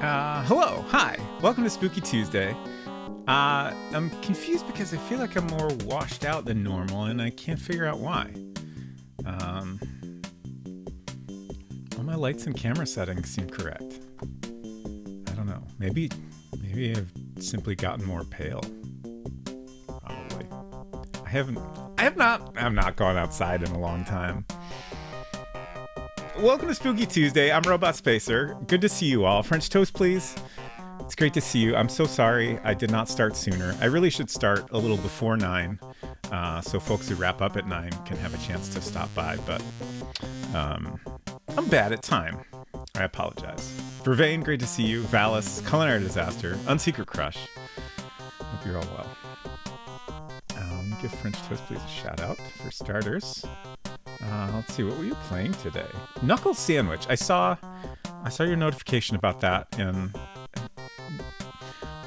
Hello, hi, welcome to Spooky Tuesday. I'm confused because I feel like I'm more washed out than normal, and I can't figure out why. All my lights and camera settings seem correct. I don't know. Maybe I've simply gotten more pale. Probably. I've not gone outside in a long time. Welcome to Spooky Tuesday. I'm Robot Spacer. Good to see you all. French toast, please. It's great to see you. I'm so sorry I did not start sooner. I really should start a little before 9, so folks who wrap up at 9 can have a chance to stop by, but I'm bad at time. I apologize. Vervain, great to see you. Valis, Culinary Disaster, Unsecret Crush. Hope you're all well. Give French Toast, please, a shout out for starters. Let's see, what were you playing today? Knuckle Sandwich. I saw your notification about that. And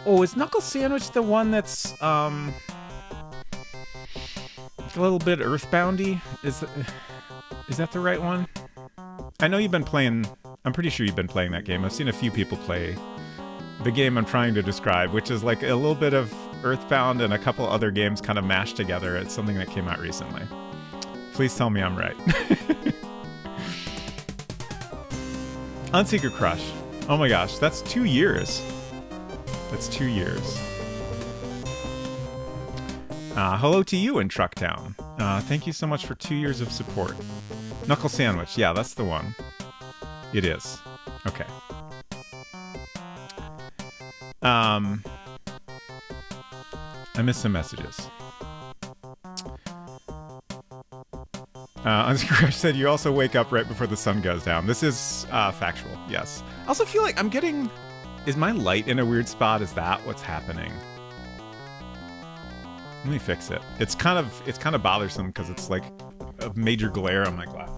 is Knuckle Sandwich the one that's a little bit earthboundy? Is that the right one? I know you've been playing. I'm pretty sure you've been playing that game. I've seen a few people play the game I'm trying to describe, which is like a little bit of Earthbound and a couple other games kind of mashed together. It's something that came out recently. Please tell me I'm right. Unsecret Crush. Oh my gosh, that's 2 years. That's 2 years. Hello to you in Trucktown. Thank you so much for 2 years of support. Knuckle Sandwich. Yeah, that's the one. It is. Okay. I missed some messages. Unscratch said you also wake up right before the sun goes down. This is factual, yes. I also feel like I'm getting... Is my light in a weird spot? Is that what's happening? Let me fix it. It's kind of bothersome because it's like a major glare on my glass.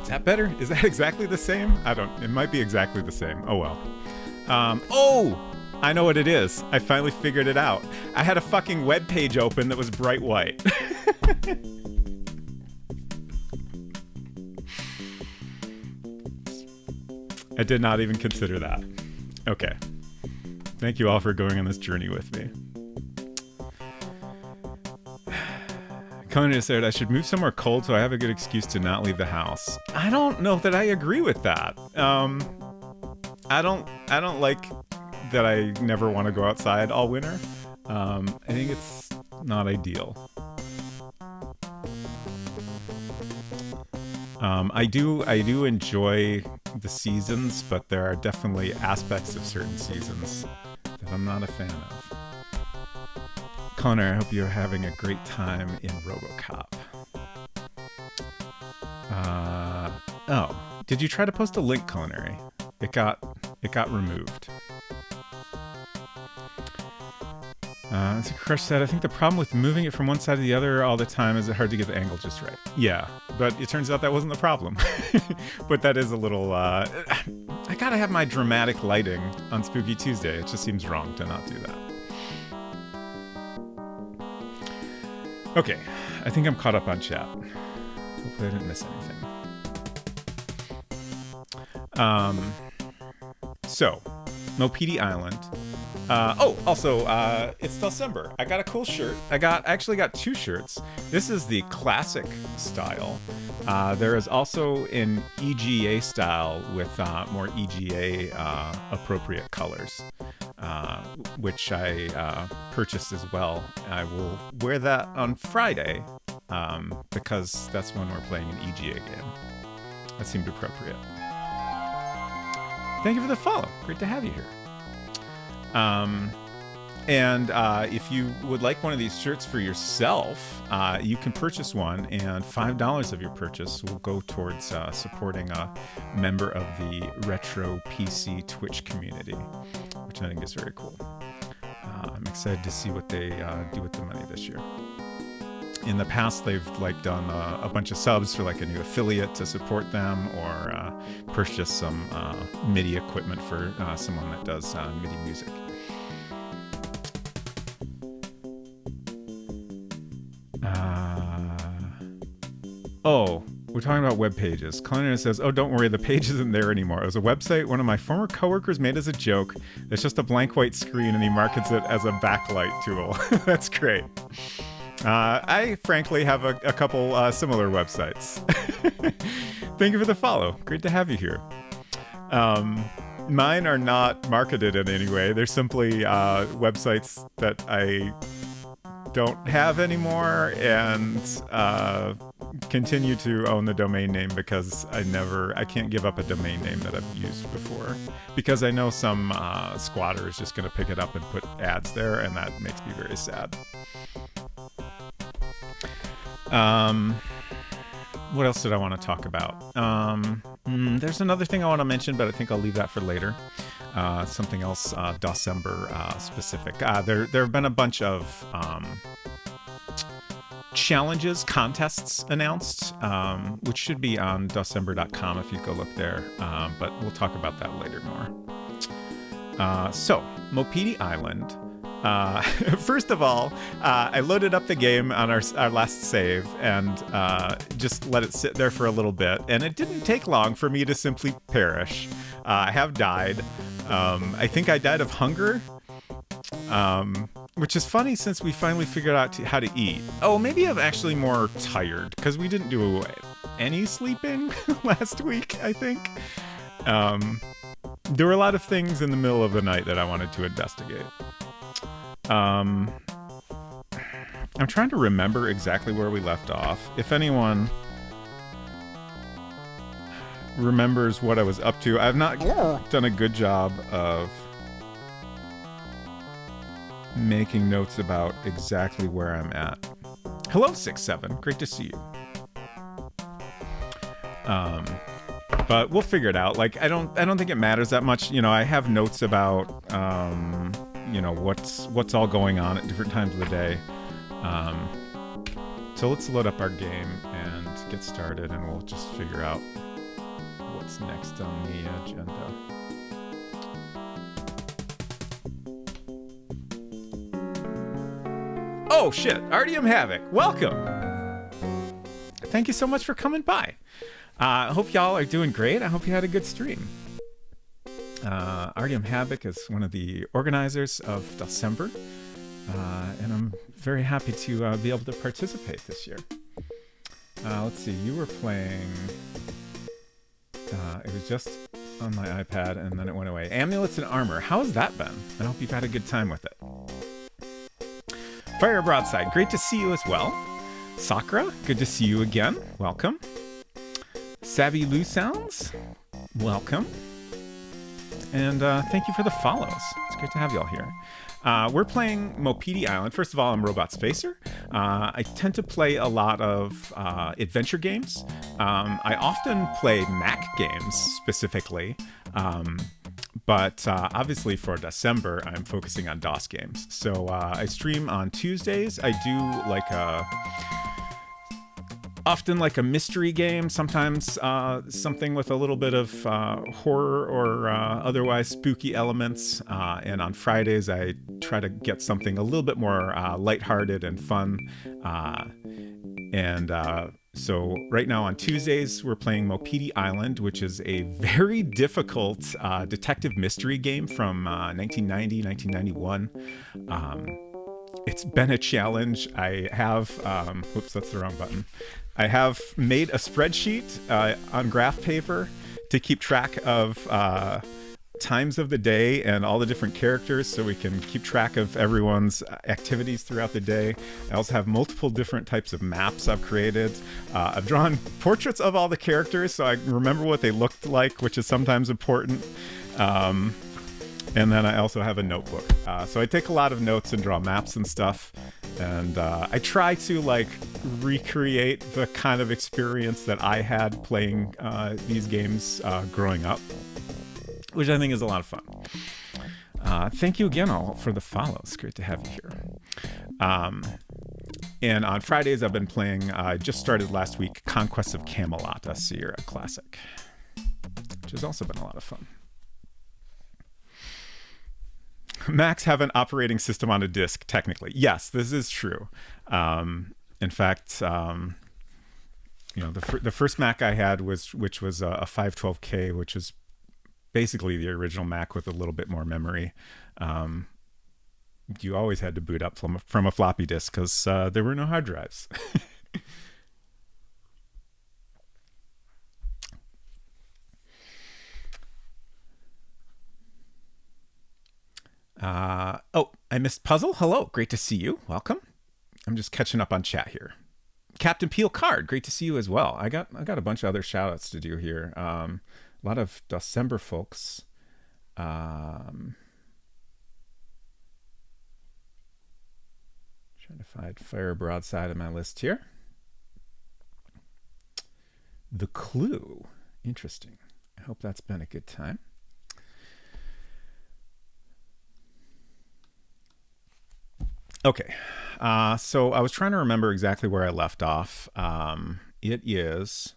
Is that better? Is that exactly the same? It might be exactly the same. Oh well. I know what it is. I finally figured it out. I had a fucking web page open that was bright white. I did not even consider that. Okay. Thank you all for going on this journey with me. Conan said I should move somewhere cold so I have a good excuse to not leave the house. I don't know that I agree with that. I don't like that I never want to go outside all winter. I think it's not ideal. I do enjoy the seasons, but there are definitely aspects of certain seasons that I'm not a fan of. Connor, I hope you're having a great time in RoboCop. Did you try to post a link, Culinary? It got removed. Crush said, I think the problem with moving it from one side to the other all the time is it's hard to get the angle just right. Yeah, but it turns out that wasn't the problem. But that is a little... I gotta have my dramatic lighting on Spooky Tuesday. It just seems wrong to not do that. Okay, I think I'm caught up on chat. Hopefully I didn't miss anything. So, Maupiti Island. Also, it's December. I got a cool shirt. I actually got 2 shirts. This is the classic style. There is also an EGA style with more EGA appropriate colors. Which I purchased as well. I will wear that on Friday because that's when we're playing an EGA game. That seemed appropriate. Thank you for the follow. Great to have you here. And if you would like one of these shirts for yourself, you can purchase one, and $5 of your purchase will go towards supporting a member of the Retro PC Twitch community, which I think is very cool. I'm excited to see what they do with the money this year. In the past, they've done a bunch of subs for a new affiliate to support them, or purchase some MIDI equipment for someone that does MIDI music. Oh, we're talking about web pages. Connor says, oh, don't worry, the page isn't there anymore. It was a website one of my former coworkers made as a joke. It's just a blank white screen and he markets it as a backlight tool. That's great. I frankly have a couple similar websites. Thank you for the follow. Great to have you here. Mine are not marketed in any way. They're simply websites that I don't have anymore and continue to own the domain name because I can't give up a domain name that I've used before because I know some squatter is just going to pick it up and put ads there, and that makes me very sad. What else did I want to talk about? There's another thing I want to mention, but I think I'll leave that for later. Something else December specific. There have been a bunch of challenges, contests announced, which should be on December.com if you go look there. But we'll talk about that later more. So, Maupiti Island. First of all, I loaded up the game on our last save and just let it sit there for a little bit. And it didn't take long for me to simply perish. I have died. I think I died of hunger, which is funny since we finally figured out how to eat. Oh, maybe I'm actually more tired because we didn't do any sleeping last week, I think. There were a lot of things in the middle of the night that I wanted to investigate. I'm trying to remember exactly where we left off. If anyone remembers what I was up to, I've not done a good job of making notes about exactly where I'm at. Hello, 6-7. Great to see you. But we'll figure it out. Like, I don't think it matters that much. You know, I have notes about you know, what's all going on at different times of the day. So let's load up our game and get started, and we'll just figure out what's next on the agenda. Oh shit, Artyom Havoc, welcome! Thank you so much for coming by. I hope y'all are doing great. I hope you had a good stream. Artyom Havoc is one of the organizers of December, and I'm very happy to be able to participate this year. Let's see, you were playing... it was just on my iPad, and then it went away. Amulets and Armor, how has that been? I hope you've had a good time with it. Fire Broadside, great to see you as well. Sakura, good to see you again. Welcome. Savvy Lou Sounds, welcome. And thank you for the follows. It's great to have y'all here. We're playing Maupiti Island. First of all, I'm Robot Spacer. I tend to play a lot of adventure games. I often play Mac games specifically. But obviously for December, I'm focusing on DOS games. So I stream on Tuesdays. I do like often like a mystery game, sometimes something with a little bit of horror or otherwise spooky elements. And on Fridays, I try to get something a little bit more lighthearted and fun. So right now on Tuesdays, we're playing Maupiti Island, which is a very difficult detective mystery game from 1990, 1991. It's been a challenge. I have, whoops, that's the wrong button. I have made a spreadsheet on graph paper to keep track of times of the day and all the different characters so we can keep track of everyone's activities throughout the day. I also have multiple different types of maps I've created. I've drawn portraits of all the characters so I remember what they looked like, which is sometimes important. And then I also have a notebook. So I take a lot of notes and draw maps and stuff. And I try to like recreate the kind of experience that I had playing these games growing up, which I think is a lot of fun. Thank you again all for the follows. Great to have you here. And on Fridays, I've been playing, I just started last week, Conquest of Camelot, a Sierra classic, which has also been a lot of fun. Macs have an operating system on a disk, technically. Yes, this is true. In fact, You know, the first Mac I had which was a 512K, which was basically the original Mac with a little bit more memory. You always had to boot up from a floppy disk because there were no hard drives. Oh, I missed Puzzle. Hello, great to see you. Welcome. I'm just catching up on chat here. Captain Peel Card, great to see you as well. I got a bunch of other shout outs to do here. A lot of December folks. Trying to find Fire Broadside on my list here. The Clue. Interesting. I hope that's been a good time. Okay. So I was trying to remember exactly where I left off. It is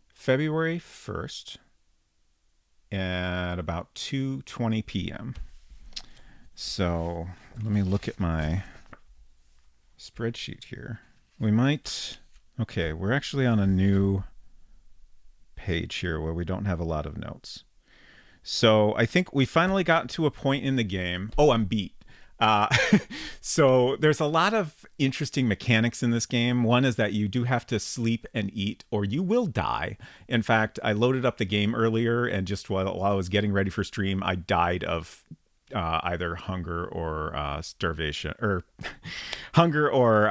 February 1st at about 2:20 p.m. So let me look at my spreadsheet here. We might... Okay, we're actually on a new page here where we don't have a lot of notes. So I think we finally got to a point in the game. Oh, I'm beat. So there's a lot of interesting mechanics in this game. One is that you do have to sleep and eat or you will die. In fact, I loaded up the game earlier and just while I was getting ready for stream, I died of either hunger or starvation, or hunger or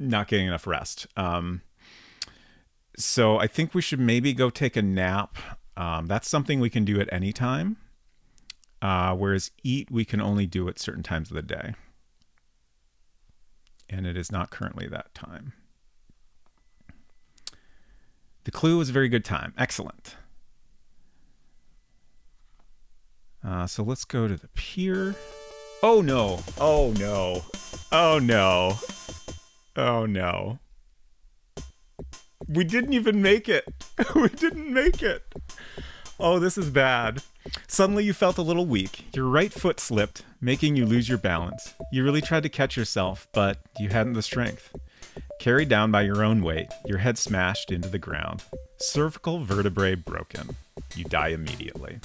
not getting enough rest. So I think we should maybe go take a nap. That's something we can do at any time. Whereas eat, we can only do at certain times of the day. And it is not currently that time. The Clue was a very good time. Excellent. So let's go to the pier. Oh no. Oh no. Oh no. Oh no. We didn't even make it. We didn't make it. Oh, this is bad. Suddenly you felt a little weak. Your right foot slipped, making you lose your balance. You really tried to catch yourself, but you hadn't the strength. Carried down by your own weight, your head smashed into the ground. Cervical vertebrae broken. You die immediately.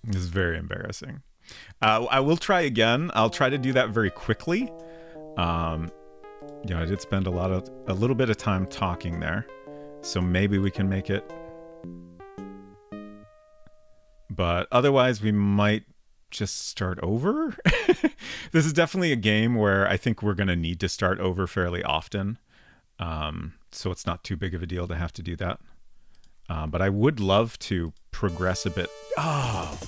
This is very embarrassing. I will try again. I'll try to do that very quickly. I did spend a little bit of time talking there, so maybe we can make it. But otherwise, we might just start over. This is definitely a game where I think we're going to need to start over fairly often. So it's not too big of a deal to have to do that. But I would love to progress a bit. Oh.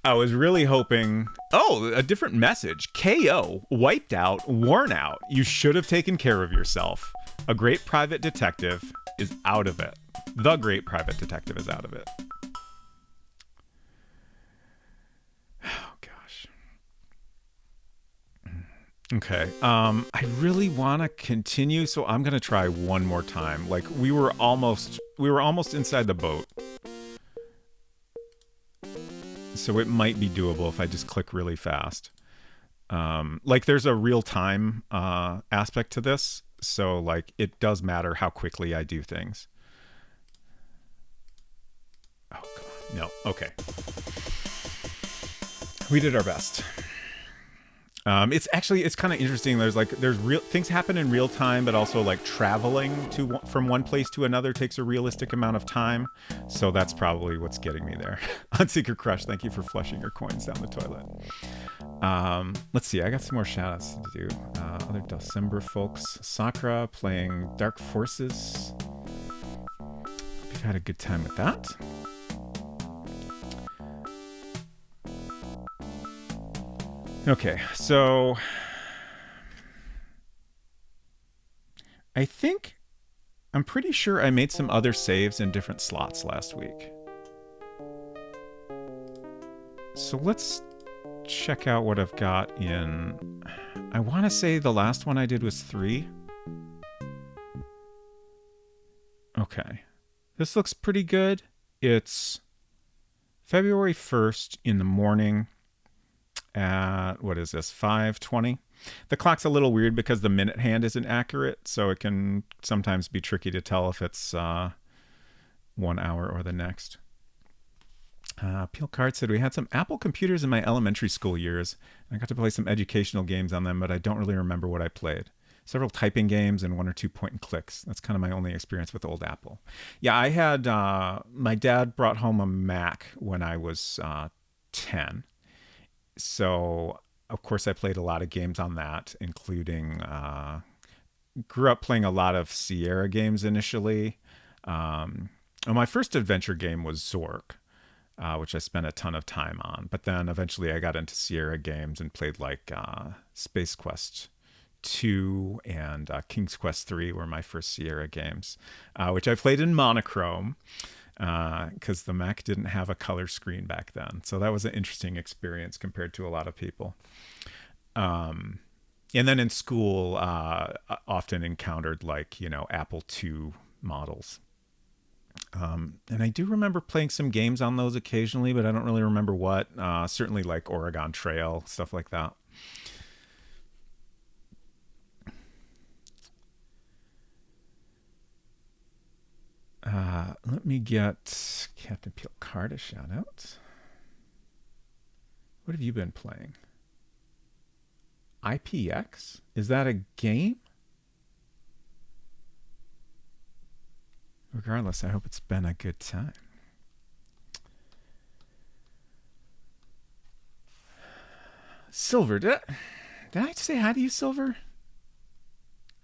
I was really hoping... Oh, a different message. KO. Wiped out. Worn out. You should have taken care of yourself. A great private detective is out of it. The great private detective is out of it. Oh, gosh. Okay. I really want to continue, so I'm going to try one more time. Like, we were almost inside the boat. So it might be doable if I just click really fast. Like there's a real time aspect to this. So like it does matter how quickly I do things. Oh, come on. No. Okay. We did our best. It's kind of interesting. There's real things happen in real time, but also like traveling from one place to another takes a realistic amount of time. So that's probably what's getting me there. Unseeker Crush, thank you for flushing your coins down the toilet. Let's see. I got some more shout outs to do. Other December folks. Sakura playing Dark Forces. Hope you had a good time with that. Okay, so I'm pretty sure I made some other saves in different slots last week. So let's check out what I've got in... I want to say the last one I did was 3. Okay. This looks pretty good. It's February 1st in the morning at, what is this, 5:20. The clock's a little weird because the minute hand isn't accurate, so it can sometimes be tricky to tell if it's 1 hour or the next. Peel Card said, we had some Apple computers in my elementary school years. I got to play some educational games on them, but I don't really remember what I played. Several typing games and one or two point and clicks. That's kind of my only experience with old Apple. Yeah, I had, my dad brought home a Mac when I was 10. So, of course, I played a lot of games on that, including, grew up playing a lot of Sierra games initially. My first adventure game was Zork, which I spent a ton of time on. But then eventually I got into Sierra games and played like Space Quest 2 and King's Quest 3 were my first Sierra games, which I played in monochrome because the Mac didn't have a color screen back then. So that was an interesting experience compared to a lot of people. And then in school, often encountered like, Apple II models. And I do remember playing some games on those occasionally, but I don't really remember what. Certainly like Oregon Trail, stuff like that. Let me get Captain Peel Card a shout out. What have you been playing? IPX? Is that a game? Regardless, I hope it's been a good time. Silver, did I say hi to you, Silver?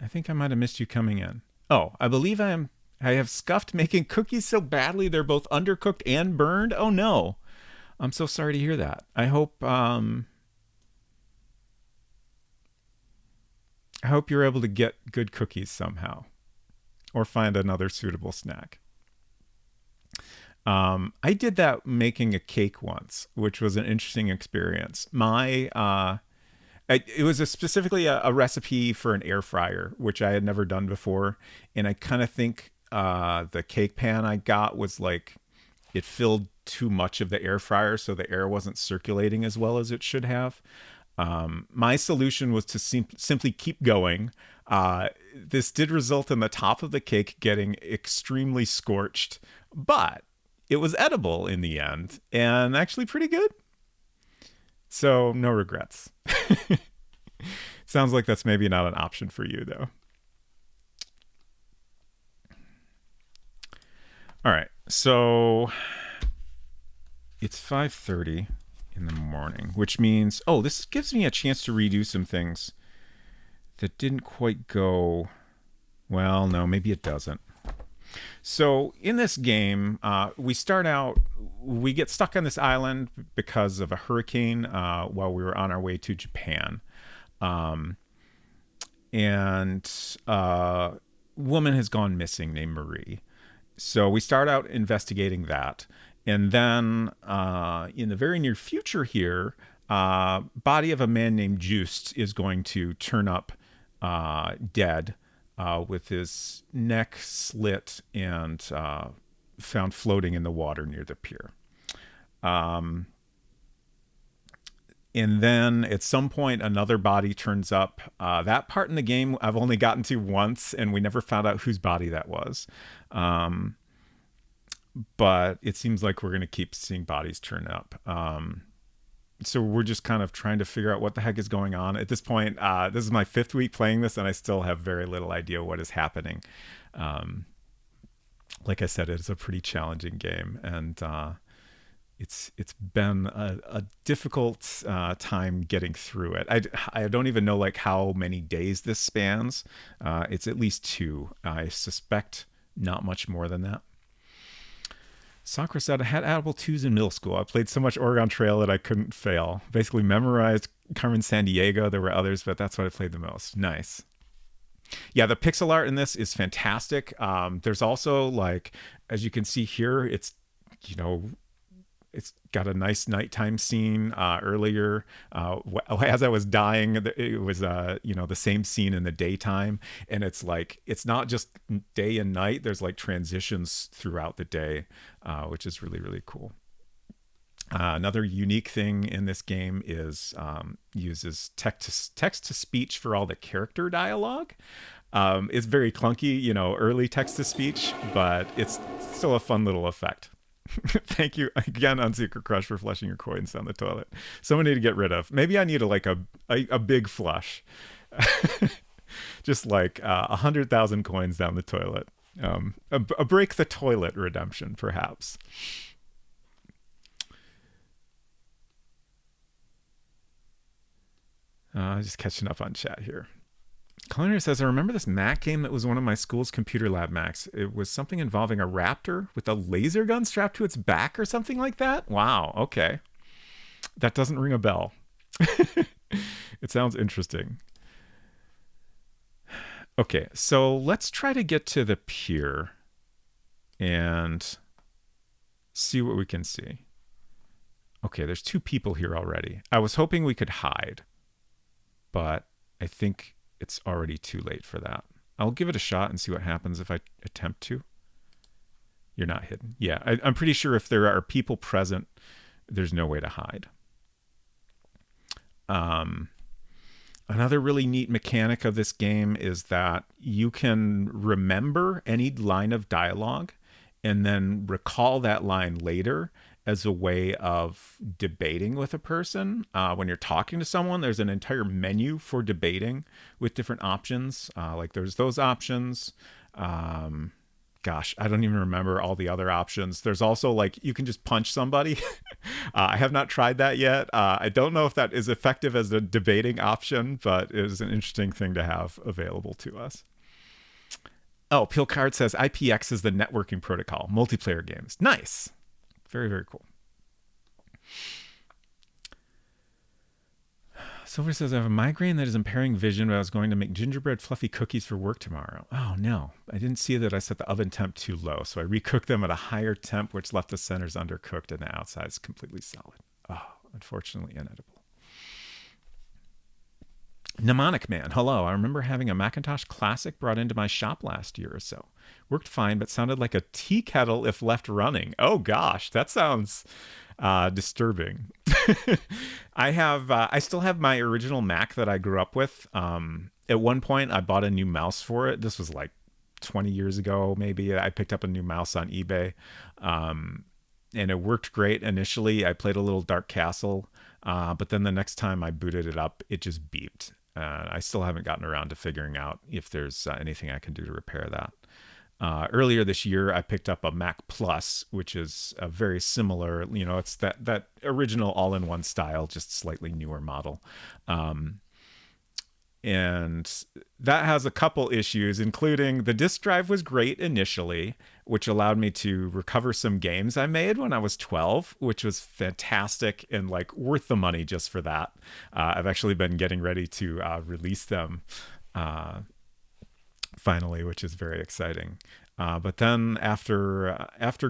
I think I might have missed you coming in. Oh, I believe I have scuffed making cookies so badly they're both undercooked and burned. Oh no. I'm so sorry to hear that. I hope you're able to get good cookies somehow or find another suitable snack. I did that making a cake once, which was an interesting experience. It was specifically a recipe for an air fryer, which I had never done before. And I kind of think the cake pan I got was like, it filled too much of the air fryer, so the air wasn't circulating as well as it should have. My solution was to simply keep going. This did result in the top of the cake getting extremely scorched, but it was edible in the end and actually pretty good. So no regrets. Sounds like that's maybe not an option for you though. All right. So it's 5:30 in the morning, which means, this gives me a chance to redo some things that didn't quite go well. No, maybe it doesn't. So in this game, we get stuck on this island because of a hurricane while we were on our way to Japan. And a woman has gone missing named Marie. So we start out investigating that. And then in the very near future here, body of a man named Just is going to turn up dead with his neck slit and found floating in the water near the pier. And then at some point, another body turns up. That part in the game I've only gotten to once, and we never found out whose body that was. But it seems like we're going to keep seeing bodies turn up. So we're just kind of trying to figure out what the heck is going on. At this point, this is my 5th week playing this, and I still have very little idea what is happening. Like I said, it's a pretty challenging game, and it's been a difficult time getting through it. I don't even know like how many days this spans. It's at least 2. I suspect not much more than that. Sakura said, I had Apple IIs in middle school. I played so much Oregon Trail that I couldn't fail. Basically memorized Carmen Sandiego. There were others, but that's what I played the most. Nice. Yeah, the pixel art in this is fantastic. There's also, like, as you can see here, it's got a nice nighttime scene earlier. As I was dying, it was the same scene in the daytime, and it's like it's not just day and night. There's like transitions throughout the day, which is really really cool. Another unique thing in this game is uses text to speech for all the character dialogue. It's very clunky, early text to speech, but it's still a fun little effect. Thank you again, Unsecret Crush, for flushing your coins down the toilet. Someone need to get rid of. Maybe I need a big flush, just like 100,000 coins down the toilet. A break the toilet redemption, perhaps. Just catching up on chat here. Culinary says, I remember this Mac game that was one of my school's computer lab Macs. It was something involving a raptor with a laser gun strapped to its back or something like that. Wow, okay. That doesn't ring a bell. It sounds interesting. Okay, so let's try to get to the pier and see what we can see. Okay, there's 2 people here already. I was hoping we could hide, but I think it's already too late for that. I'll give it a shot and see what happens if I attempt to. You're not hidden. Yeah, I'm pretty sure if there are people present, there's no way to hide. Another really neat mechanic of this game is that you can remember any line of dialogue and then recall that line later as a way of debating with a person. When you're talking to someone, there's an entire menu for debating with different options. Like there's those options. Gosh, I don't even remember all the other options. There's also like you can just punch somebody. I have not tried that yet. I don't know if that is effective as a debating option, but it is an interesting thing to have available to us. Oh, Pilcard says IPX is the networking protocol, multiplayer games. Nice. Very, very cool. Silver says, I have a migraine that is impairing vision, but I was going to make gingerbread fluffy cookies for work tomorrow. Oh, no. I didn't see that I set the oven temp too low, so I recooked them at a higher temp, which left the centers undercooked and the outsides completely solid. Oh, unfortunately inedible. Mnemonic Man, hello. I remember having a Macintosh Classic brought into my shop last year or so. Worked fine, but sounded like a tea kettle if left running. Oh gosh, that sounds disturbing. I still have my original Mac that I grew up with. At one point, I bought a new mouse for it. This was like 20 years ago, maybe. I picked up a new mouse on eBay, and it worked great initially. I played a little Dark Castle, but then the next time I booted it up, it just beeped. I still haven't gotten around to figuring out if there's anything I can do to repair that. Earlier this year, I picked up a Mac Plus, which is a very similar, it's that original all-in-one style, just slightly newer model. And that has a couple issues, including the disk drive was great initially, which allowed me to recover some games I made when I was 12, which was fantastic and like worth the money just for that. I've actually been getting ready to release them finally, which is very exciting. But then after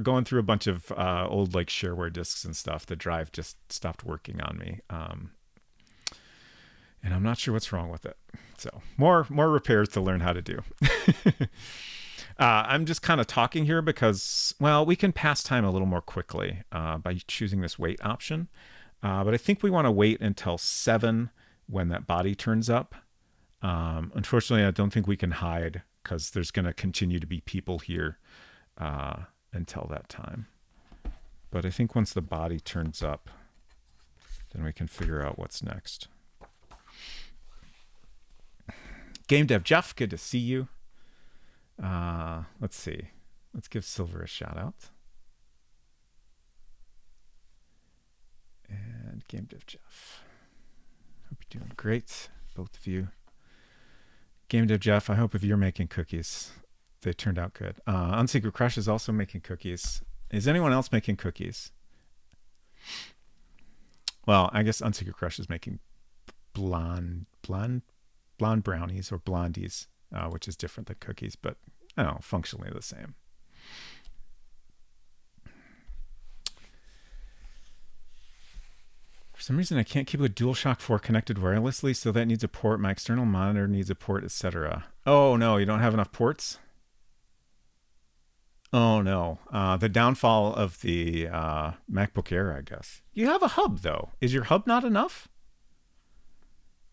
going through a bunch of old like shareware disks and stuff, the drive just stopped working on me. And I'm not sure what's wrong with it. So more repairs to learn how to do. I'm just kind of talking here because, well, we can pass time a little more quickly by choosing this wait option. But I think we want to wait until 7 when that body turns up. Unfortunately, I don't think we can hide because there's going to continue to be people here until that time. But I think once the body turns up, then we can figure out what's next. Game Dev Jeff, good to see you. Let's see. Let's give Silver a shout out. And Game Dev Jeff. Hope you're doing great, both of you. Game Dev Jeff, I hope if you're making cookies, they turned out good. Unsecret Crush is also making cookies. Is anyone else making cookies? Well, I guess Unsecret Crush is making blonde brownies or blondies, which is different than cookies, but I don't know, functionally the same. For some reason, I can't keep a DualShock 4 connected wirelessly, so that needs a port. My external monitor needs a port, etc. Oh no, you don't have enough ports? Oh no, the downfall of the MacBook Air, I guess. You have a hub though. Is your hub not enough?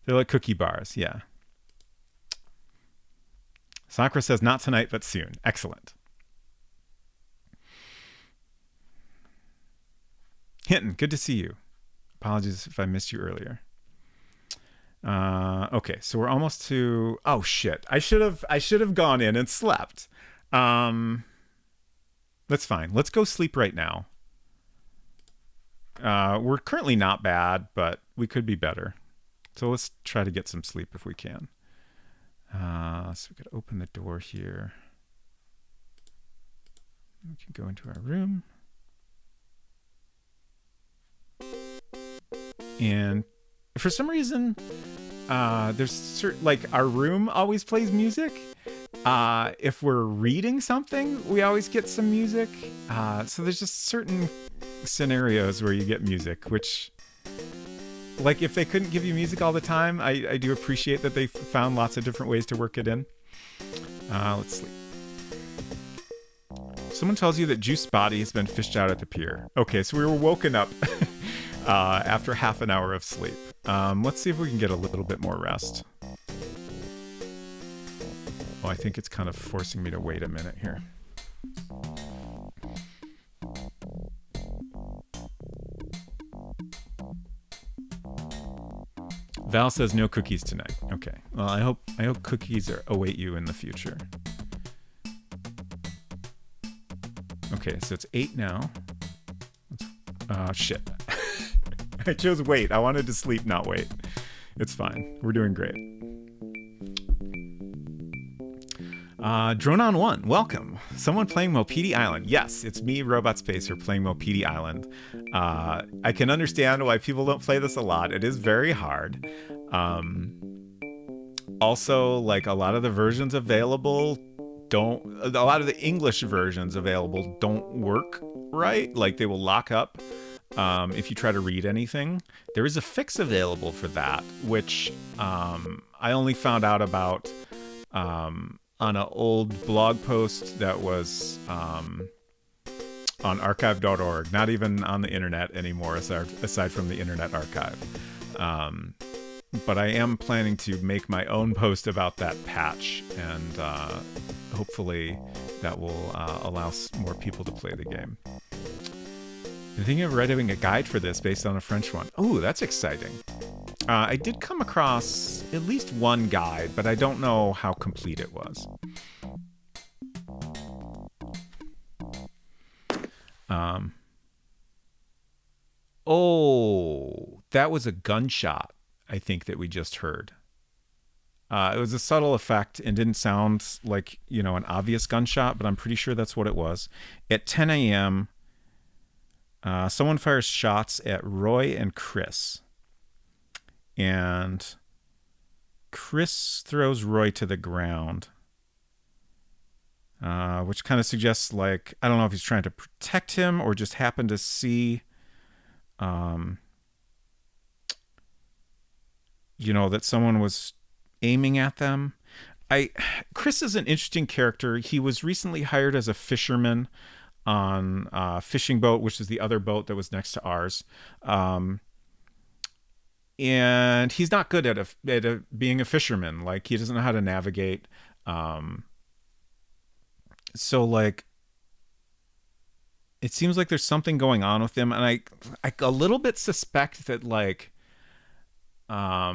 They're like cookie bars, yeah. Sakura says not tonight, but soon. Excellent. Hinton, good to see you. Apologies if I missed you earlier. Okay, so we're almost to. Oh shit! I should have gone in and slept. That's fine. Let's go sleep right now. We're currently not bad, but we could be better. So let's try to get some sleep if we can. So we could open the door here. We can go into our room. And for some reason, there's certain, like, our room always plays music. If we're reading something, we always get some music. So there's just certain scenarios where you get music, which, like, if they couldn't give you music all the time, I do appreciate that they found lots of different ways to work it in. Let's sleep. Someone tells you that Juice Body has been fished out at the pier. Okay, so we were woken up after half an hour of sleep. Let's see if we can get a little bit more rest. Oh, I think it's kind of forcing me to wait a minute here. Val says no cookies tonight. Okay. Well, I hope cookies await you in the future. Okay, so it's 8 now. Shit. I chose wait. I wanted to sleep, not wait. It's fine. We're doing great. Drone on One, welcome. Someone playing Maupiti Island. Yes, it's me, Robot Spacer, playing Maupiti Island. I can understand why people don't play this a lot. It is very hard. Also, like, a lot of the versions available a lot of the English versions available don't work right. Like, they will lock up if you try to read anything. There is a fix available for that, which I only found out about on an old blog post that was on archive.org, not even on the internet anymore, aside from the Internet Archive. But I am planning to make my own post about that patch, and hopefully that will allow more people to play the game. I'm thinking of writing a guide for this based on a French one. Oh, that's exciting. I did come across at least one guide, but I don't know how complete it was. Oh, that was a gunshot, I think, that we just heard. It was a subtle effect and didn't sound like, an obvious gunshot, but I'm pretty sure that's what it was. At 10 a.m., someone fires shots at Roy and Chris. And Chris throws Roy to the ground, which kind of suggests, like, I don't know if he's trying to protect him or just happened to see, that someone was aiming at them. Chris is an interesting character. He was recently hired as a fisherman on a fishing boat, which is the other boat that was next to ours. And he's not good at being a fisherman. Like, he doesn't know how to navigate. So, like, it seems like there's something going on with him. And I a little bit suspect that, like, I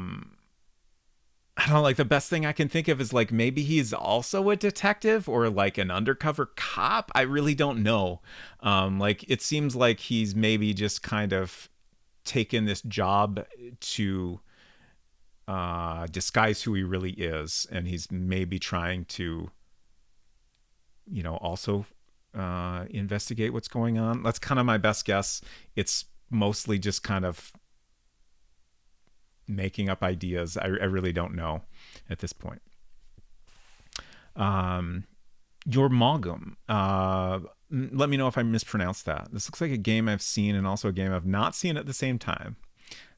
don't know, like, the best thing I can think of is, like, maybe he's also a detective or, like, an undercover cop. I really don't know. Like, it seems like he's maybe just kind of taken this job to disguise who he really is, and he's maybe trying to, also investigate what's going on. That's kind of my best guess. It's mostly just kind of making up ideas. I really don't know at this point. Your Mogum. Let me know if I mispronounced that. This looks like a game I've seen and also a game I've not seen at the same time.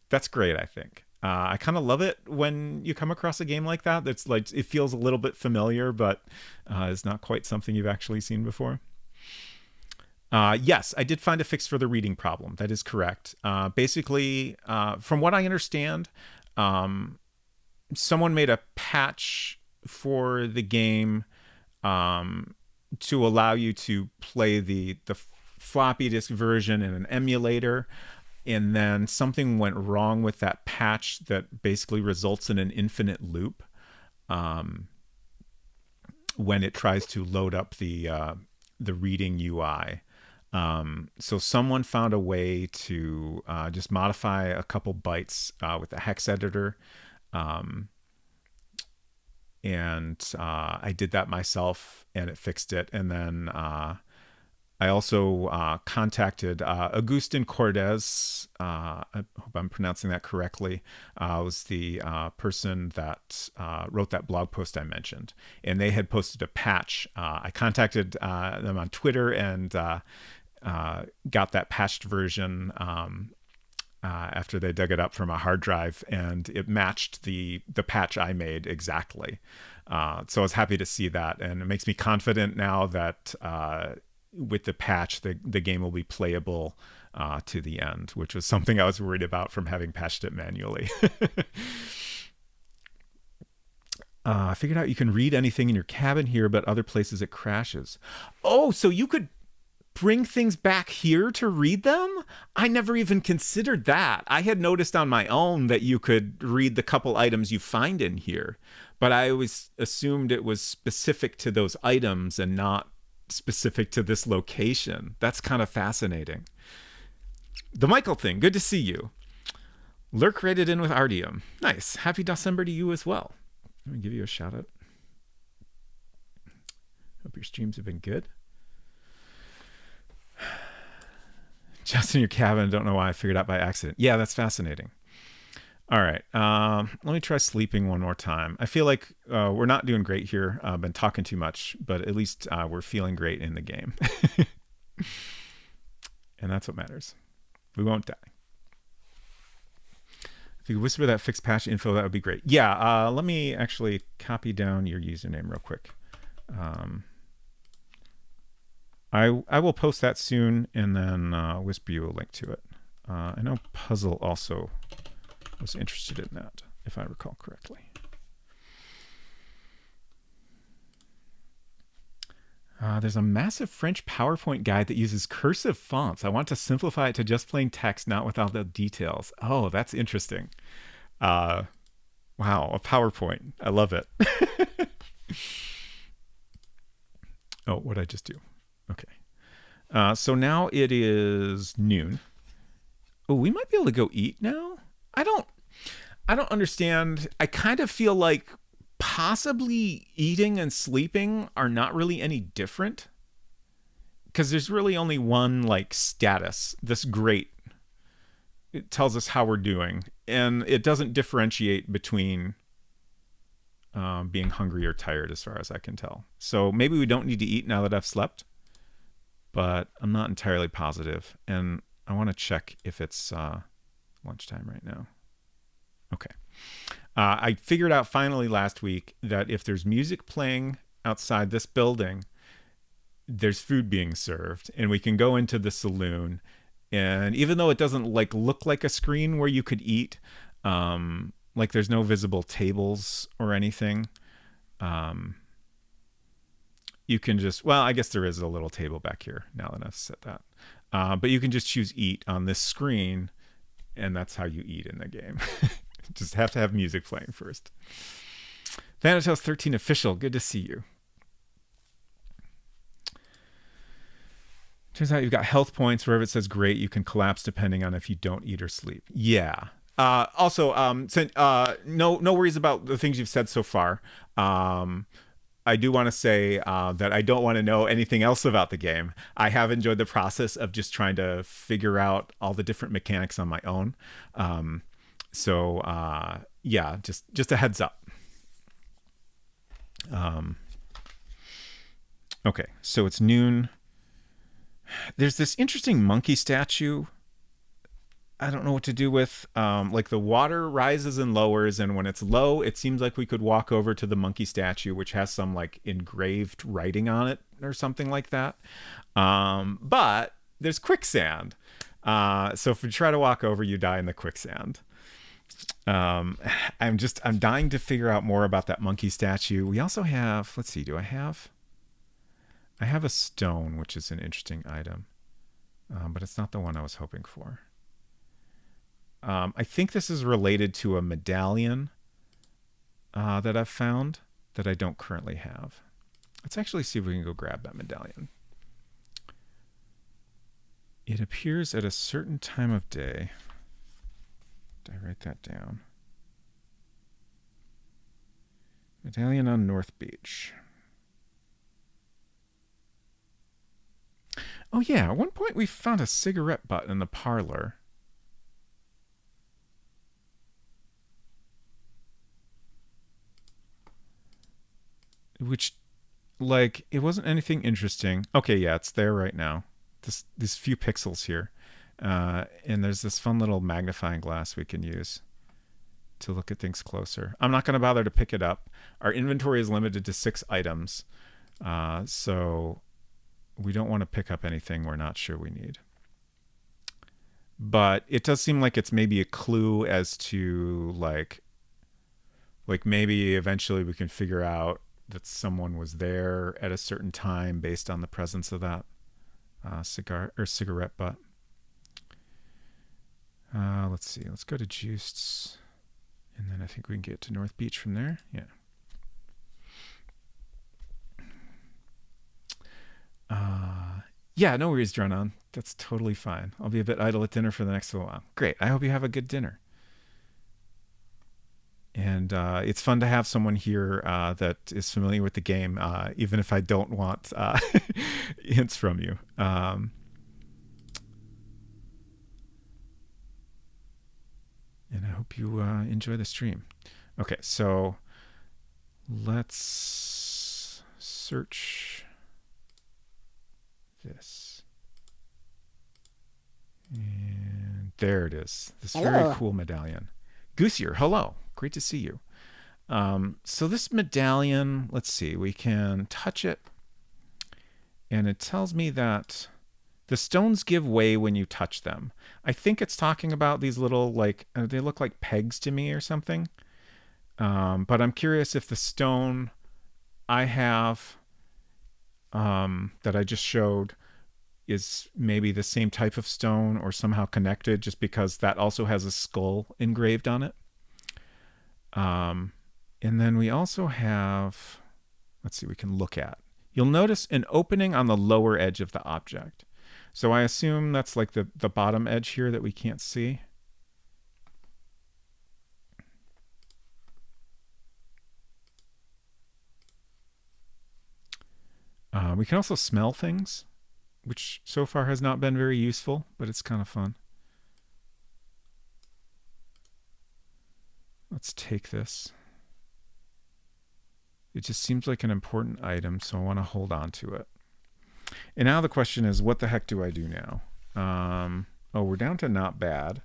That's great, I think. I kind of love it when you come across a game like that. That's like, it feels a little bit familiar, but is not quite something you've actually seen before. Yes, I did find a fix for the reading problem. That is correct. Basically, from what I understand, um, someone made a patch for the game to allow you to play the floppy disk version in an emulator, and then something went wrong with that patch that basically results in an infinite loop when it tries to load up the reading UI. So someone found a way to just modify a couple bytes with the hex editor, um, and I did that myself, and it fixed it. And then I also contacted Agustin Cordes. I hope I'm pronouncing that correctly. Was the person that wrote that blog post I mentioned, and they had posted a patch. I contacted them on Twitter and got that patched version after they dug it up from a hard drive, and it matched the patch I made exactly. So I was happy to see that, and it makes me confident now that with the patch, the game will be playable to the end, which was something I was worried about from having patched it manually. I figured out you can read anything in your cabin here, but other places it crashes. Oh, so you could bring things back here to read them? I never even considered that. I had noticed on my own that you could read the couple items you find in here, but I always assumed it was specific to those items and not specific to this location. That's kind of fascinating. The Michael thing, good to see you. Lurk rated in with Ardium. Nice. Happy December to you as well. Let me give you a shout out. Hope your streams have been good. Just in your cabin. Don't know why I figured out by accident. Yeah, that's fascinating. All right. Let me try sleeping one more time. I feel like we're not doing great here. I've been talking too much, but at least we're feeling great in the game. And that's what matters. We won't die. If you could whisper that fixed patch info, that would be great. Yeah, let me actually copy down your username real quick. I will post that soon, and then whisper you a link to it. I know Puzzle also was interested in that, if I recall correctly. There's a massive French PowerPoint guide that uses cursive fonts. I want to simplify it to just plain text, not with all the details. Oh, that's interesting. Wow, a PowerPoint. I love it. Oh, what'd I just do? Okay. So now it is noon. Oh, we might be able to go eat now? I don't understand. I kind of feel like possibly eating and sleeping are not really any different, because there's really only one like status. This great. It tells us how we're doing, and it doesn't differentiate between being hungry or tired as far as I can tell. So maybe we don't need to eat now that I've slept, but I'm not entirely positive, and I want to check if it's lunchtime right now. Okay. I figured out finally last week that if there's music playing outside this building, there's food being served, and we can go into the saloon. And even though it doesn't like look like a screen where you could eat, like there's no visible tables or anything, you can just, well, I guess there is a little table back here now that I've said that. But you can just choose eat on this screen, and that's how you eat in the game. Just have to have music playing first. Thanatos 13 official, good to see you. Turns out you've got health points. Wherever it says great, you can collapse depending on if you don't eat or sleep. Yeah. Also, no worries about the things you've said so far. I do want to say that I don't want to know anything else about the game. I have enjoyed the process of just trying to figure out all the different mechanics on my own. Yeah, just a heads up. Okay, so it's noon. There's this interesting monkey statue I don't know what to do with. Like the water rises and lowers, and when it's low, it seems like we could walk over to the monkey statue, which has some like engraved writing on it or something like that. But there's quicksand. So if you try to walk over, you die in the quicksand. Um, I'm dying to figure out more about that monkey statue. We also have, let's see, do I have a stone, which is an interesting item, but it's not the one I was hoping for. I think this is related to a medallion that I've found that I don't currently have. Let's actually see if we can go grab that medallion. It appears at a certain time of day. Did I write that down? Medallion on North Beach. Oh yeah, at one point we found a cigarette butt in the parlor. Which, like, it wasn't anything interesting. Okay, yeah, it's there right now. These few pixels here. And there's this fun little magnifying glass we can use to look at things closer. I'm not going to bother to pick it up. Our inventory is limited to 6 items. So we don't want to pick up anything we're not sure we need. But it does seem like it's maybe a clue as to like maybe eventually we can figure out that someone was there at a certain time based on the presence of that cigarette butt. Let's see. Let's go to Juiced, and then I think we can get to North Beach from there. Yeah. Yeah, no worries, Dronon. That's totally fine. I'll be a bit idle at dinner for the next little while. Great. I hope you have a good dinner. And it's fun to have someone here that is familiar with the game, even if I don't want hints from you. And I hope you enjoy the stream. Okay, so let's search this. And there it is. This very cool medallion. Goosier, hello. Great to see you. So this medallion, let's see, we can touch it. And it tells me that the stones give way when you touch them. I think it's talking about these little, like, they look like pegs to me or something. But I'm curious if the stone I have that I just showed is maybe the same type of stone or somehow connected, just because that also has a skull engraved on it. And then we also have, let's see, we can look at. You'll notice an opening on the lower edge of the object. So I assume that's like the bottom edge here that we can't see. We can also smell things, which so far has not been very useful, but it's kind of fun. Let's take this. It just seems like an important item, so I want to hold on to it. And now the question is, what the heck do I do now? Oh, we're down to not bad.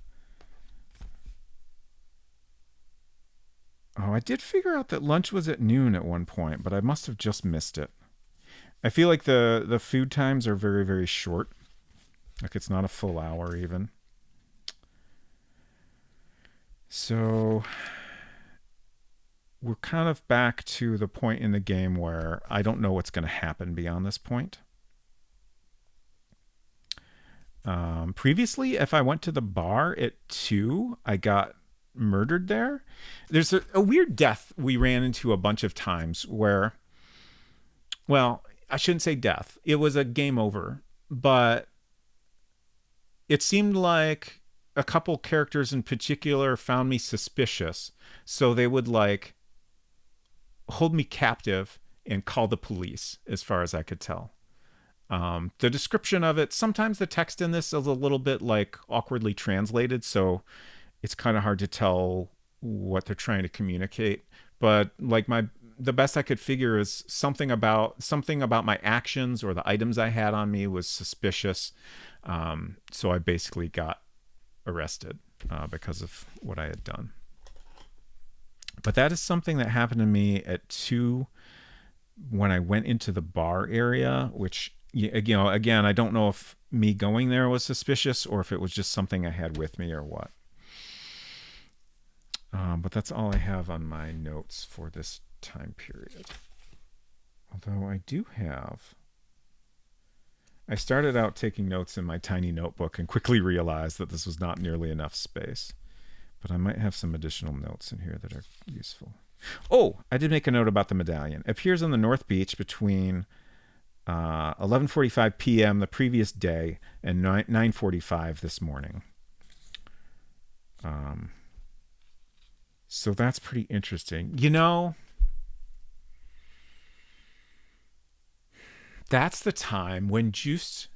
Oh, I did figure out that lunch was at noon at one point, but I must have just missed it. I feel like the food times are very, very short. Like it's not a full hour even. So we're kind of back to the point in the game where I don't know what's going to happen beyond this point. Previously, if I went to the bar at 2, I got murdered there. There's a weird death we ran into a bunch of times where, well, I shouldn't say death. It was a game over, but it seemed like a couple characters in particular found me suspicious. So they would like hold me captive and call the police, as far as I could tell. The description of it, sometimes the text in this is a little bit like awkwardly translated, so it's kind of hard to tell what they're trying to communicate. But like the best I could figure is something about my actions or the items I had on me was suspicious. So I basically got arrested because of what I had done. But that is something that happened to me at 2 when I went into the bar area, which, again, I don't know if me going there was suspicious or if it was just something I had with me or what. But that's all I have on my notes for this time period. Although I started out taking notes in my tiny notebook and quickly realized that this was not nearly enough space. But I might have some additional notes in here that are useful. Oh, I did make a note about the medallion. It appears on the North Beach between 11:45 p.m. the previous day and 9:45 this morning. So that's pretty interesting. That's the time when Juice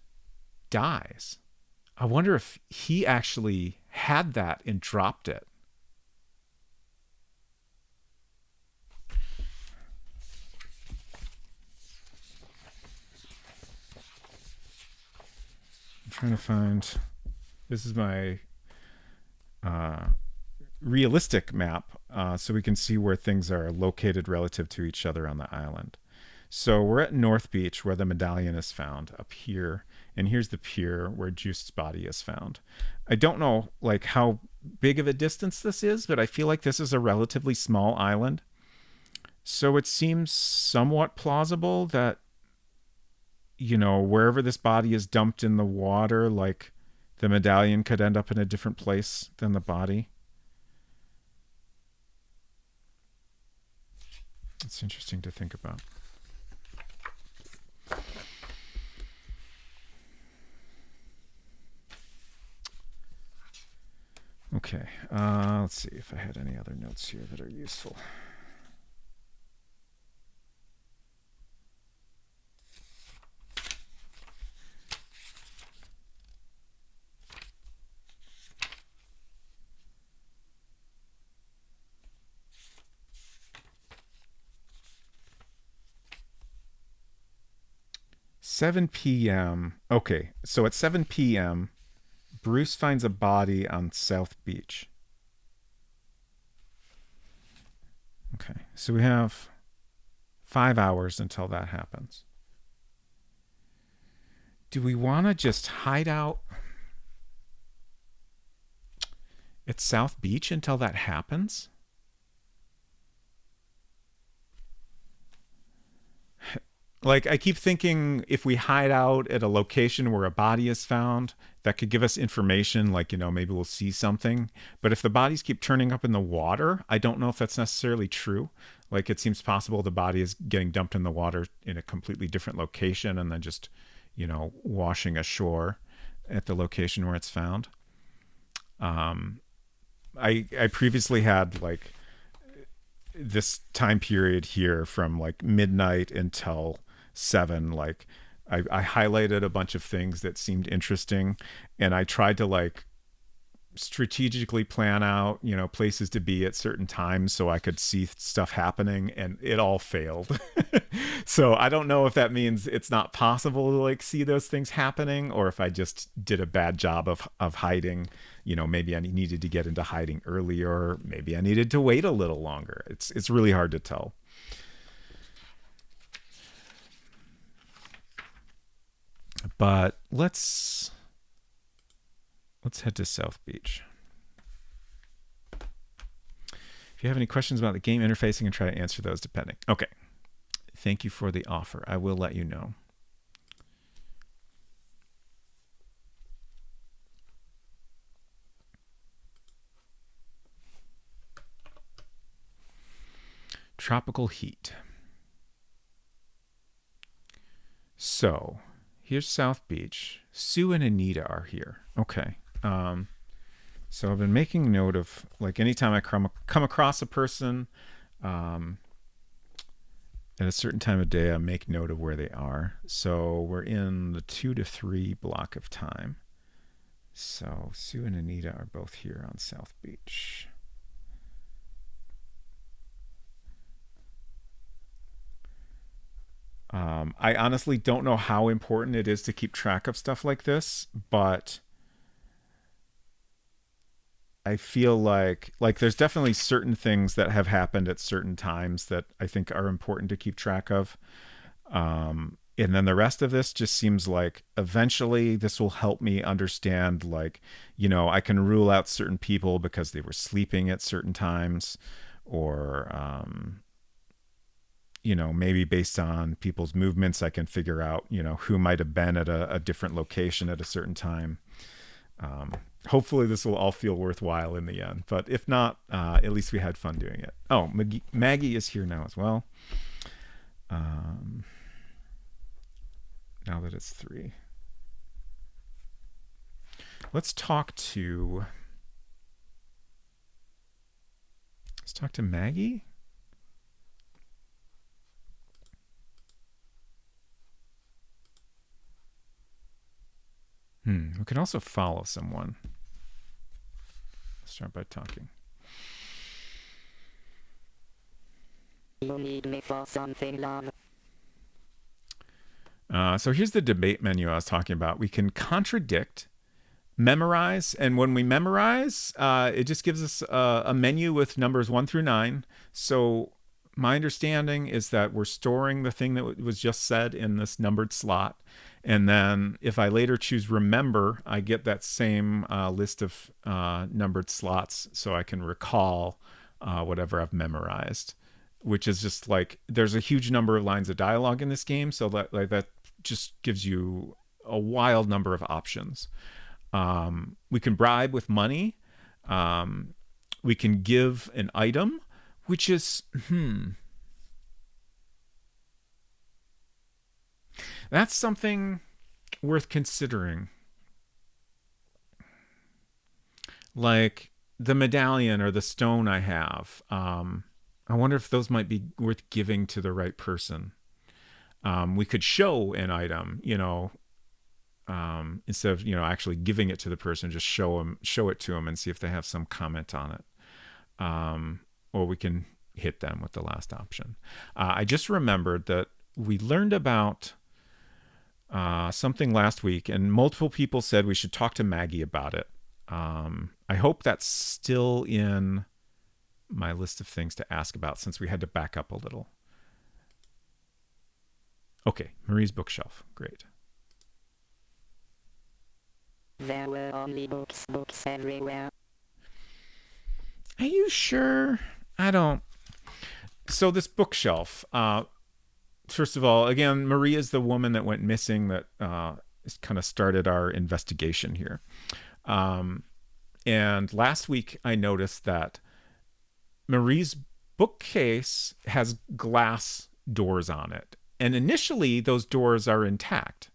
dies. I wonder if he actually had that and dropped it. I'm trying to find... This is my realistic map, so we can see where things are located relative to each other on the island. So we're at North Beach, where the medallion is found, up here. And here's the pier where Juice's body is found. I don't know how big of a distance this is, but I feel like this is a relatively small island. So it seems somewhat plausible that, wherever this body is dumped in the water, the medallion could end up in a different place than the body. It's interesting to think about. Okay, let's see if I had any other notes here that are useful. $7 p.m. Okay, so at 7 p.m., Bruce finds a body on South Beach. Okay, so we have 5 hours until that happens. Do we want to just hide out at South Beach until that happens? I keep thinking if we hide out at a location where a body is found, that could give us information, maybe we'll see something. But if the bodies keep turning up in the water, I don't know if that's necessarily true. It seems possible the body is getting dumped in the water in a completely different location and then just, washing ashore at the location where it's found. I previously had, this time period here from, midnight until 7, I highlighted a bunch of things that seemed interesting, and I tried to strategically plan out places to be at certain times so I could see stuff happening, and it all failed. So I don't know if that means it's not possible to see those things happening, or if I just did a bad job of hiding. Maybe I needed to get into hiding earlier, maybe I needed to wait a little longer. It's really hard to tell. But let's head to South Beach. If you have any questions about the game interfacing, and try to answer those depending. Okay. Thank you for the offer. I will let you know. Tropical heat. So here's South Beach. Sue and Anita are here. Okay. So I've been making note of, anytime I come across a person at a certain time of day, I make note of where they are. So we're in the 2 to 3 block of time. So Sue and Anita are both here on South Beach. I honestly don't know how important it is to keep track of stuff like this, but I feel like there's definitely certain things that have happened at certain times that I think are important to keep track of. And then the rest of this just seems like eventually this will help me understand, like, I can rule out certain people because they were sleeping at certain times, or maybe based on people's movements, I can figure out, who might have been at a different location at a certain time. Hopefully this will all feel worthwhile in the end, but if not, at least we had fun doing it. Oh, Maggie is here now as well. Now that it's 3. Let's talk to Maggie. We can also follow someone. Let's start by talking. You need me for something, love. So here's the debate menu I was talking about. We can contradict, memorize, and when we memorize, it just gives us a menu with numbers 1 through 9. So my understanding is that we're storing the thing that was just said in this numbered slot. And then if I later choose remember, I get that same list of numbered slots so I can recall whatever I've memorized, which is just like, there's a huge number of lines of dialogue in this game. So that just gives you a wild number of options. We can bribe with money. We can give an item, which is, that's something worth considering. Like the medallion or the stone I have. I wonder if those might be worth giving to the right person. We could show an item, instead of actually giving it to the person, just show it to them and see if they have some comment on it. Or we can hit them with the last option. I just remembered that we learned about something last week, and multiple people said we should talk to Maggie about it. I hope that's still in my list of things to ask about, since we had to back up a little. Okay, Marie's bookshelf. Great. There were only books everywhere. Are you sure? I don't. So this bookshelf, first of all, again, Marie is the woman that went missing that kind of started our investigation here. And last week I noticed that Marie's bookcase has glass doors on it. And initially those doors are intact.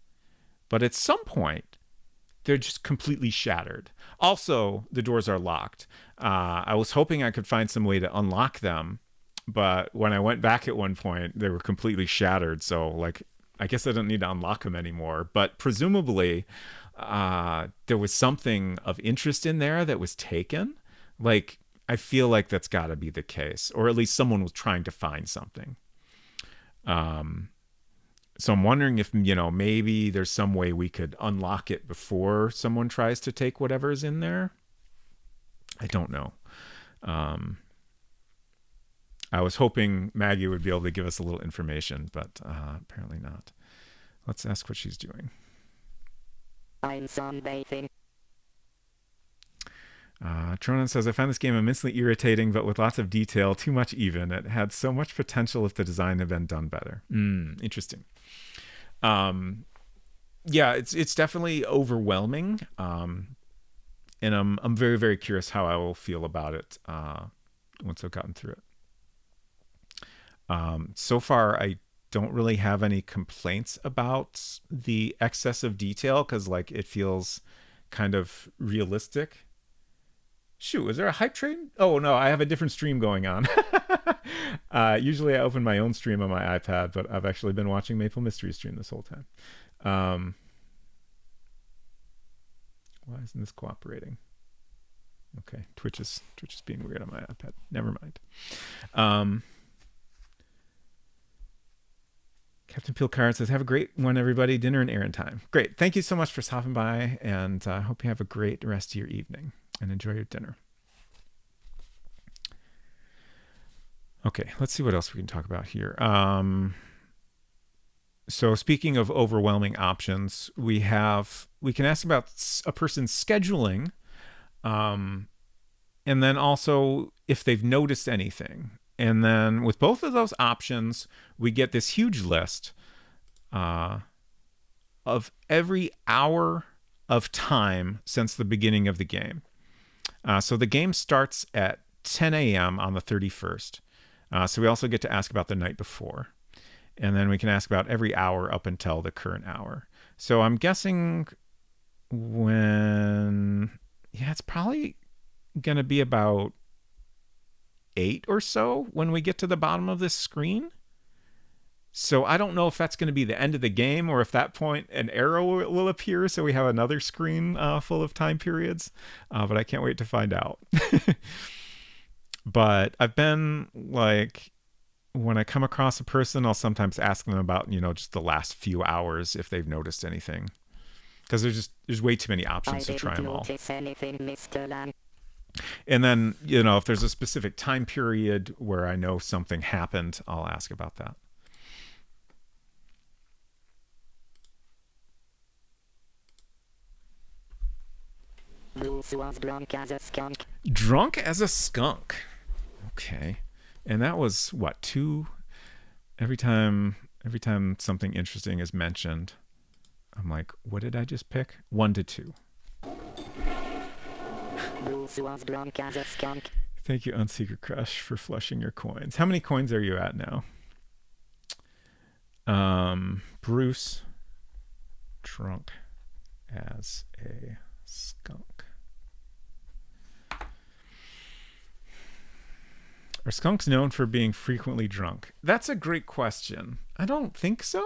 But at some point, they're just completely shattered. Also, the doors are locked. I was hoping I could find some way to unlock them. But when I went back at one point, they were completely shattered. So, I guess I don't need to unlock them anymore. But presumably, there was something of interest in there that was taken. I feel like that's got to be the case. Or at least someone was trying to find something. So I'm wondering if, maybe there's some way we could unlock it before someone tries to take whatever's in there. I don't know. I was hoping Maggie would be able to give us a little information, but apparently not. Let's ask what she's doing. I'm sunbathing. Tronan says, I found this game immensely irritating, but with lots of detail, too much even. It had so much potential if the design had been done better. Interesting. Yeah, it's definitely overwhelming. And I'm very, very curious how I will feel about it once I've gotten through it. So far, I don't really have any complaints about the excess of detail, because it feels kind of realistic. Shoot, is there a hype train? Oh, no, I have a different stream going on. Usually I open my own stream on my iPad, but I've actually been watching Maple Mystery stream this whole time. Why isn't this cooperating? Okay, Twitch is being weird on my iPad. Never mind. Captain Pilcard says, have a great one, everybody. Dinner and errand time. Great. Thank you so much for stopping by, and I hope you have a great rest of your evening and enjoy your dinner. Okay, let's see what else we can talk about here. So speaking of overwhelming options, we can ask about a person's scheduling, um, and then also if they've noticed anything. And then with both of those options, we get this huge list uh, of every hour of time since the beginning of the game. So the game starts at 10 a.m. on the 31st. So we also get to ask about the night before. And then we can ask about every hour up until the current hour. So I'm guessing it's probably going to be about 8 or so when we get to the bottom of this screen. So I don't know if that's going to be the end of the game or if that point an arrow will appear so we have another screen full of time periods. But I can't wait to find out. But I've been like, when I come across a person, I'll sometimes ask them about, just the last few hours if they've noticed anything. Because there's way too many options to try them all. Anything, Mr. Lang. And then, if there's a specific time period where I know something happened, I'll ask about that. Bruce was drunk as a skunk. Drunk as a skunk. Okay. And that was what, 2? Every time something interesting is mentioned, I'm like, what did I just pick? 1 to 2. Bruce was drunk as a skunk. Thank you, Unseeker Crush, for flushing your coins. How many coins are you at now? Bruce, drunk as a skunk. Are skunks known for being frequently drunk? That's a great question. I don't think so.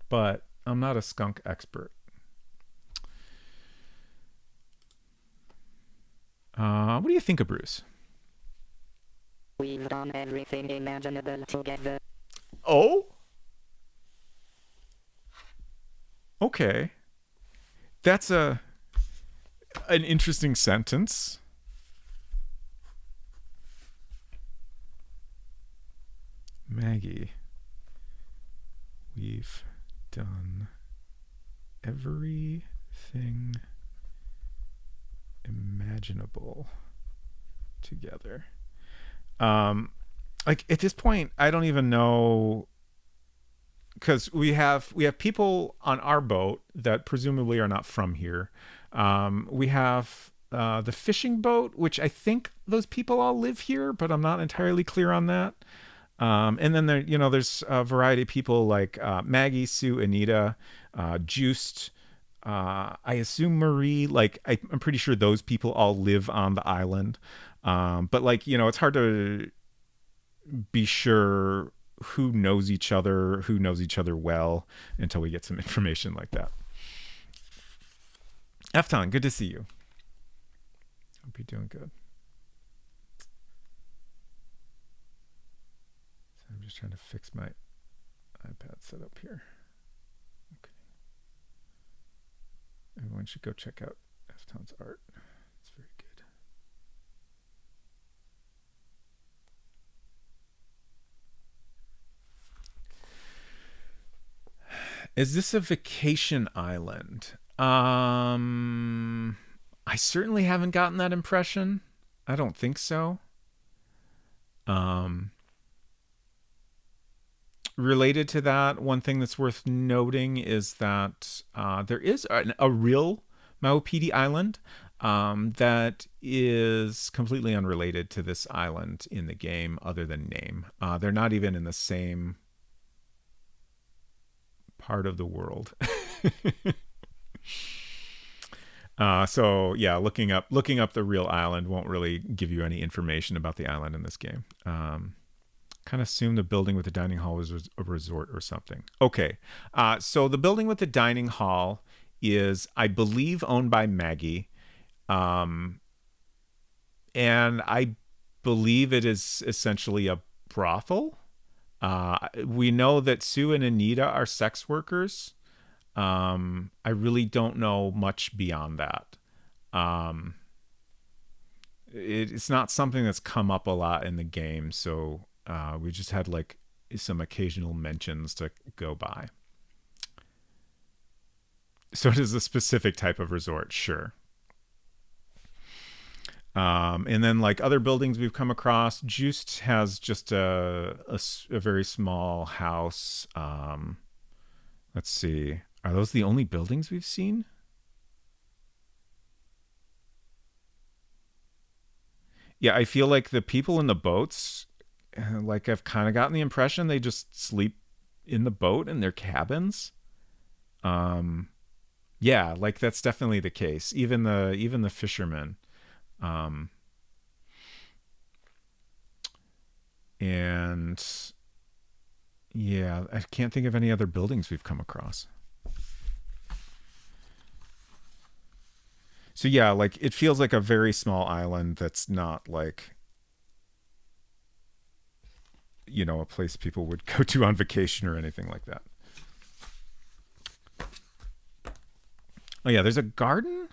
But I'm not a skunk expert. What do you think of Bruce? We've done everything imaginable together. Oh? Okay. That's an interesting sentence. Maggie, we've done everything imaginable together. Like at this point, I don't even know, because we have people on our boat that presumably are not from here. We have the fishing boat, which I think those people all live here, but I'm not entirely clear on that. And then there's a variety of people like Maggie, Sue, Anita, Juiced, I assume Marie. Like I'm pretty sure those people all live on the island. But it's hard to be sure who knows each other well until we get some information like that. Efton, good to see you. Hope you're doing good. I'm just trying to fix my iPad setup here. Okay. Everyone should go check out Efton's art. It's very good. Is this a vacation island? I certainly haven't gotten that impression. I don't think so. Related to that, one thing that's worth noting is that there is a real Maupiti Island that is completely unrelated to this island in the game other than name. They're not even in the same part of the world. So yeah, looking up the real island won't really give you any information about the island in this game. Kind of assume the building with the dining hall was a resort or something. Okay, so the building with the dining hall is, I believe, owned by Maggie, and I believe it is essentially a brothel. We know that Sue and Anita are sex workers. I really don't know much beyond that. it's not something that's come up a lot in the game, so we just had like some occasional mentions to go by. So it is a specific type of resort, sure. And then like other buildings we've come across, Juiced has just a very small house. Let's see. Are those the only buildings we've seen? Yeah, I feel like the people in the boats, like I've kind of gotten the impression they just sleep in the boat in their cabins. Um, yeah, like that's definitely the case. Even the fishermen. Um, and yeah, I can't think of any other buildings we've come across. So yeah, like it feels like a very small island that's not like, a place people would go to on vacation or anything like that. Oh yeah, there's a garden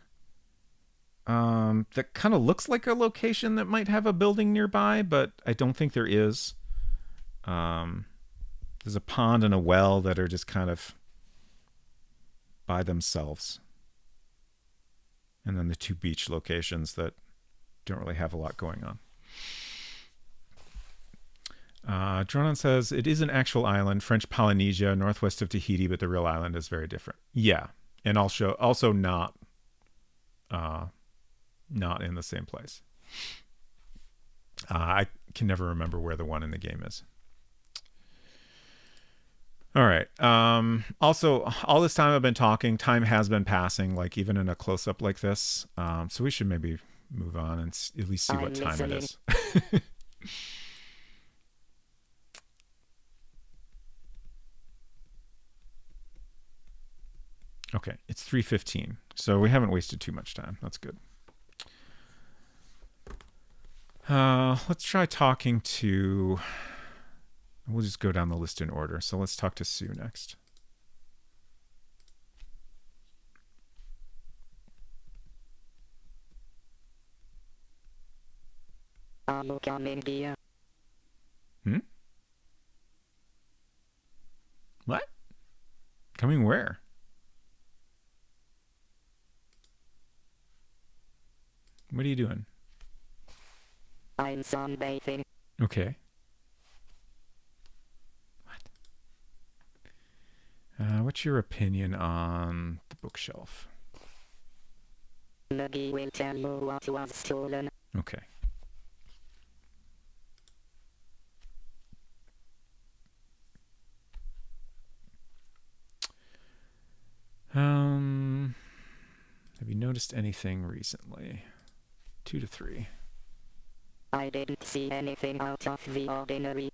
that kind of looks like a location that might have a building nearby, but I don't think there is. Um, there's a pond and a well that are just kind of by themselves, and then the two beach locations that don't really have a lot going on. Dronon says it is an actual island, French Polynesia, northwest of Tahiti, but the real island is very different. Yeah, and also uh, not in the same place. I can never remember where the one in the game is. All right. Also, all this time I've been talking, time has been passing, like even in a close up like this. So we should maybe move on and at least see what time it is. Okay, it's 3:15, so we haven't wasted too much time. That's good. Let's try talking to. We'll just go down the list in order. So let's talk to Sue next. Are you coming here? What? Coming where? What are you doing? I'm sunbathing. Okay. What? What's your opinion on the bookshelf? Maggie will tell you what was stolen. Okay. Have you noticed anything recently? 2 to 3. I didn't see anything out of the ordinary.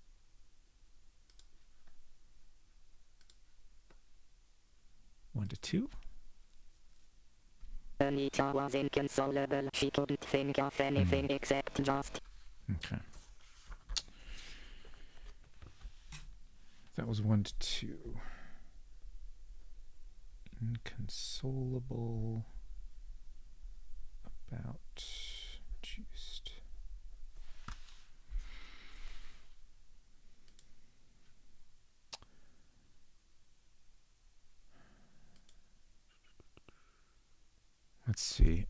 1 to 2. Anita was inconsolable. She couldn't think of anything except just. Okay. That was 1 to 2. Inconsolable about juiced. Let's see.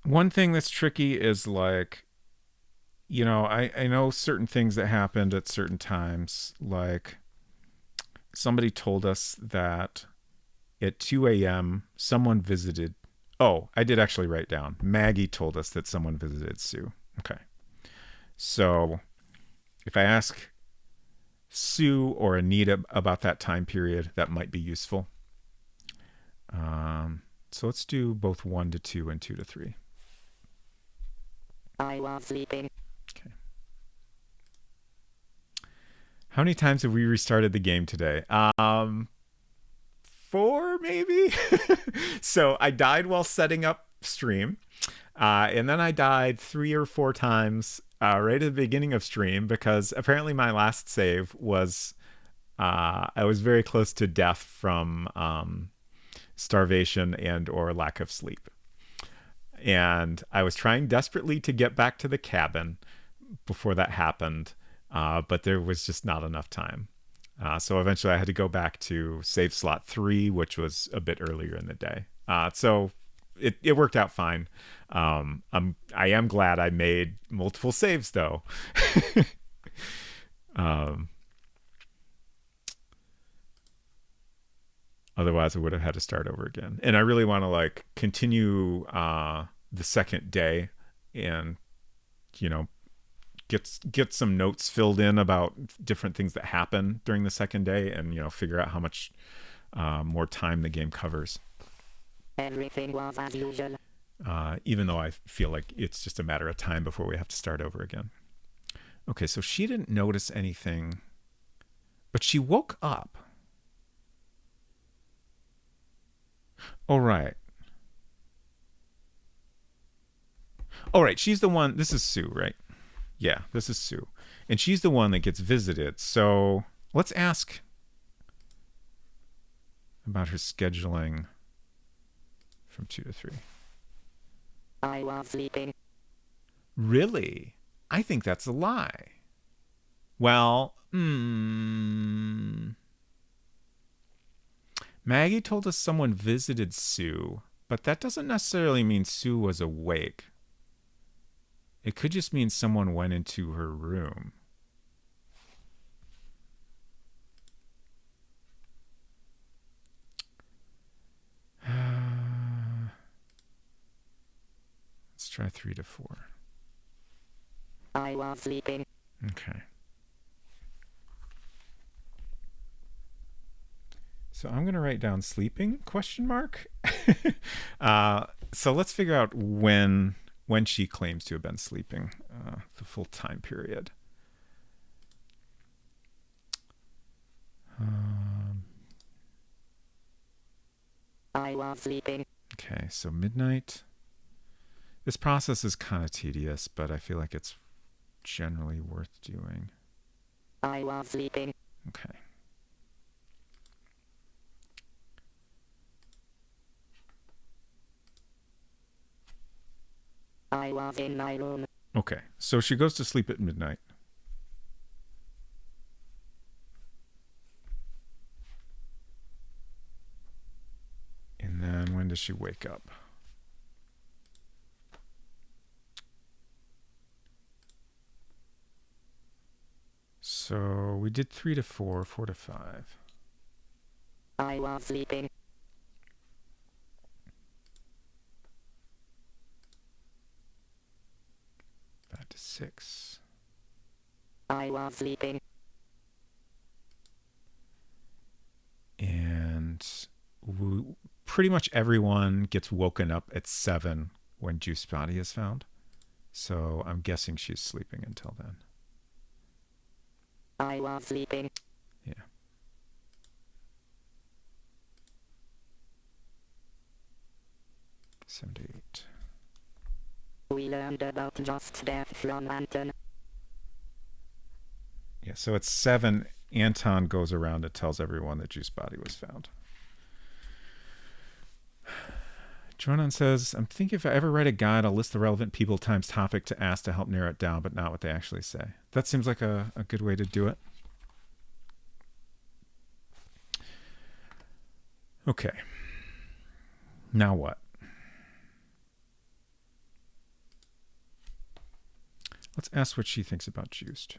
One thing that's tricky is like, I know certain things that happened at certain times. Like somebody told us that at 2 a.m. someone visited. Oh, I did actually write down. Maggie told us that someone visited Sue. Okay. So if I ask Sue or Anita about that time period, that might be useful. So let's do both 1 to 2 and 2 to 3. I was sleeping. Okay. How many times have we restarted the game today? 4 maybe. So I died while setting up stream, and then I died 3 or 4 times right at the beginning of stream because apparently my last save was I was very close to death from starvation and or lack of sleep. And I was trying desperately to get back to the cabin before that happened, but there was just not enough time. So eventually I had to go back to save slot 3, which was a bit earlier in the day. So it worked out fine. I am glad I made multiple saves though. Otherwise I would have had to start over again. And I really want to like continue the second day and, you know, get some notes filled in about different things that happen during the second day, and, you know, figure out how much more time the game covers. Everything was as usual. Even though I feel like it's just a matter of time before we have to start over again. Okay, so she didn't notice anything, but she woke up. All right. All right, she's the one. This is Sue, right? Yeah, this is Sue. And she's the one that gets visited. So let's ask about her scheduling from 2 to 3. I was sleeping. Really? I think that's a lie. Well, Maggie told us someone visited Sue, but that doesn't necessarily mean Sue was awake. It could just mean someone went into her room. Let's try 3 to 4. I was sleeping. Okay. So I'm going to write down sleeping, question mark. So let's figure out when she claims to have been sleeping, the full time period. I was sleeping. Okay, so midnight. This process is kind of tedious, but I feel like it's generally worth doing. I was sleeping. Okay. I was in my room. Okay, so she goes to sleep at midnight. And then when does she wake up? So we did 3 to 4, 4 to 5. I was sleeping. 5 to 6. I was sleeping. And pretty much everyone gets woken up at 7 when Juice's body is found. So I'm guessing she's sleeping until then. I was sleeping. Yeah. Seven to 8. We learned about Just Death from Anton. Yeah, so at 7, Anton goes around and tells everyone that Juice's body was found. Dronan says, I'm thinking if I ever write a guide, I'll list the relevant people times topic to ask to help narrow it down, but not what they actually say. That seems like a good way to do it. Okay. Now what? Let's ask what she thinks about Juiced.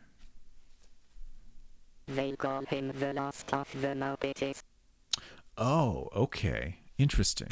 They call him the last of the Maupitis. Oh, okay. Interesting.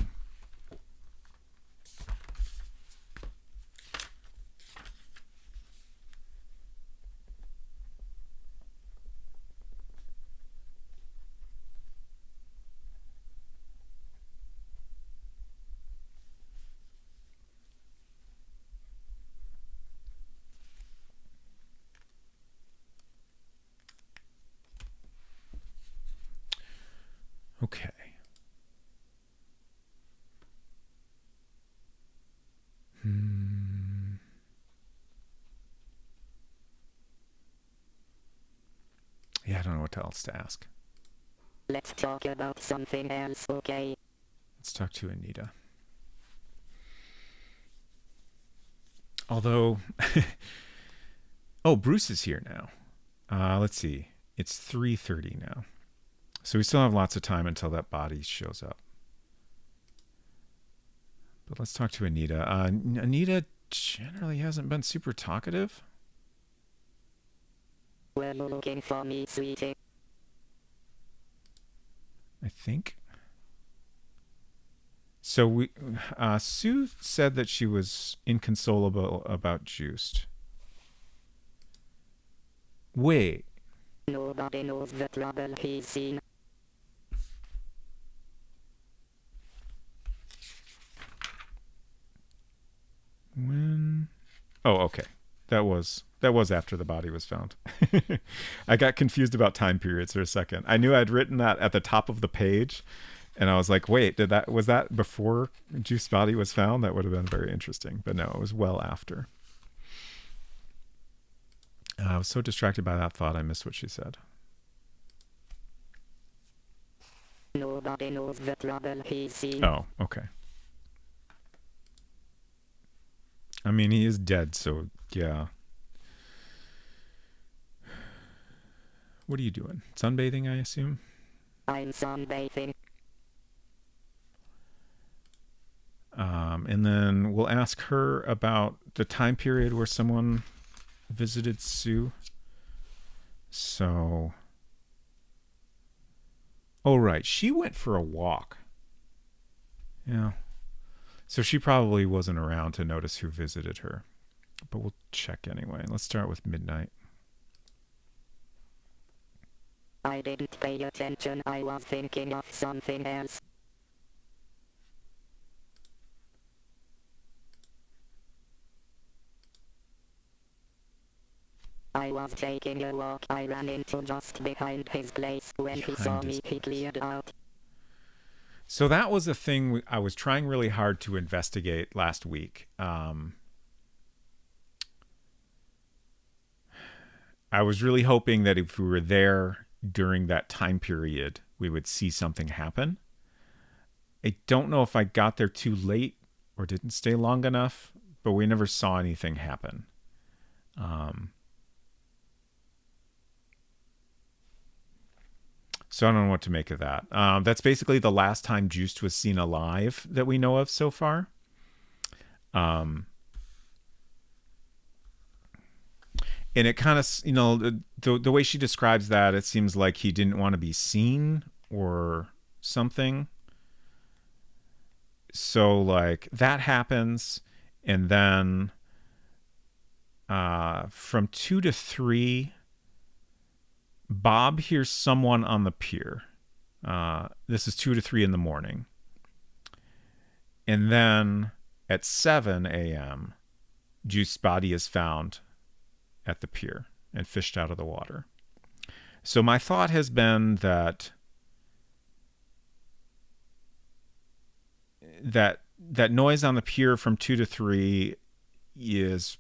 Okay. Yeah, I don't know what else to ask. Let's talk about something else, okay? Let's talk to Anita. Although, oh, Bruce is here now. Let's see. It's 3:30 now. So we still have lots of time until that body shows up. But let's talk to Anita. Anita generally hasn't been super talkative. Were you looking for me, sweetie? I think. So Sue said that she was inconsolable about Juiced. Wait. Nobody knows the trouble he's seen. When? Oh, okay. That was after the body was found. I got confused about time periods for a second. I knew I'd written that at the top of the page, and I was like, "Wait, was that before Juice's body was found?" That would have been very interesting. But no, it was well after. I was so distracted by that thought, I missed what she said. Nobody knows the trouble he's seen. Oh, okay. I mean, he is dead, so yeah. What are you doing? Sunbathing, I assume? I'm sunbathing. And then we'll ask her about the time period where someone visited Sue. So... Oh, right. She went for a walk. Yeah. So she probably wasn't around to notice who visited her. But we'll check anyway. Let's start with midnight. I didn't pay attention. I was thinking of something else. I was taking a walk. I ran into just behind his place. When he saw me, he cleared out. So that was a thing I was trying really hard to investigate last week. I was really hoping that if we were there during that time period, we would see something happen. I don't know if I got there too late or didn't stay long enough, but we never saw anything happen. So I don't know what to make of that. That's basically the last time Juiced was seen alive that we know of so far. And it kind of, you know, the way she describes that, it seems like he didn't want to be seen or something. So, like, that happens. And then from 2 to 3... Bob hears someone on the pier. This is 2 to 3 in the morning. And then at 7 a.m., Juice's body is found at the pier and fished out of the water. So my thought has been that noise on the pier from 2 to 3 is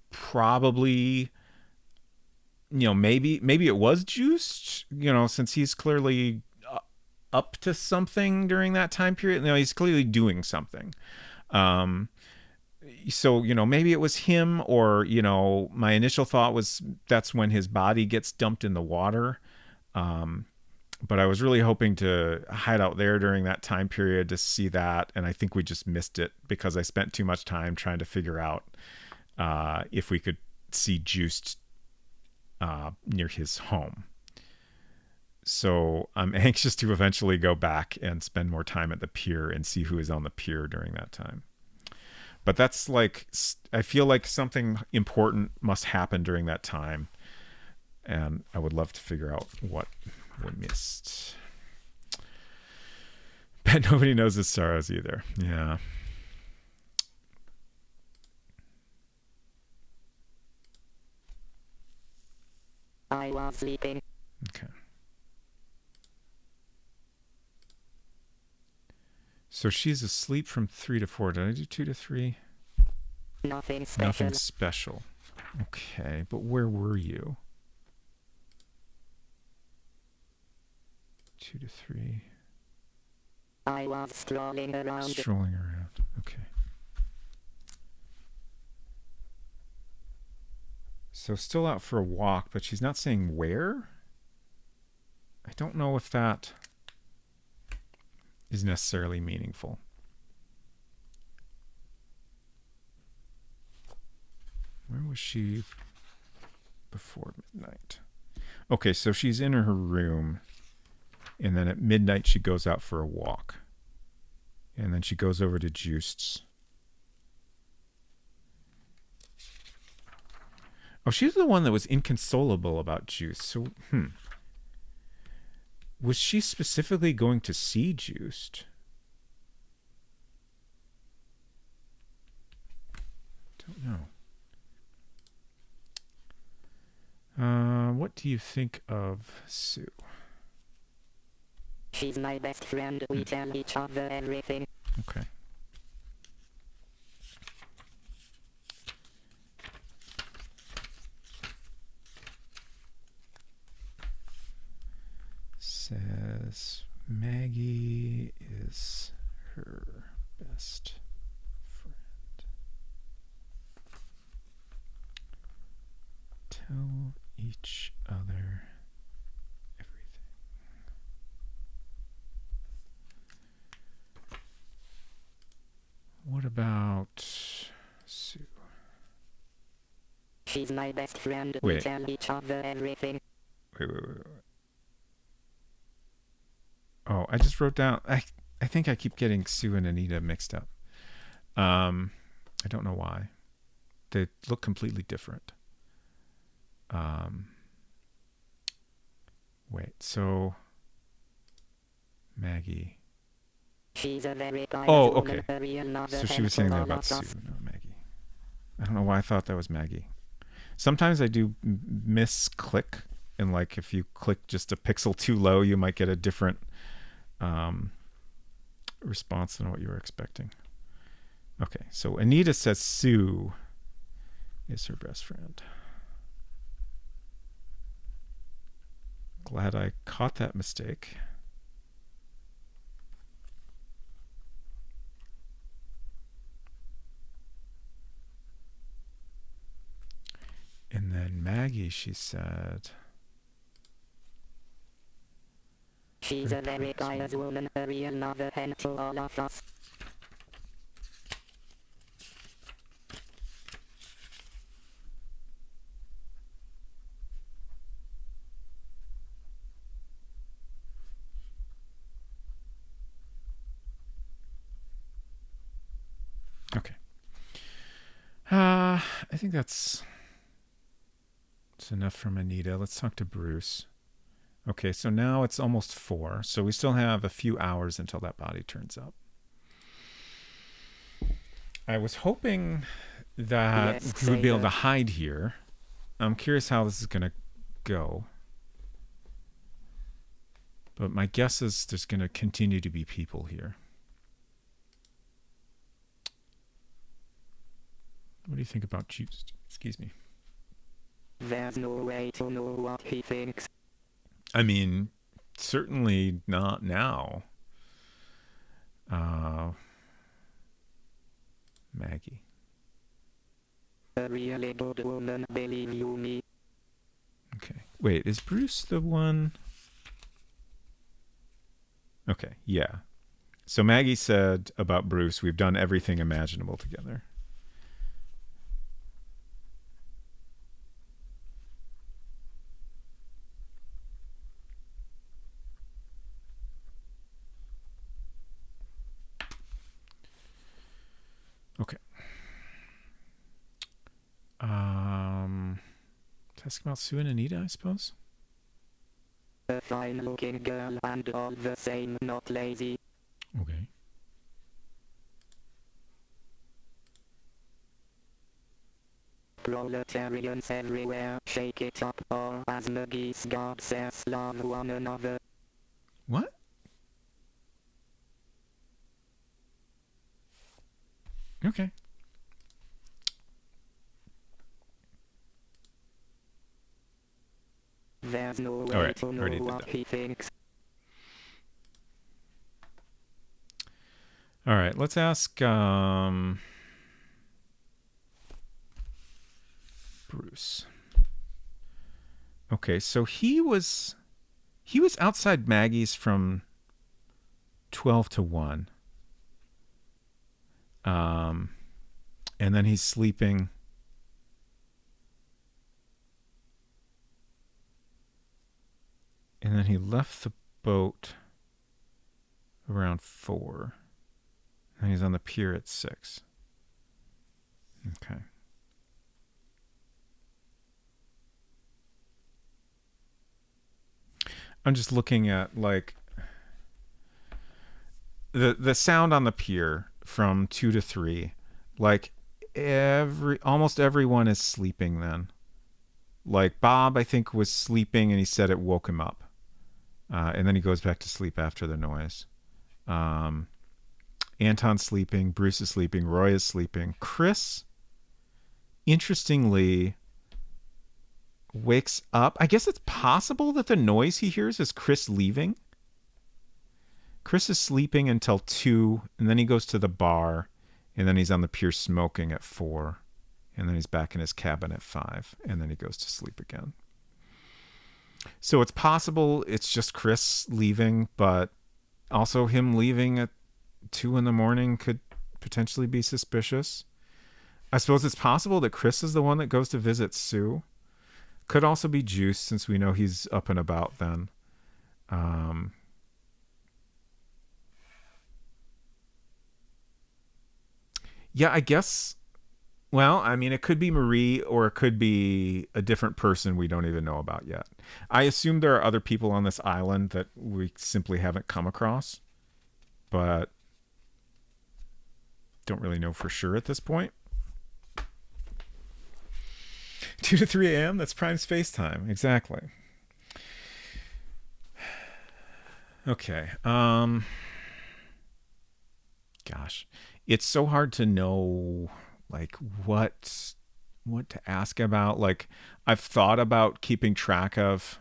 probably... You know, maybe it was Juiced, you know, since he's clearly up to something during that time period. You know, he's clearly doing something. So, you know, maybe it was him, or, you know, my initial thought was that's when his body gets dumped in the water. But I was really hoping to hide out there during that time period to see that. And I think we just missed it because I spent too much time trying to figure out if we could see Juiced near his home. So I'm anxious to eventually go back and spend more time at the pier and see who is on the pier during that time. But that's like, I feel like something important must happen during that time. And I would love to figure out what we missed. Bet nobody knows his sorrows either. Yeah. I was sleeping. Okay. So she's asleep from 3 to 4. Did I do 2 to 3? Nothing special. Nothing special. Okay, but where were you? 2 to 3. I was strolling around. Strolling around. Okay. So still out for a walk, but she's not saying where? I don't know if that is necessarily meaningful. Where was she before midnight? Okay, so she's in her room, and then at midnight she goes out for a walk. And then she goes over to Juiced's. Oh, she's the one that was inconsolable about Juice. So, was she specifically going to see Juiced? Don't know. What do you think of Sue? She's my best friend. We tell each other everything. Okay. Says Maggie is her best friend. Tell each other everything. What about Sue? She's my best friend. Wait. We tell each other everything. Wait. Oh, I just wrote down. I think I keep getting Sue and Anita mixed up. I don't know why. They look completely different. Wait. So Maggie. She's a very Oh, okay. So she was saying that about Sue, not Maggie. I don't know why I thought that was Maggie. Sometimes I do misclick, and like if you click just a pixel too low, you might get a different response than what you were expecting. Okay, so Anita says Sue is her best friend. Glad I caught that mistake. And then Maggie, she said... She's a very pious woman, a real mother hen to all of us. Okay. I think that's enough from Anita. Let's talk to Bruce. Okay, so now it's almost 4, so we still have a few hours until that body turns up. I was hoping that we would be able to hide here. I'm curious how this is going to go. But my guess is there's going to continue to be people here. What do you think about Juiced? Excuse me. There's no way to know what he thinks. I mean, certainly not now. Maggie. A really good woman, believe you me. Okay. Wait, is Bruce the one? Okay, yeah. So Maggie said about Bruce, we've done everything imaginable together. Okay. Ask about Sue and Anita, I suppose. A fine-looking girl and all the same not lazy. Okay. Proletarians everywhere, shake it up, or as McGee's God says, love one another. What? Okay. There's no way to know what that. he thinks. All right, let's ask Bruce. Okay, so he was outside Maggie's from 12 to 1. And then he's sleeping. And then he left the boat around 4. And he's on the pier at 6. Okay. I'm just looking at like the sound on the pier from 2 to 3. Like almost everyone is sleeping then. Like Bob, I think, was sleeping and he said it woke him up. And then he goes back to sleep after the noise. Anton's sleeping. Bruce is sleeping. Roy is sleeping. Chris, interestingly, wakes up. I guess it's possible that the noise he hears is Chris leaving. Chris is sleeping until 2, and then he goes to the bar, and then he's on the pier smoking at 4, and then he's back in his cabin at 5, and then he goes to sleep again. So it's possible it's just Chris leaving, but also him leaving at 2 in the morning could potentially be suspicious. I suppose it's possible that Chris is the one that goes to visit Sue. Could also be Juice, since we know he's up and about then. Yeah, I guess. Well, I mean, it could be Marie or it could be a different person we don't even know about yet. I assume there are other people on this island that we simply haven't come across, but don't really know for sure at this point. 2 to 3 a.m. That's prime space time. Exactly. Okay. Gosh, it's so hard to know like what to ask about. Like I've thought about keeping track of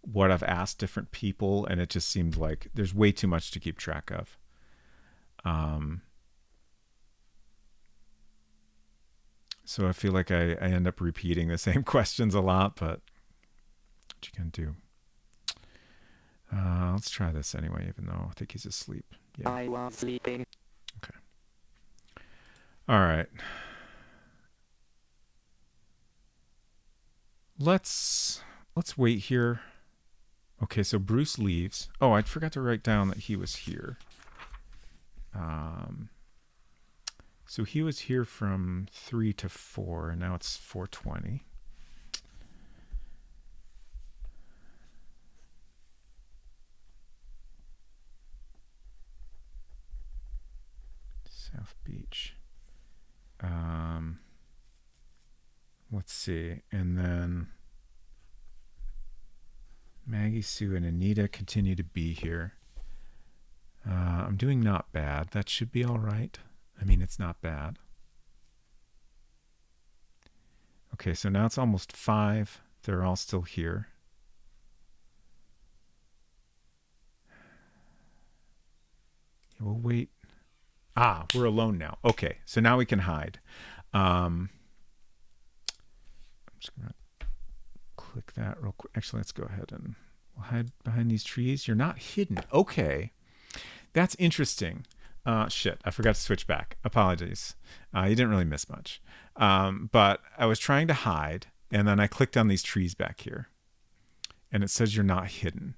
what I've asked different people, and it just seems like there's way too much to keep track of. So I feel like I end up repeating the same questions a lot, but what you can do. Let's try this anyway, even though I think he's asleep. Yeah. I was sleeping. Okay. All right. Let's wait here. Okay, so Bruce leaves. Oh, I forgot to write down that he was here. So he was here from 3 to 4, and now it's 4:20. South Beach. Let's see. And then Maggie, Sue, and Anita continue to be here. I'm doing not bad. That should be all right. I mean, it's not bad. Okay, so now it's almost 5. They're all still here. We'll wait. We're alone now. Okay, so now we can hide. I'm just going to click that real quick. Actually, let's go ahead and we'll hide behind these trees. You're not hidden. Okay, that's interesting. Shit, I forgot to switch back. Apologies. You didn't really miss much. But I was trying to hide, and then I clicked on these trees back here, and it says you're not hidden.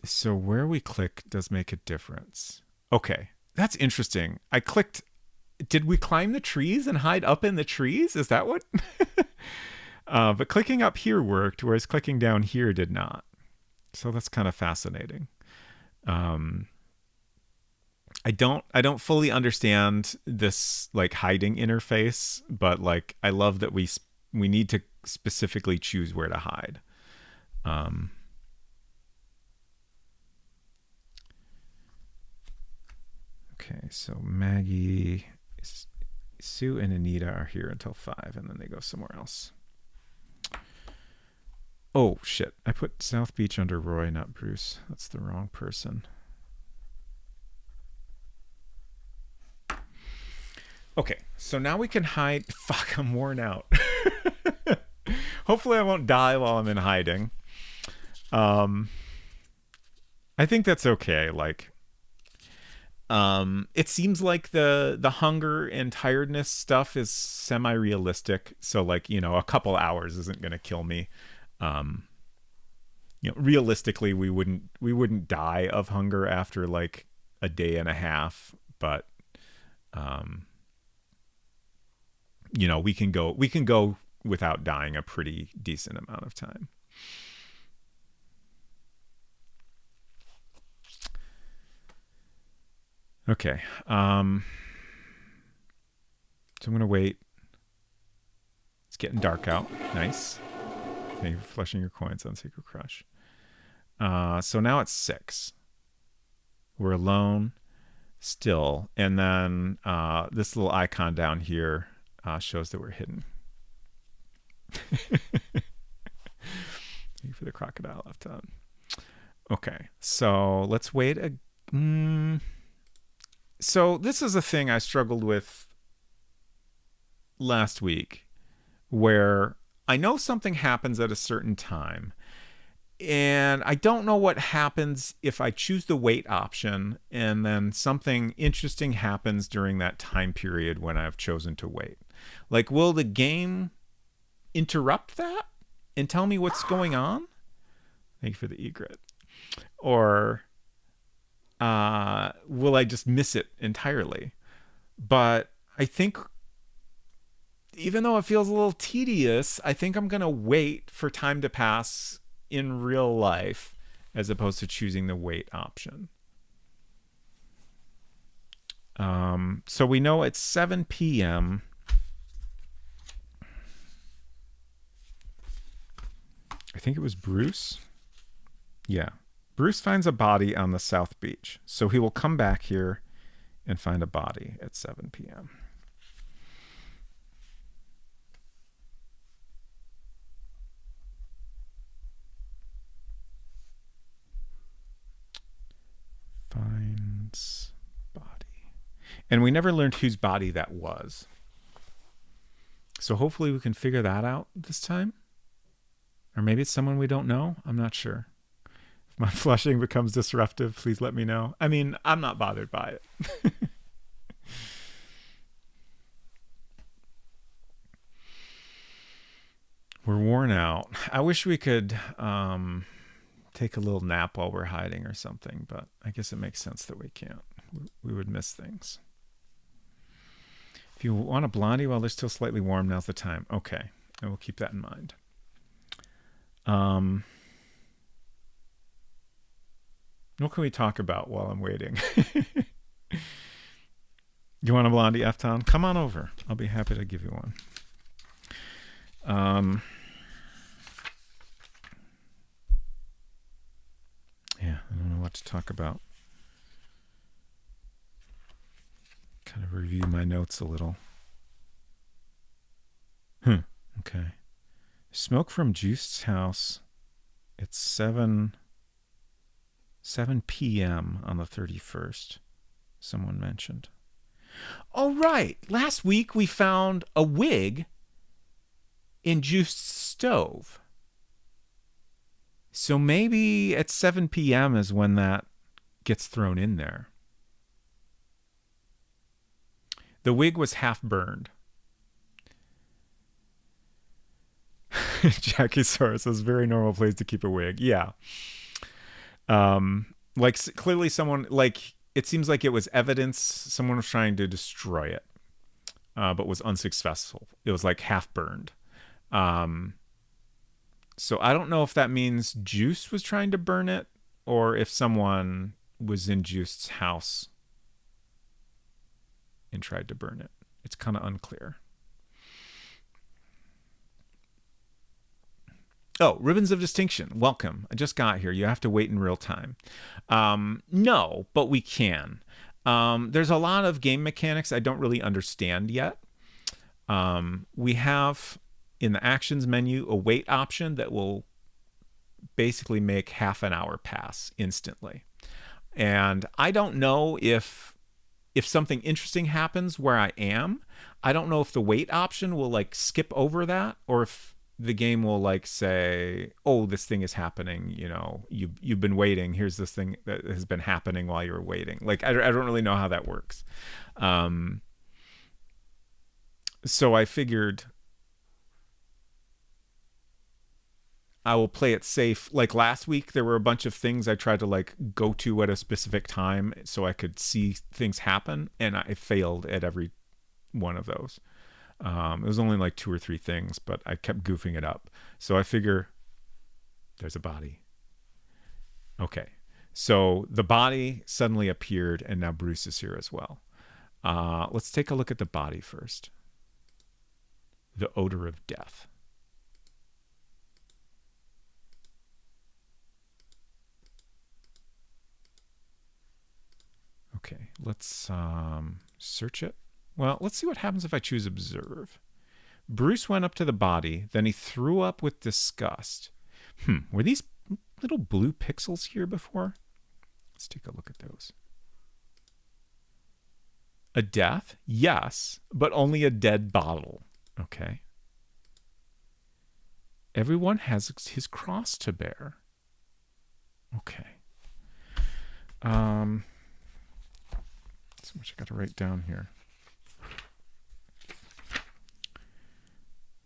So where we click does make a difference. Okay, that's interesting. I clicked. Did we climb the trees and hide up in the trees? Is that what? But clicking up here worked, whereas clicking down here did not. So that's kind of fascinating. I don't fully understand this like hiding interface, but like I love that we need to specifically choose where to hide. Okay, so Maggie, Sue, and Anita are here until 5, and then they go somewhere else. Oh, shit. I put South Beach under Roy, not Bruce. That's the wrong person. Okay, so now we can hide. Fuck, I'm worn out. Hopefully I won't die while I'm in hiding. I think that's okay. Like, it seems like the hunger and tiredness stuff is semi-realistic. So like, a couple hours isn't gonna kill me. Realistically, we wouldn't die of hunger after like a day and a half, but we can go without dying a pretty decent amount of time. Okay. So I'm gonna wait. It's getting dark out. Nice. Thank you for flushing your coins on Secret Crush. So now it's 6. We're alone still, and then this little icon down here shows that we're hidden. Thank you for the crocodile left on. Okay, so let's wait. So this is a thing I struggled with last week, where I know something happens at a certain time, and I don't know what happens if I choose the wait option and then something interesting happens during that time period when I've chosen to wait. Like, will the game interrupt that and tell me what's going on? Thank you for the egret. Or will I just miss it entirely? But I think, even though it feels a little tedious, I think I'm going to wait for time to pass in real life as opposed to choosing the wait option. So we know it's 7 p.m. I think it was Bruce. Yeah. Bruce finds a body on the South Beach. So he will come back here and find a body at 7 p.m. Finds body. And we never learned whose body that was. So hopefully we can figure that out this time. Or maybe it's someone we don't know. I'm not sure. If my flushing becomes disruptive, please let me know. I mean, I'm not bothered by it. We're worn out. I wish we could take a little nap while we're hiding or something, but I guess it makes sense that we can't. We would miss things. If you want a blondie while they're still slightly warm, now's the time. Okay, I will keep that in mind. What can we talk about while I'm waiting? You want a blondie, F-Town? Come on over. I'll be happy to give you one. Yeah, I don't know what to talk about. Kind of review my notes a little. Okay. Smoke from Juiced's house. It's 7 p.m. on the 31st. Someone mentioned. Oh, right. Last week we found a wig in Juiced's stove. So maybe at 7 p.m. is when that gets thrown in there. The wig was half burned. Jackie Soros says, very normal place to keep a wig. Yeah. Like clearly someone, like, it seems like it was evidence. Someone was trying to destroy it, but was unsuccessful. It was like half burned. So I don't know if that means Juice was trying to burn it or if someone was in Juiced's house and tried to burn it. It's kind of unclear. Oh, Ribbons of Distinction. Welcome. I just got here. You have to wait in real time. No, but we can. There's a lot of game mechanics I don't really understand yet. We have in the actions menu a wait option that will basically make half an hour pass instantly. And I don't know if something interesting happens where I am. I don't know if the wait option will like skip over that, or if the game will like say, "Oh, this thing is happening. You know, you've been waiting. Here's this thing that has been happening while you were waiting." Like I don't really know how that works. Um, so I figured I will play it safe. Like last week, there were a bunch of things I tried to like go to at a specific time so I could see things happen, and I failed at every one of those. It was only like 2 or 3 things, but I kept goofing it up. So I figure there's a body. Okay. So the body suddenly appeared, and now Bruce is here as well. Let's take a look at the body first. The odor of death. Okay, let's search it. Well, let's see what happens if I choose observe. Bruce went up to the body, then he threw up with disgust. Were these little blue pixels here before? Let's take a look at those. A death? Yes, but only a dead bottle. Okay. Everyone has his cross to bear. Okay. So much I got to write down here.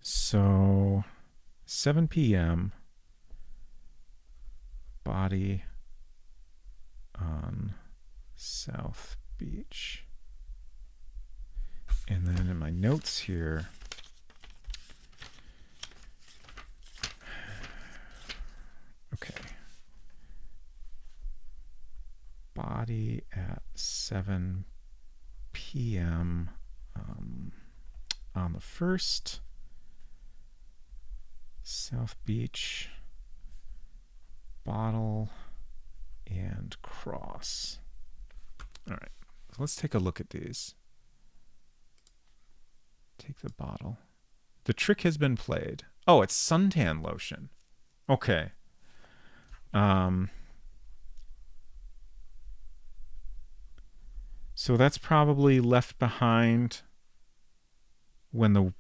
So 7 p.m. body on South Beach. And then in my notes here, okay. Body at 7 p.m. On the 1st. South Beach. Bottle and cross. All right. So let's take a look at these. Take the bottle. The trick has been played. Oh, it's suntan lotion. Okay. So that's probably left behind when the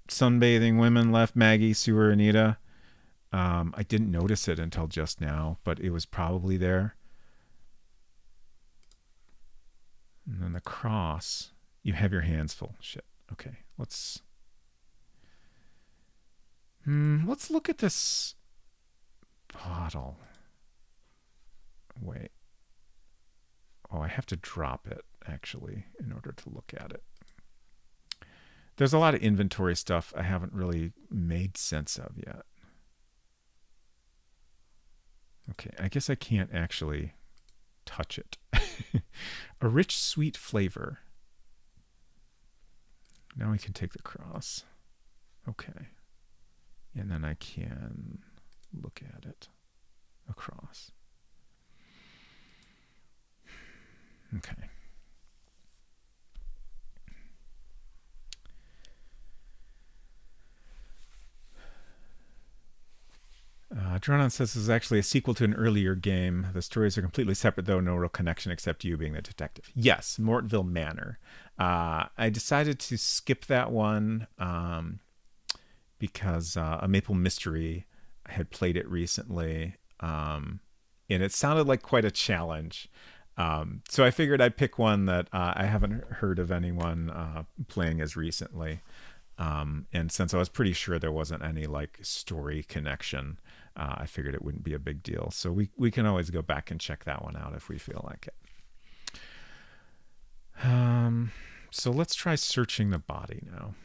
sunbathing women left, Maggie, Sue, Anita. I didn't notice it until just now, but it was probably there. And then the cross. You have your hands full. Shit. Okay, let's look at this bottle. Wait. Oh, I have to drop it, actually, in order to look at it. There's a lot of inventory stuff I haven't really made sense of yet. Okay, I guess I can't actually touch it. A rich, sweet flavor. Now we can take the cross. Okay. And then I can look at it across. Okay. Dronon says this is actually a sequel to an earlier game. The stories are completely separate, though, no real connection except you being the detective. Yes, Mortville Manor. I decided to skip that one because A Maple Mystery, I had played it recently, and it sounded like quite a challenge. So I figured I'd pick one that I haven't heard of anyone playing as recently. And since I was pretty sure there wasn't any like story connection, I figured it wouldn't be a big deal. So we can always go back and check that one out if we feel like it. So let's try searching the body now.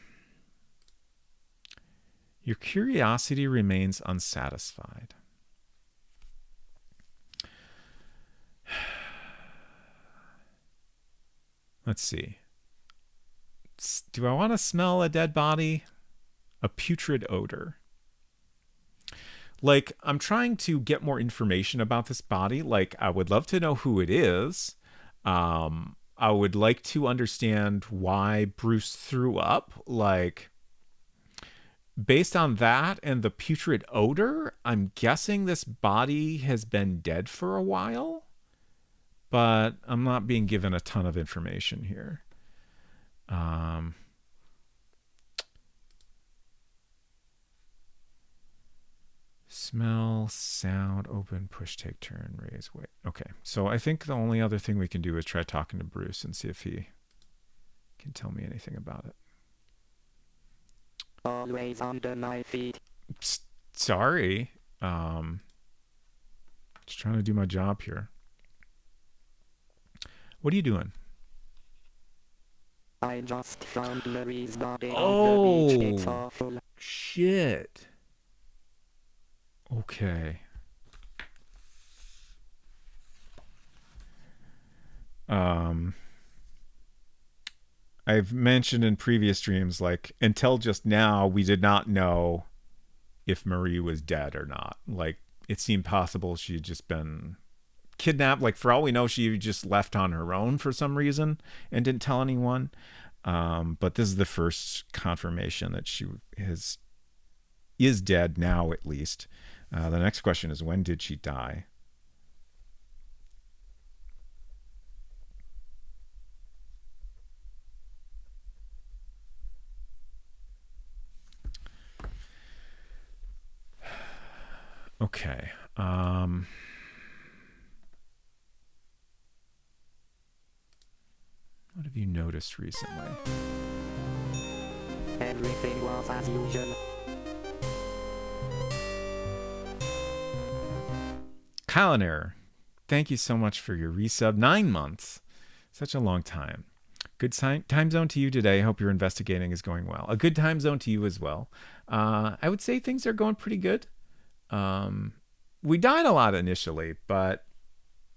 Your curiosity remains unsatisfied. Let's see. Do I want to smell a dead body? A putrid odor. Like, I'm trying to get more information about this body. Like, I would love to know who it is. I would like to understand why Bruce threw up. Like, based on that and the putrid odor, I'm guessing this body has been dead for a while, but I'm not being given a ton of information here. Smell, sound, open, push, take, turn, raise, wait. Okay, so I think the only other thing we can do is try talking to Bruce and see if he can tell me anything about it. Always under my feet. Sorry. Just trying to do my job here. What are you doing? I just found Marie's body on the beach. It's awful. Shit. Okay. I've mentioned in previous streams, like, until just now, we did not know if Marie was dead or not. Like, it seemed possible she had just been kidnapped. Like, for all we know, she just left on her own for some reason and didn't tell anyone. But this is the first confirmation that she is dead now, at least. The next question is, when did she die? Okay. What have you noticed recently? Everything was as usual. Kaliner, thank you so much for your resub. 9 months. Such a long time. Good time zone to you today. Hope your investigating is going well. A good time zone to you as well. I would say things are going pretty good. We died a lot initially, but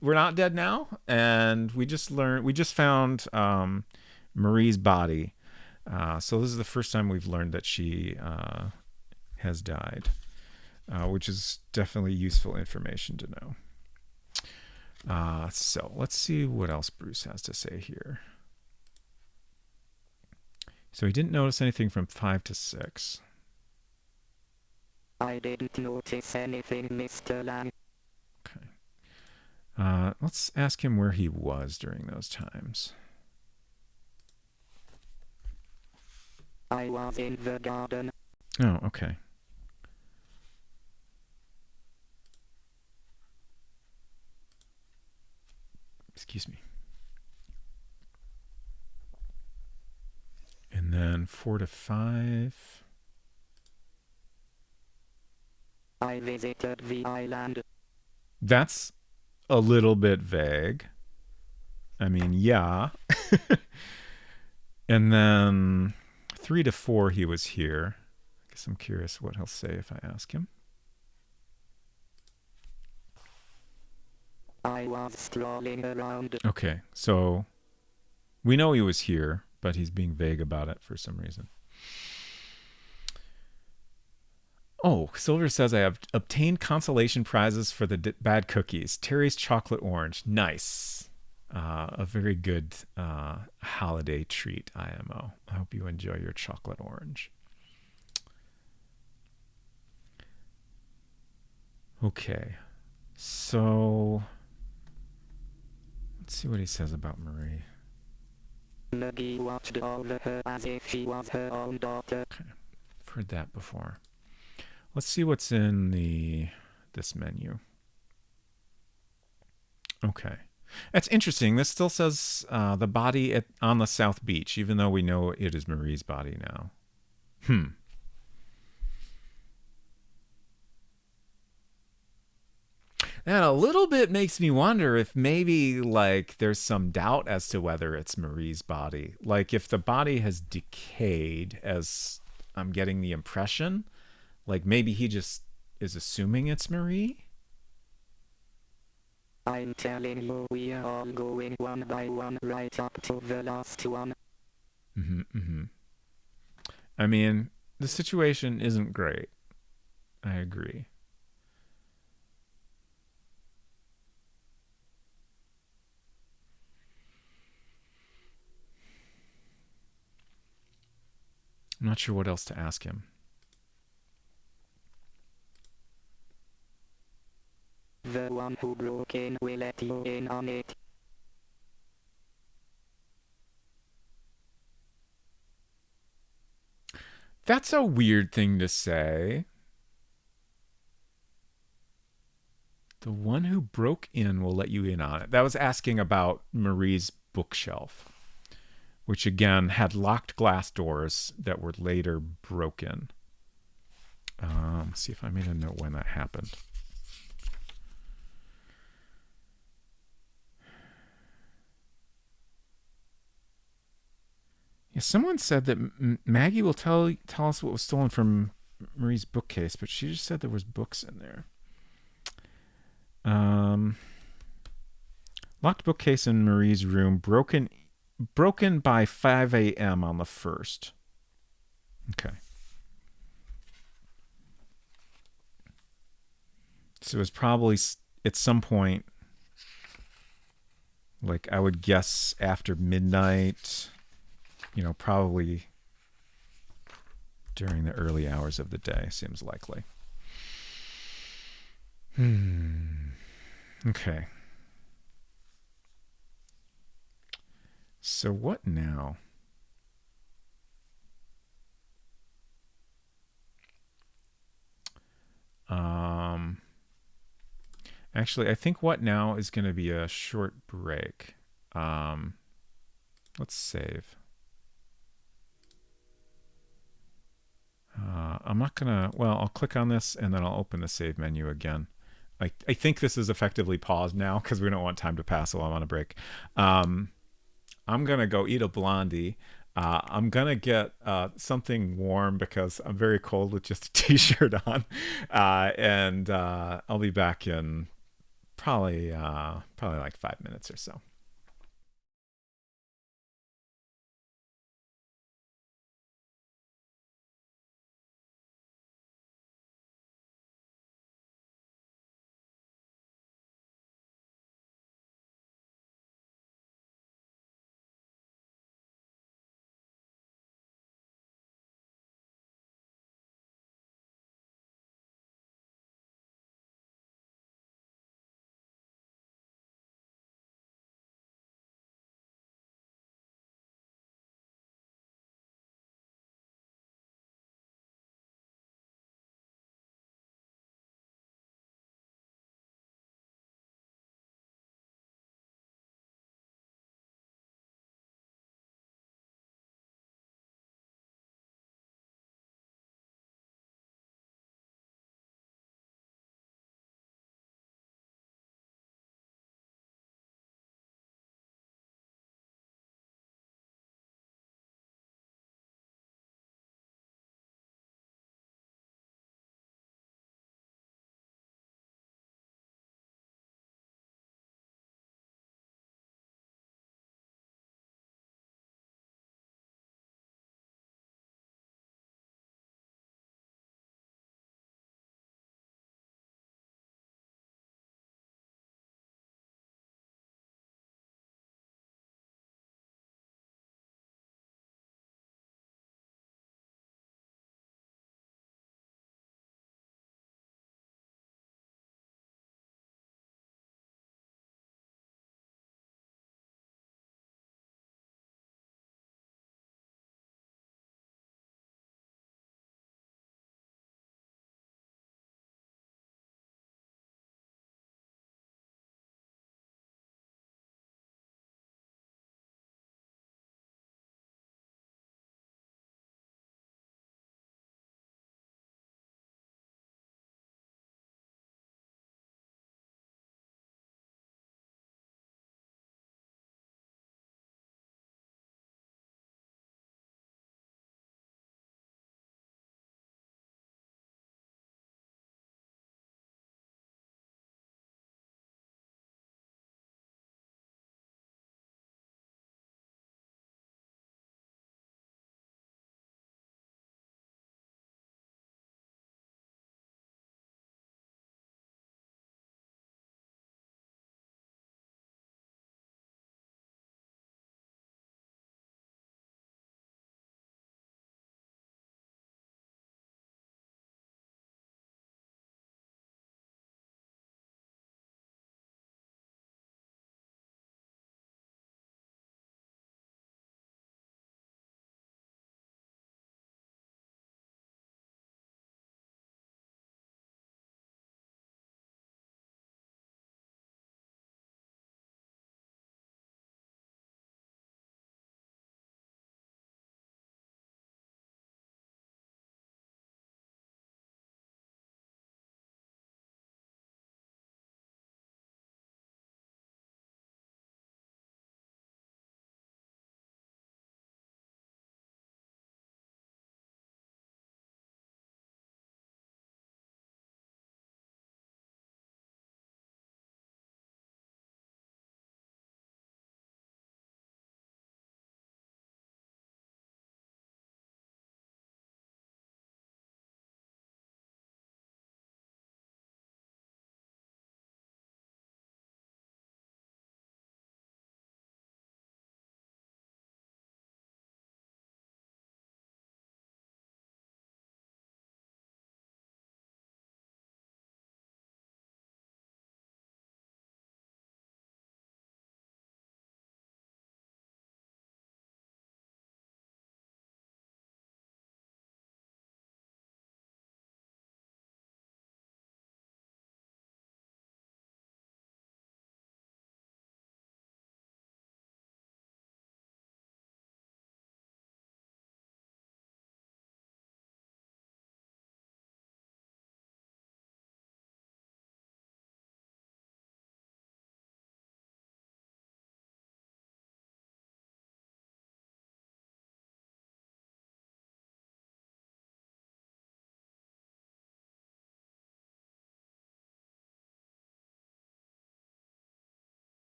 we're not dead now. And we just found Marie's body. So this is the first time we've learned that she has died, which is definitely useful information to know. So let's see what else Bruce has to say here. So he didn't notice anything from 5 to 6. I didn't notice anything, Mr. Lang. Okay. Let's ask him where he was during those times. I was in the garden. Oh, okay. Excuse me. And then 4 to 5. I visited the island. That's a little bit vague. I mean, yeah. And then 3 to 4, he was here. I guess I'm curious what he'll say if I ask him. I was strolling around. Okay, so we know he was here, but he's being vague about it for some reason. Oh, Silver says I have obtained consolation prizes for the bad cookies. Terry's chocolate orange. Nice. A very good holiday treat, IMO. I hope you enjoy your chocolate orange. Okay. So let's see what he says about Marie. Maggie watched over her as if she was her own daughter. Okay. I've heard that before. Let's see what's in this menu. Okay. That's interesting. This still says the body on the South Beach, even though we know it is Marie's body now. That a little bit makes me wonder if maybe like there's some doubt as to whether it's Marie's body. Like if the body has decayed, as I'm getting the impression, like maybe he just is assuming it's Marie. I'm telling you, we are all going one by one right up to the last one. I mean, the situation isn't great. I agree. I'm not sure what else to ask him. The one who broke in will let you in on it. That's a weird thing to say. The one who broke in will let you in on it. That was asking about Marie's bookshelf, which again had locked glass doors that were later broken. See if I made a note when that happened. Yeah, someone said that Maggie will tell us what was stolen from Marie's bookcase, but she just said there was books in there. Locked bookcase in Marie's room, broken by 5 a.m. on the 1st. Okay. So it was probably at some point, like I would guess after midnight, probably during the early hours of the day, seems likely. Okay. So what now? Actually, I think what now is going to be a short break. Let's save. I'm not gonna. Well, I'll click on this and then I'll open the save menu again. I think this is effectively paused now because we don't want time to pass while I'm on a break. I'm gonna go eat a blondie. I'm gonna get something warm because I'm very cold with just a t-shirt on, and I'll be back in probably like 5 minutes or so.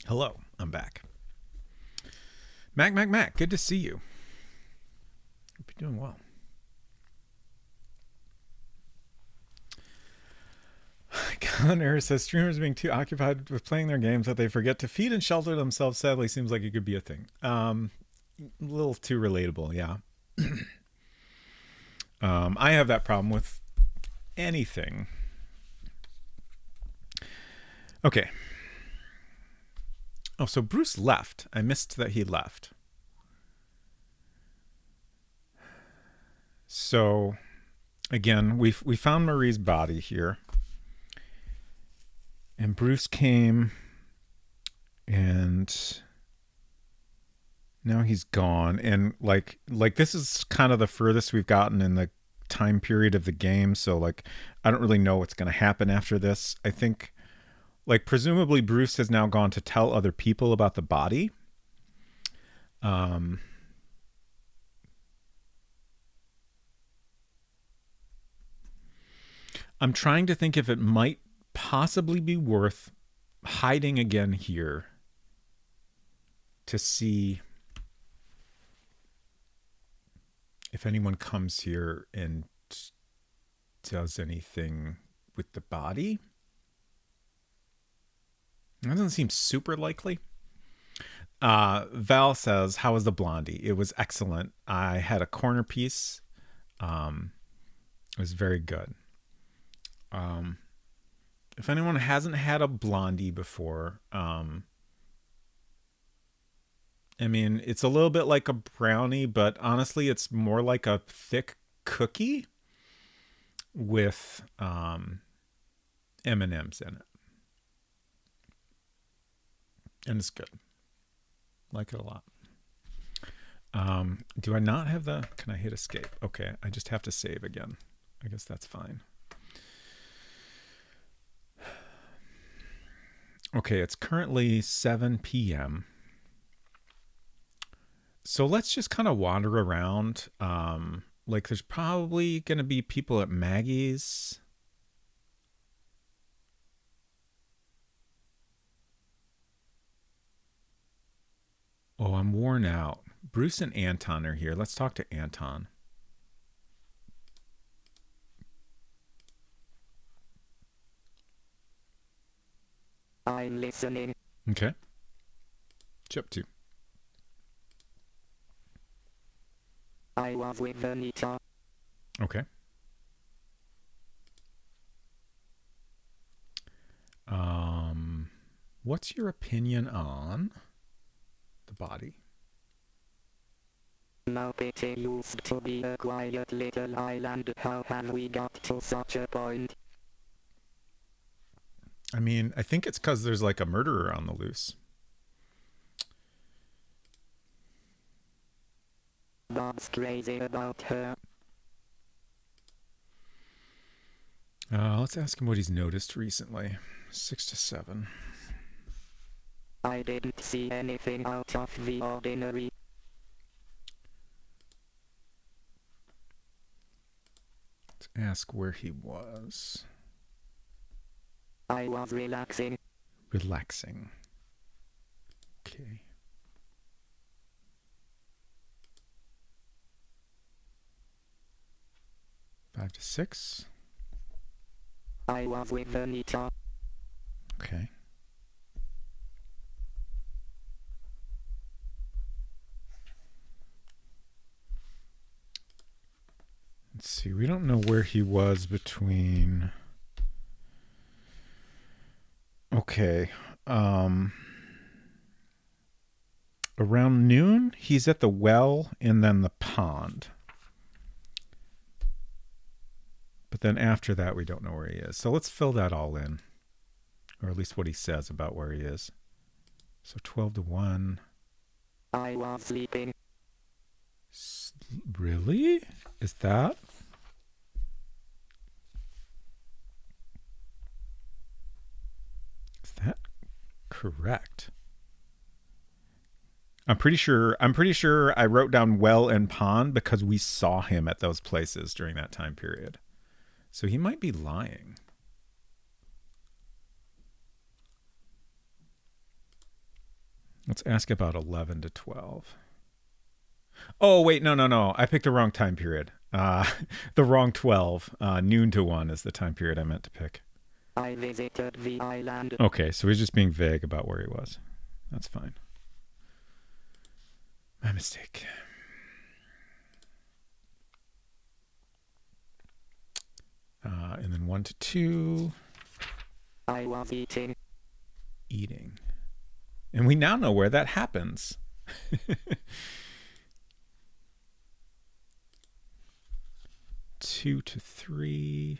Hello, I'm back. Mac, good to see you. Hope you're doing well. Connor says streamers being too occupied with playing their games that they forget to feed and shelter themselves. Sadly, seems like it could be a thing. A little too relatable, yeah. I have that problem with anything. Okay. Oh, so Bruce left. I missed that he left. So, again, we found Marie's body here. And Bruce came, and now he's gone. And like this is kind of the furthest we've gotten in the time period of the game. So like, I don't really know what's going to happen after this. I think, like, presumably Bruce has now gone to tell other people about the body. I'm trying to think if it might possibly be worth hiding again here to see if anyone comes here and does anything with the body. That doesn't seem super likely. Val says, how was the Blondie? It was excellent. I had a corner piece. It was very good. If anyone hasn't had a Blondie before, I mean, it's a little bit like a brownie, but honestly, it's more like a thick cookie with M&Ms in it. And it's good. Like it a lot. Do I not have the... Can I hit escape? Okay, I just have to save again. I guess that's fine. Okay, it's currently 7 p.m. So let's just kind of wander around. Like, there's probably going to be people at Maggie's. Oh, I'm worn out. Bruce and Anton are here. Let's talk to Anton. I'm listening. Okay. What's you up to? I was with Anita. Okay. What's your opinion on the body? Maupiti used to be a quiet little island. How have we got to such a point? I mean, I think it's because there's like a murderer on the loose. Bob's crazy about her. Let's ask him what he's noticed recently. 6 to 7. I didn't see anything out of the ordinary. Let's ask where he was. I was relaxing. Relaxing. Okay. Five to 6. I was with Anita. Okay. Let's see. We don't know where he was between... Okay. Around noon, he's at the well and then the pond. But then after that, we don't know where he is. So let's fill that all in. Or at least what he says about where he is. So 12 to 1. I was sleeping. Really? Is that? Is that correct? I'm pretty sure I wrote down well and pond because we saw him at those places during that time period. So he might be lying. Let's ask about 11 to 12. Oh, wait, no. I picked the wrong time period. The wrong 12. Noon to 1 is the time period I meant to pick. I visited the island. Okay, so he's just being vague about where he was. That's fine. My mistake. And then 1 to 2. I was eating. Eating. And we now know where that happens. 2 to 3.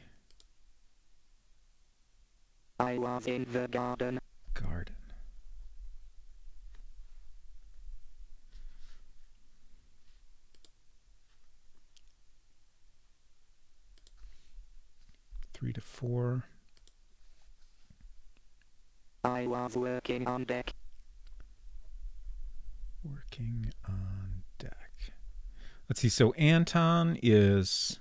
I was in the garden. Garden. Three to 4. I was working on deck. Working on deck. Let's see. So Anton is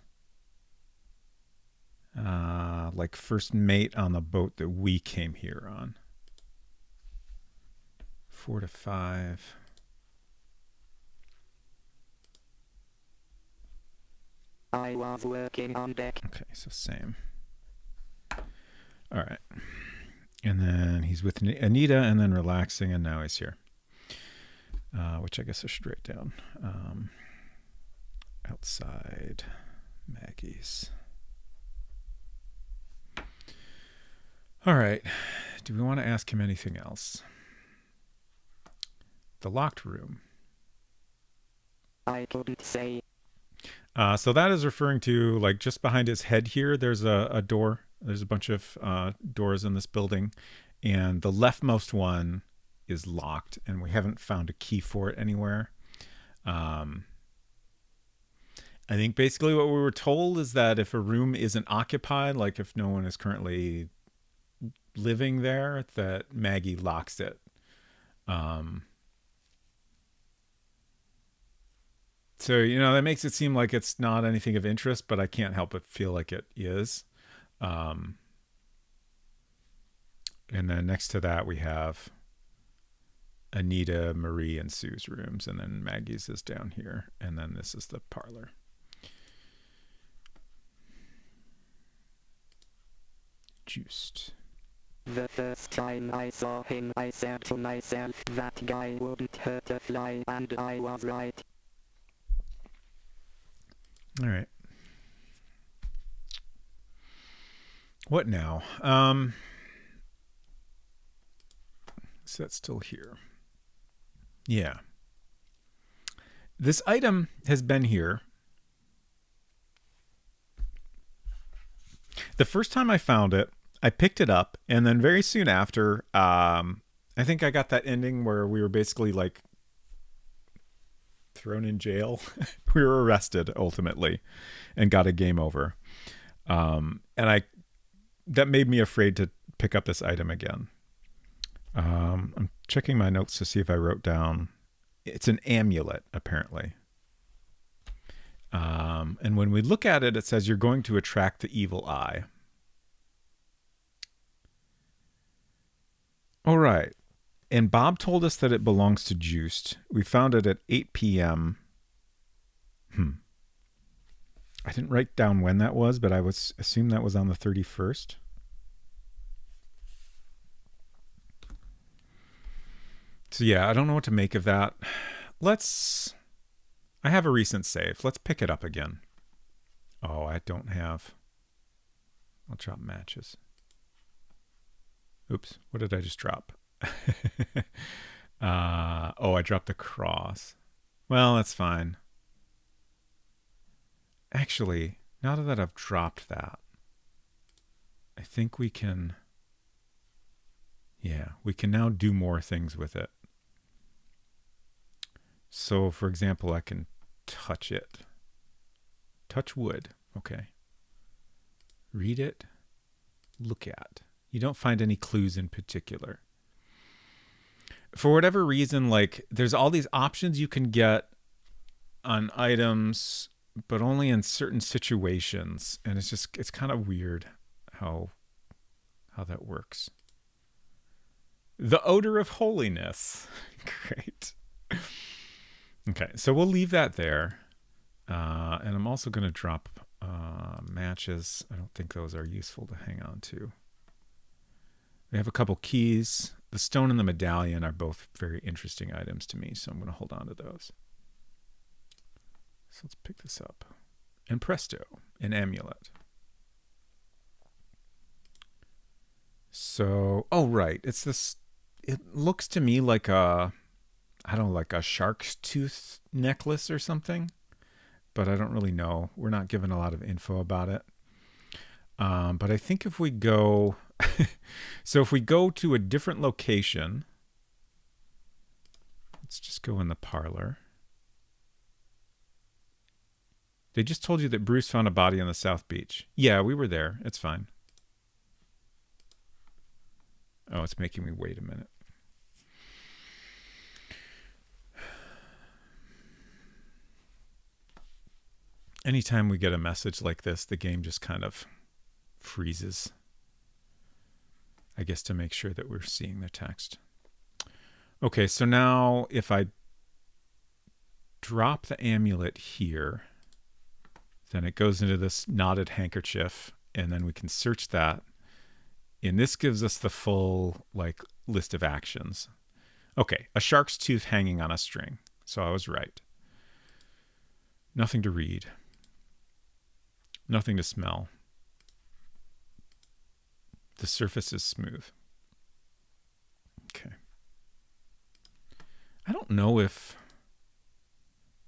like first mate on the boat that we came here on. 4 to 5. I was working on deck. Okay, so same. All right. And then he's with Anita and then relaxing, and now he's here. Which I guess I should write down. Outside Maggie's. All right. Do we want to ask him anything else? The locked room. I couldn't say. So that is referring to, like, just behind his head here, there's a door. There's a bunch of doors in this building. And the leftmost one is locked, and we haven't found a key for it anywhere. I think basically what we were told is that if a room isn't occupied, like if no one is currently living there, that Maggie locks it. So, you know, that makes it seem like it's not anything of interest, but I can't help but feel like it is. And then next to that, we have Anita, Marie, and Sue's rooms. And then Maggie's is down here. And then this is the parlor. Juiced. The first time I saw him, I said to myself, that guy wouldn't hurt a fly, and I was right. All right. What now? Is that still here? Yeah. This item has been here. The first time I found it, I picked it up, and then very soon after, I think I got that ending where we were basically like thrown in jail. We were arrested ultimately and got a game over. And that made me afraid to pick up this item again. I'm checking my notes to see if I wrote down. It's an amulet, apparently. And when we look at it, it says you're going to attract the evil eye. All right. And Bob told us that it belongs to Juiced. We found it at 8 p.m. I didn't write down when that was, but I would assume that was on the 31st. So yeah, I don't know what to make of that. I have a recent save. Let's pick it up again. Oh, I don't have. I'll drop matches. Oops, what did I just drop? I dropped the cross. Well, that's fine. Actually, now that I've dropped that, I think we can... Yeah, we can now do more things with it. So, for example, I can touch it. Touch wood. Okay. Read it. Look at. You don't find any clues in particular. For whatever reason, like, there's all these options you can get on items, but only in certain situations. And it's kind of weird how that works. The odor of holiness. Great. Okay, so we'll leave that there. And I'm also going to drop matches. I don't think those are useful to hang on to. We have a couple keys. The stone and the medallion are both very interesting items to me, so I'm going to hold on to those. So let's pick this up. And presto, an amulet. So, oh right, it's this. It looks to me like a, I don't know, like a shark's tooth necklace or something, but I don't really know. We're not given a lot of info about it. But I think if we go, so if we go to a different location, let's just go in the parlor. They just told you that Bruce found a body on the South Beach. Yeah, we were there. It's fine. Oh, it's making me wait a minute. Anytime we get a message like this, the game just kind of freezes. I guess to make sure that we're seeing the text. Okay, so now if I drop the amulet here, then it goes into this knotted handkerchief, and then we can search that. And this gives us the full list of actions. Okay, a shark's tooth hanging on a string. So I was right. Nothing to read. Nothing to smell. The surface is smooth. Okay. I don't know if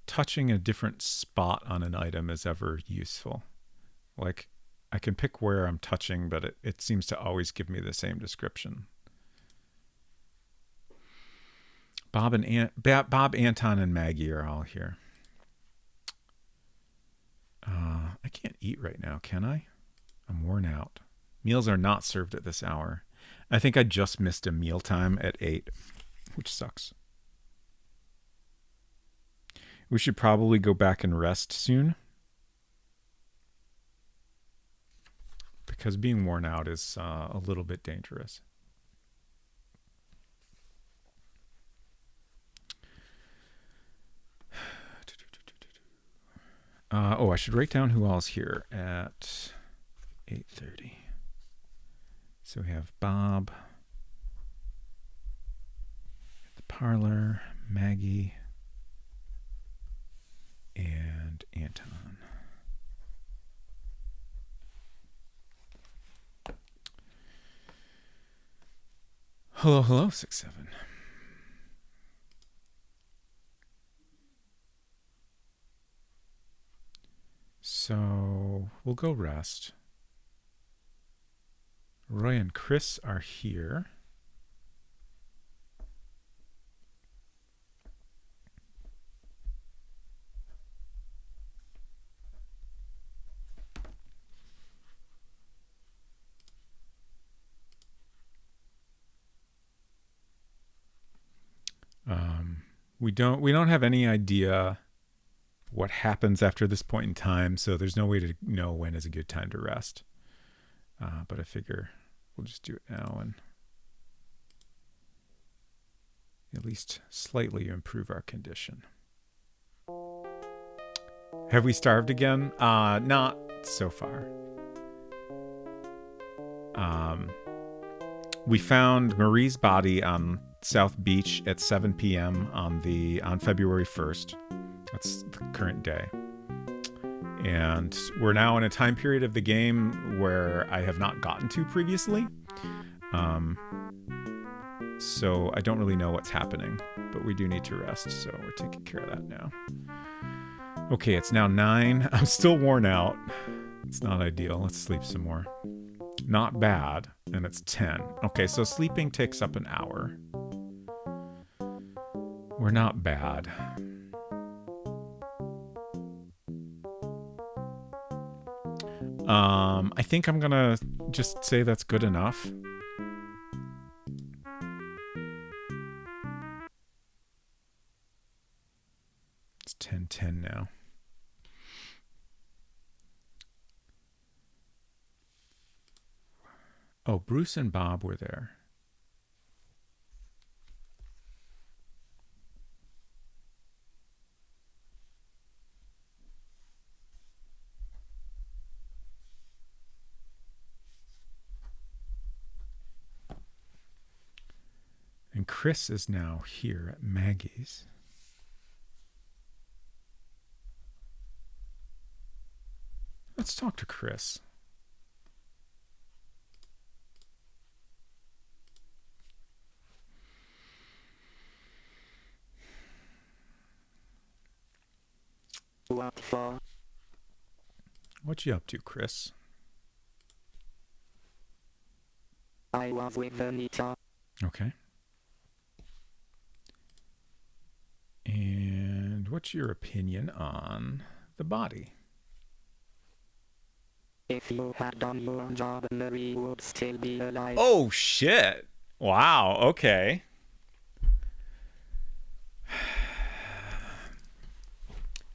touching a different spot on an item is ever useful. Like, I can pick where I'm touching, but it seems to always give me the same description. Bob, Anton, and Maggie are all here. I can't eat right now, can I? I'm worn out. Meals are not served at this hour. I think I just missed a mealtime at 8, which sucks. We should probably go back and rest soon, because being worn out is a little bit dangerous. I should write down who all's here at 8:30. So we have Bob at the parlor, Maggie, and Anton. Hello, 6-7. So we'll go rest. Roy and Chris are here. We don't have any idea what happens after this point in time, so there's no way to know when is a good time to rest. But I figure we'll just do it now and at least slightly improve our condition. Have we starved again? Not so far. We found Marie's body on South Beach at 7 p.m. on February 1st. That's the current day. And we're now in a time period of the game where I have not gotten to previously. So I don't really know what's happening, but we do need to rest, so we're taking care of that now. Okay, it's now 9. I'm still worn out. It's not ideal. Let's sleep some more. Not bad. And it's 10. Okay, so sleeping takes up an hour. We're not bad. I think I'm gonna just say that's good enough. It's 10:10 now. Oh, Bruce and Bob were there. Chris is now here at Maggie's. Let's talk to Chris. What for? What you up to, Chris? I was with Anita. Okay. And what's your opinion on the body? If you had done your job, Mary would still be alive. Oh, shit. Wow, okay.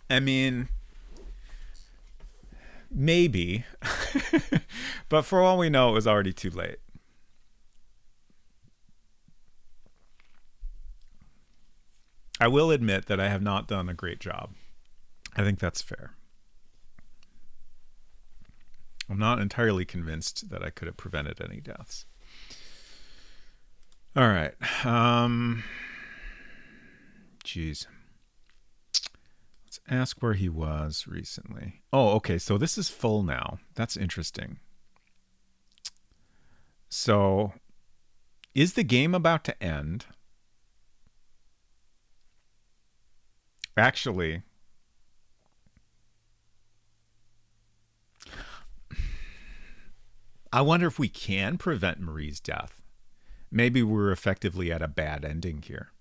I mean, maybe. But for all we know, it was already too late. I will admit that I have not done a great job. I think that's fair. I'm not entirely convinced that I could have prevented any deaths. All right. Geez. Let's ask where he was recently. Oh, okay. So this is full now. That's interesting. So is the game about to end? Actually, I wonder if we can prevent Marie's death. Maybe we're effectively at a bad ending here.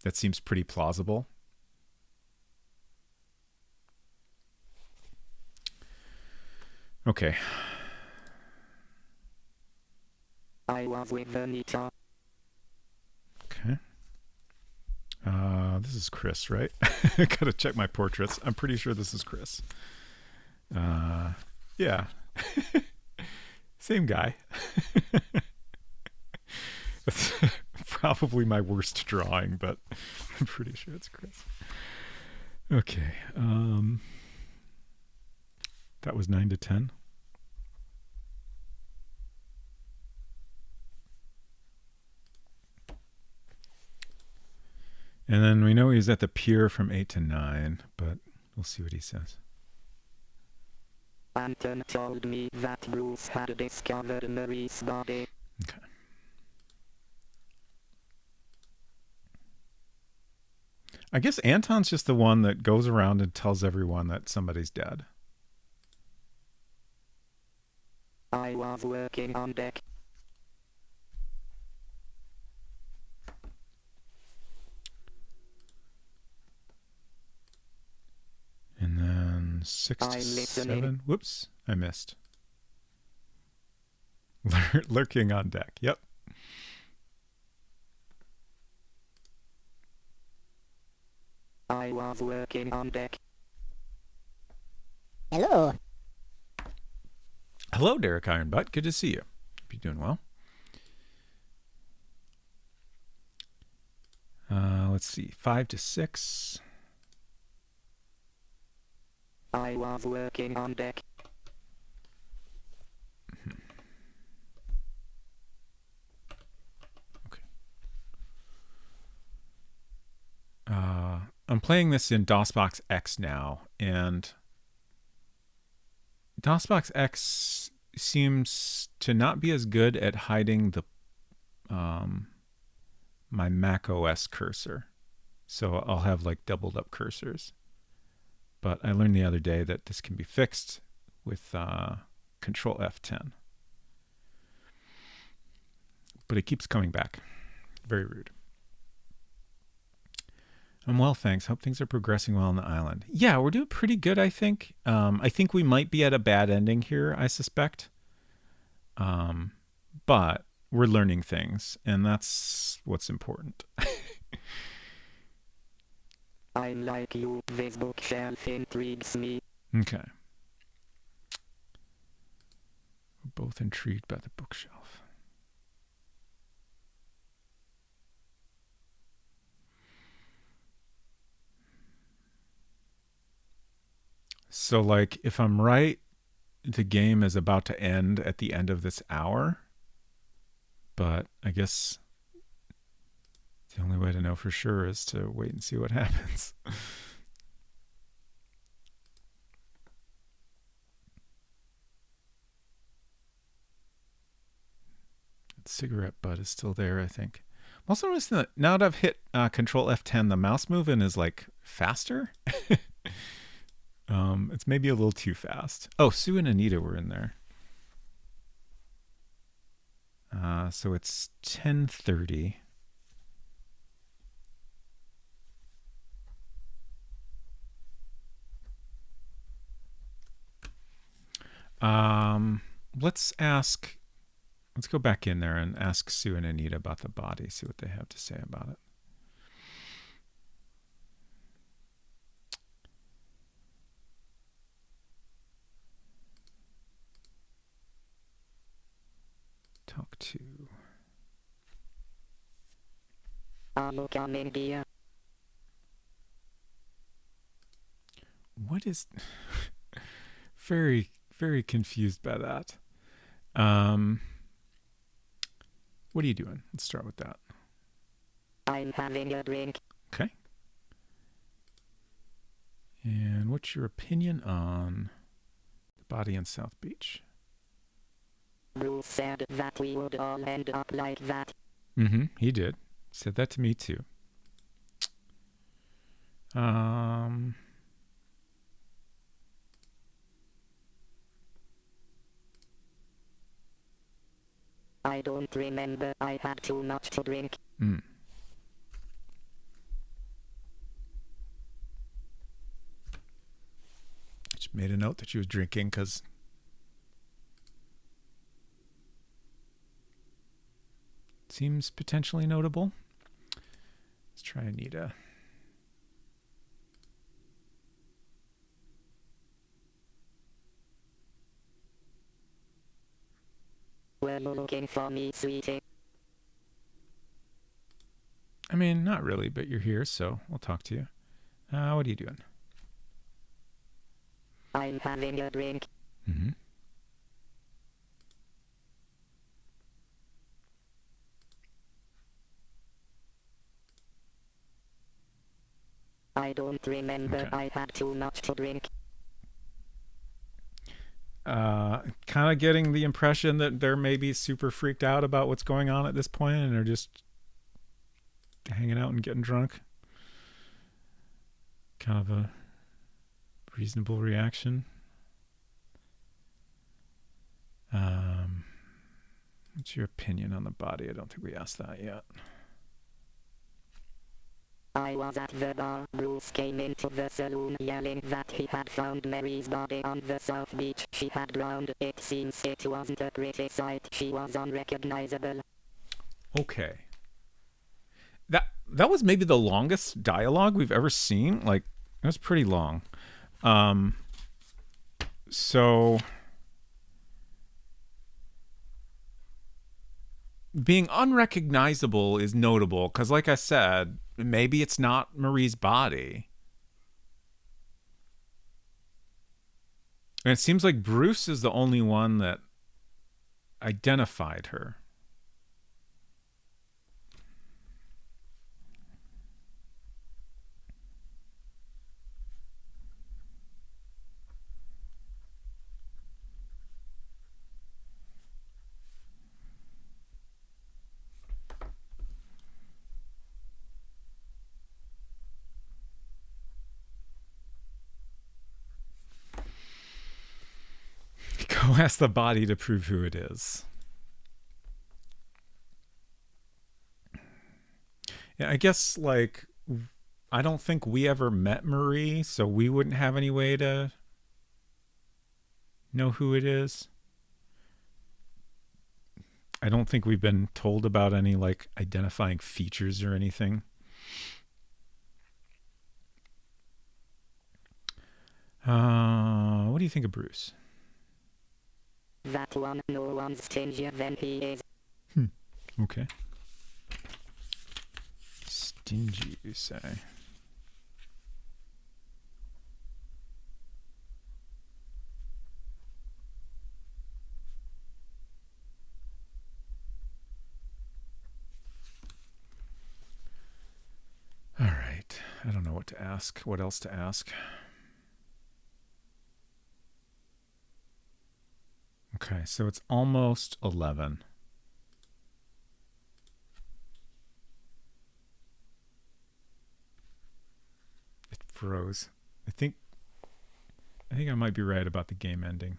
That seems pretty plausible. Okay. I was with Anita. Okay. This is Chris, right? Gotta check my portraits. I'm pretty sure this is Chris. Yeah. Same guy. That's probably my worst drawing, but I'm pretty sure it's Chris. Okay. That was 9 to 10. And then we know he's at the pier from 8 to 9, but we'll see what he says. Anton told me that Bruce had discovered Marie's body. Okay. I guess Anton's just the one that goes around and tells everyone that somebody's dead. I was working on deck. And then 6 to 7. Whoops, I missed. Lurking on deck. Yep. I was working on deck. Hello. Hello, Derek Ironbutt. Good to see you. Hope you're doing well. Let's see. 5 to 6. I was working on deck. Okay. I'm playing this in DOSBox X now, and DOSBox X seems to not be as good at hiding the my Mac OS cursor. So I'll have like doubled up cursors. But I learned the other day that this can be fixed with Control F10. But it keeps coming back. Very rude. I'm well, thanks. Hope things are progressing well on the island. Yeah, we're doing pretty good, I think. I think we might be at a bad ending here, I suspect. But we're learning things, and that's what's important. I like you. This bookshelf intrigues me. Okay. We're both intrigued by the bookshelf. So, like, if I'm right, the game is about to end at the end of this hour. but I guess the only way to know for sure is to wait and see what happens. Cigarette butt is still there, I think. I'm also noticing that now that I've hit Control F10, the mouse movement is like faster. It's maybe a little too fast. Oh, Sue and Anita were in there. So it's 10:30. Let's go back in there and ask Sue and Anita about the body, see what they have to say about it. Talk to. I'm coming, dear. What is... very, very confused by that. What are you doing? Let's start with that. I'm having a drink. Okay. And what's your opinion on the body in South Beach? Bruce said that we would all end up like that. Mm-hmm. He did. Said that to me too. I don't remember. I had too much to drink. Just made a note that she was drinking because seems potentially notable. Let's try Anita. Were you looking for me, sweetie? I mean, not really, but you're here, so we'll talk to you. What are you doing? I'm having a drink. Mm-hmm. I don't remember. Okay. I had too much to drink. Kind of getting the impression that they're maybe super freaked out about what's going on at this point and they're just hanging out and getting drunk. Kind of a reasonable reaction. What's your opinion on the body? I don't think we asked that yet. I was at the bar. Bruce came into the saloon yelling that he had found Mary's body on the South Beach. She had drowned. It seems it wasn't a pretty sight. She was unrecognizable. Okay. That was maybe the longest dialogue we've ever seen. Like, it was pretty long. So being unrecognizable is notable because, like I said, maybe it's not Marie's body. And it seems like Bruce is the only one that identified her. Go ask the body to prove who it is. Yeah, I guess, like, I don't think we ever met Marie, so we wouldn't have any way to know who it is. I don't think we've been told about any, like, identifying features or anything. What do you think of Bruce? That one, no one's stingier than he is. Okay. Stingy, you say? I don't know what to ask. What else to ask? Okay, so it's almost 11. It froze. I think I might be right about the game ending.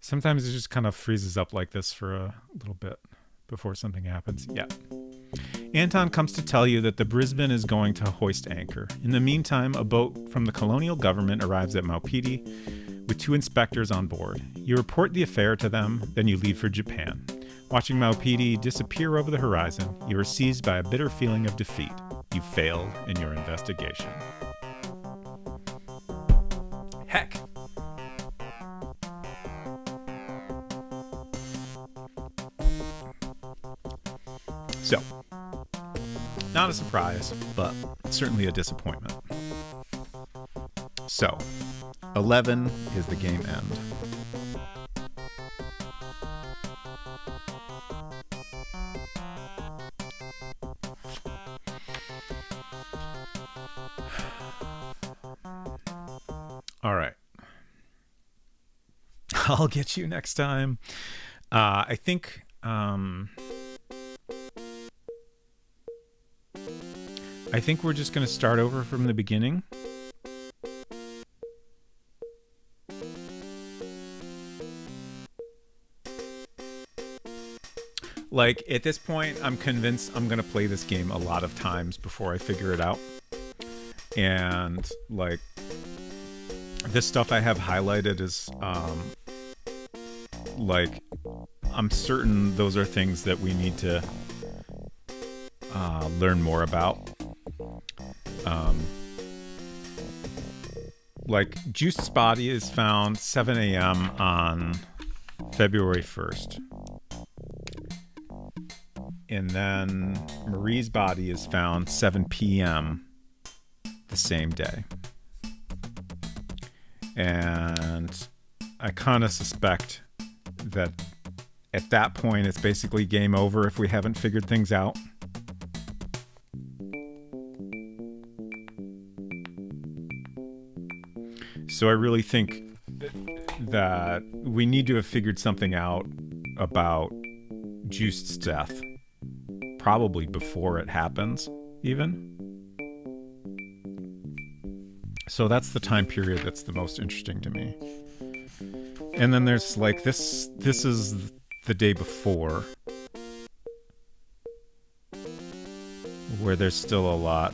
Sometimes it just kind of freezes up like this for a little bit before something happens. Yeah. Anton comes to tell you that the Brisbane is going to hoist anchor. In the meantime, a boat from the colonial government arrives at Maupiti with 2 inspectors on board. You report the affair to them, then you leave for Japan. Watching Maupiti disappear over the horizon, you are seized by a bitter feeling of defeat. You failed in your investigation. Heck! So, not a surprise, but certainly a disappointment. So, 11 is the game end. All right. I'll get you next time. I think we're just going to start over from the beginning. Like, at this point, I'm convinced I'm going to play this game a lot of times before I figure it out. And, like, this stuff I have highlighted is, like, I'm certain those are things that we need to learn more about. Like, Juiced's body is found 7 a.m. on February 1st. And then Marie's body is found 7 p.m. the same day. And I kind of suspect that at that point it's basically game over if we haven't figured things out. So I really think that we need to have figured something out about Juiced's death. Probably before it happens, even. So that's the time period that's the most interesting to me. And then there's like this is the day before, where there's still a lot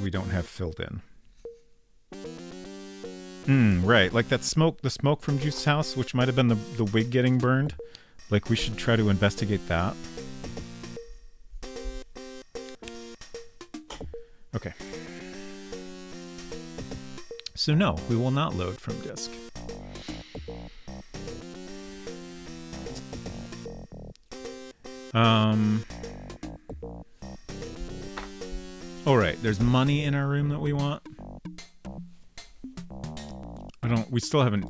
we don't have filled in. Right, like that smoke, the smoke from Juice's house, which might have been the wig getting burned. Like, we should try to investigate that. Okay. So no, we will not load from disk. Alright, there's money in our room that we want. We still haven't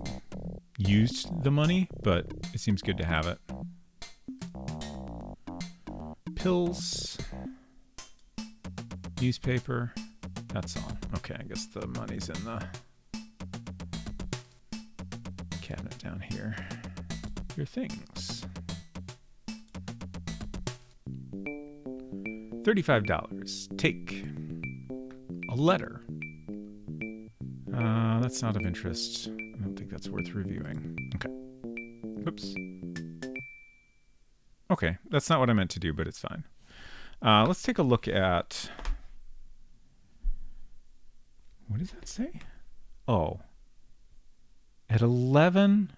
used the money, but it seems good to have it. Pills. Newspaper. That's all. Okay, I guess the money's in the cabinet down here. Your things. $35. Take. A letter. That's not of interest. I don't think that's worth reviewing. Okay. Oops. Okay, that's not what I meant to do, but it's fine. Let's take a look at... What does that say? Oh. At 11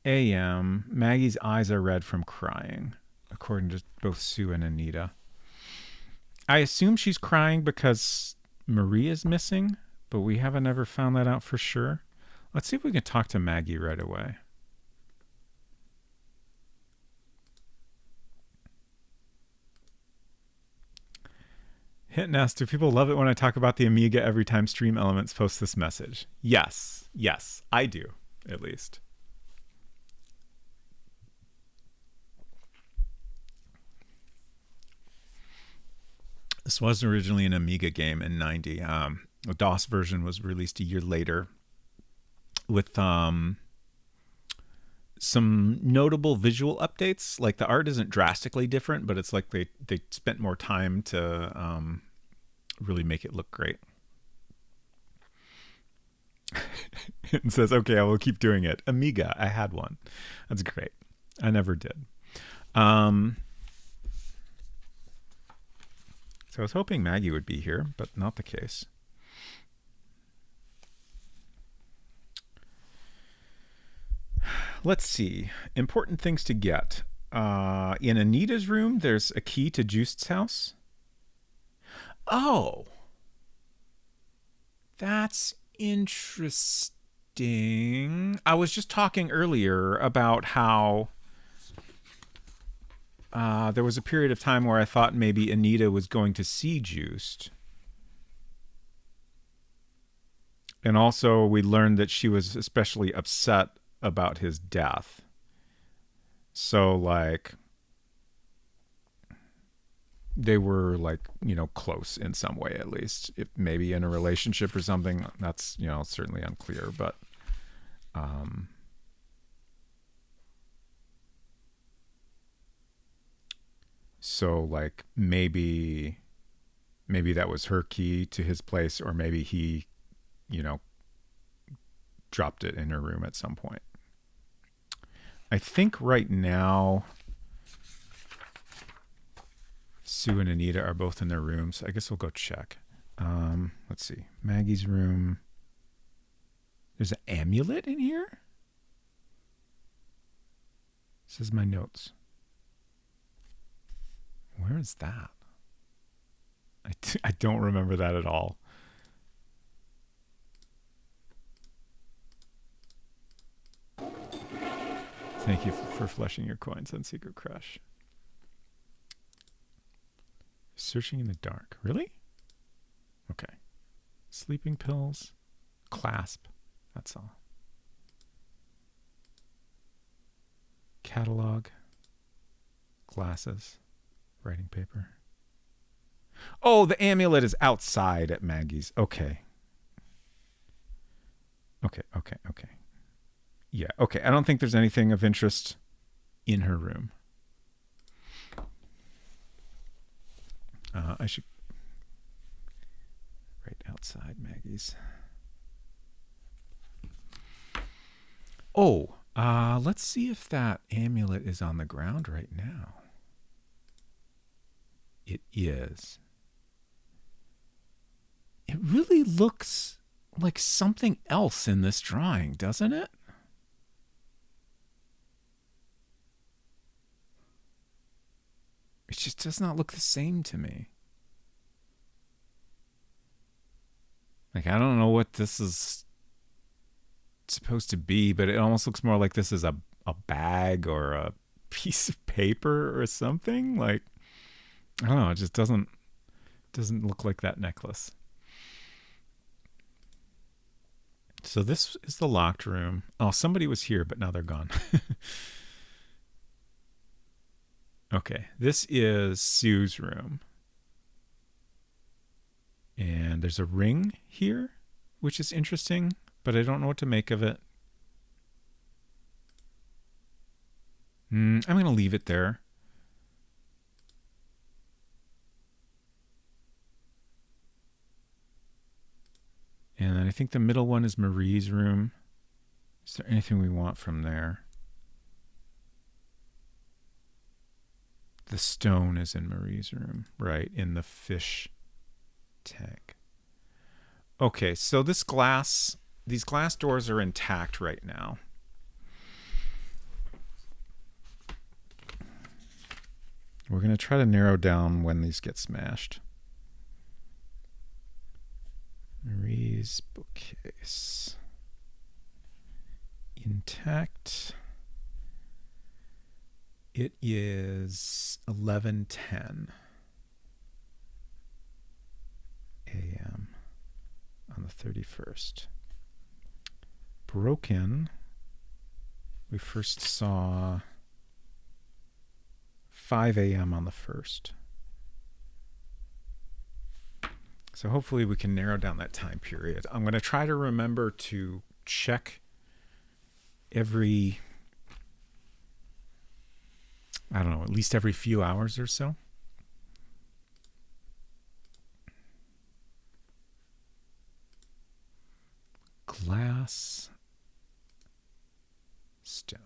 a.m., Maggie's eyes are red from crying, according to both Sue and Anita. I assume she's crying because Marie is missing, but we haven't ever found that out for sure. Let's see if we can talk to Maggie right away. Hit asks, do people love it when I talk about the Amiga every time Stream Elements posts this message? Yes, I do, at least. This was originally an Amiga game in '90. The DOS version was released a year later with some notable visual updates. Like the art isn't drastically different, but it's like they spent more time to really make it look great. It says, okay, I will keep doing it. Amiga, I had one. That's great. I never did. So I was hoping Maggie would be here, but not the case. Let's see. Important things to get. In Anita's room, there's a key to Juiced's house. Oh. That's interesting. I was just talking earlier about how there was a period of time where I thought maybe Anita was going to see Juiced. And also we learned that she was especially upset about his death. So like they were like, you know, close in some way at least. If maybe in a relationship or something, that's, you know, certainly unclear, but so like maybe that was her key to his place, or maybe he, you know, dropped it in her room at some point. I think right now Sue and Anita are both in their rooms. I guess we'll go check. Let's see. Maggie's room. There's an amulet in here? This is my notes. Where is that? I don't remember that at all. Thank you for fleshing your coins on Secret Crush. Searching in the dark. Really? Okay. Sleeping pills. Clasp. That's all. Catalog. Glasses. Writing paper. Oh, the amulet is outside at Maggie's. Okay. Okay. Yeah, okay. I don't think there's anything of interest in her room. I should write outside Maggie's. Oh, let's see if that amulet is on the ground right now. It is. It really looks like something else in this drawing, doesn't it? It just does not look the same to me. Like, I don't know what this is supposed to be, but it almost looks more like this is a bag or a piece of paper or something. Like, I don't know. It just doesn't look like that necklace. So this is the locked room. Oh, somebody was here, but now they're gone. Okay, this is Sue's room. And there's a ring here, which is interesting, but I don't know what to make of it. I'm going to leave it there. And I think the middle one is Marie's room. Is there anything we want from there? The stone is in Marie's room, right? In the fish tank. Okay, so these glass doors are intact right now. We're going to try to narrow down when these get smashed. Marie's bookcase. Intact. It is 11:10 a.m. on the 31st. Broken. We first saw 5 a.m. on the 1st. So hopefully we can narrow down that time period. I'm going to try to remember to check every, I don't know, at least every few hours or so. Glass stone.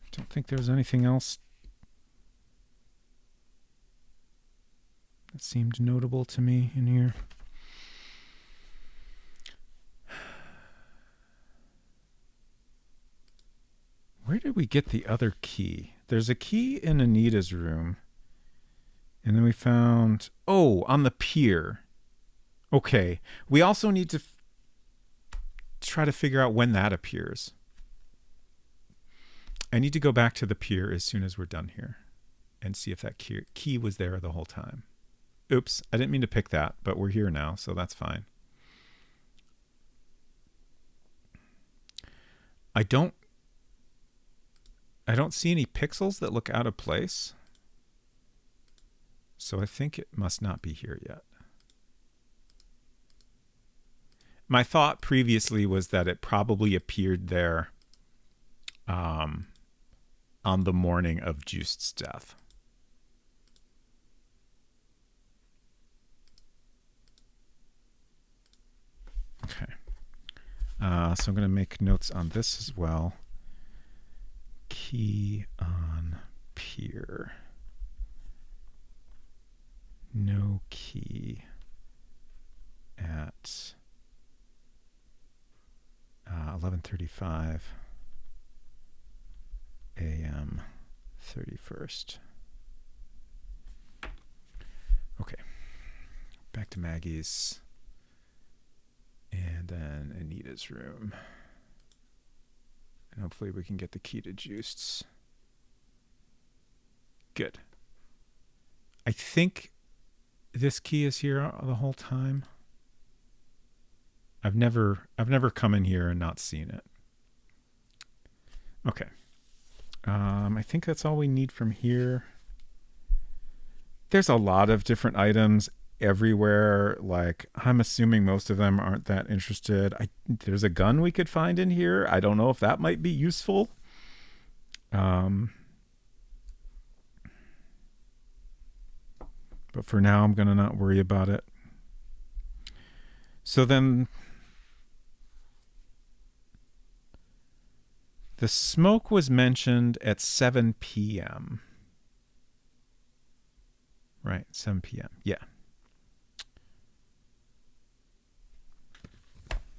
I don't think there's anything else that seemed notable to me in here. Where did we get the other key? There's a key in Anita's room. And then we found, oh, on the pier. Okay. We also need to try to figure out when that appears. I need to go back to the pier as soon as we're done here and see if that key was there the whole time. Oops, I didn't mean to pick that, but we're here now, so that's fine. I don't see any pixels that look out of place. So I think it must not be here yet. My thought previously was that it probably appeared there on the morning of Juiced's death. Okay. So I'm going to make notes on this as well. Key on pier. No key at 11:35 a.m. 31st. Okay. Back to Maggie's. And then Anita's room. And hopefully we can get the key to Juiced's. Good. I think this key is here the whole time. I've never come in here and not seen it. Okay. I think that's all we need from here. There's a lot of different items everywhere. Like, I'm assuming most of them aren't that interested. There's a gun we could find in here. I don't know if that might be useful. But for now, I'm going to not worry about it. So then the smoke was mentioned at 7 p.m. Right, 7 p.m. Yeah.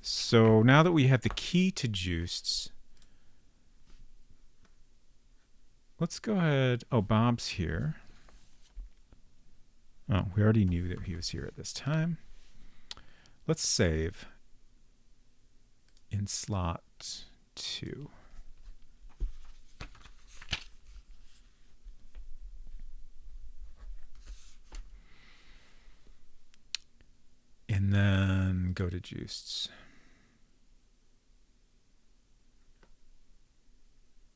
So now that we have the key to Juiced's, let's go ahead. Oh, Bob's here. Oh, we already knew that he was here at this time. Let's save in slot 2. And then go to Juiced's.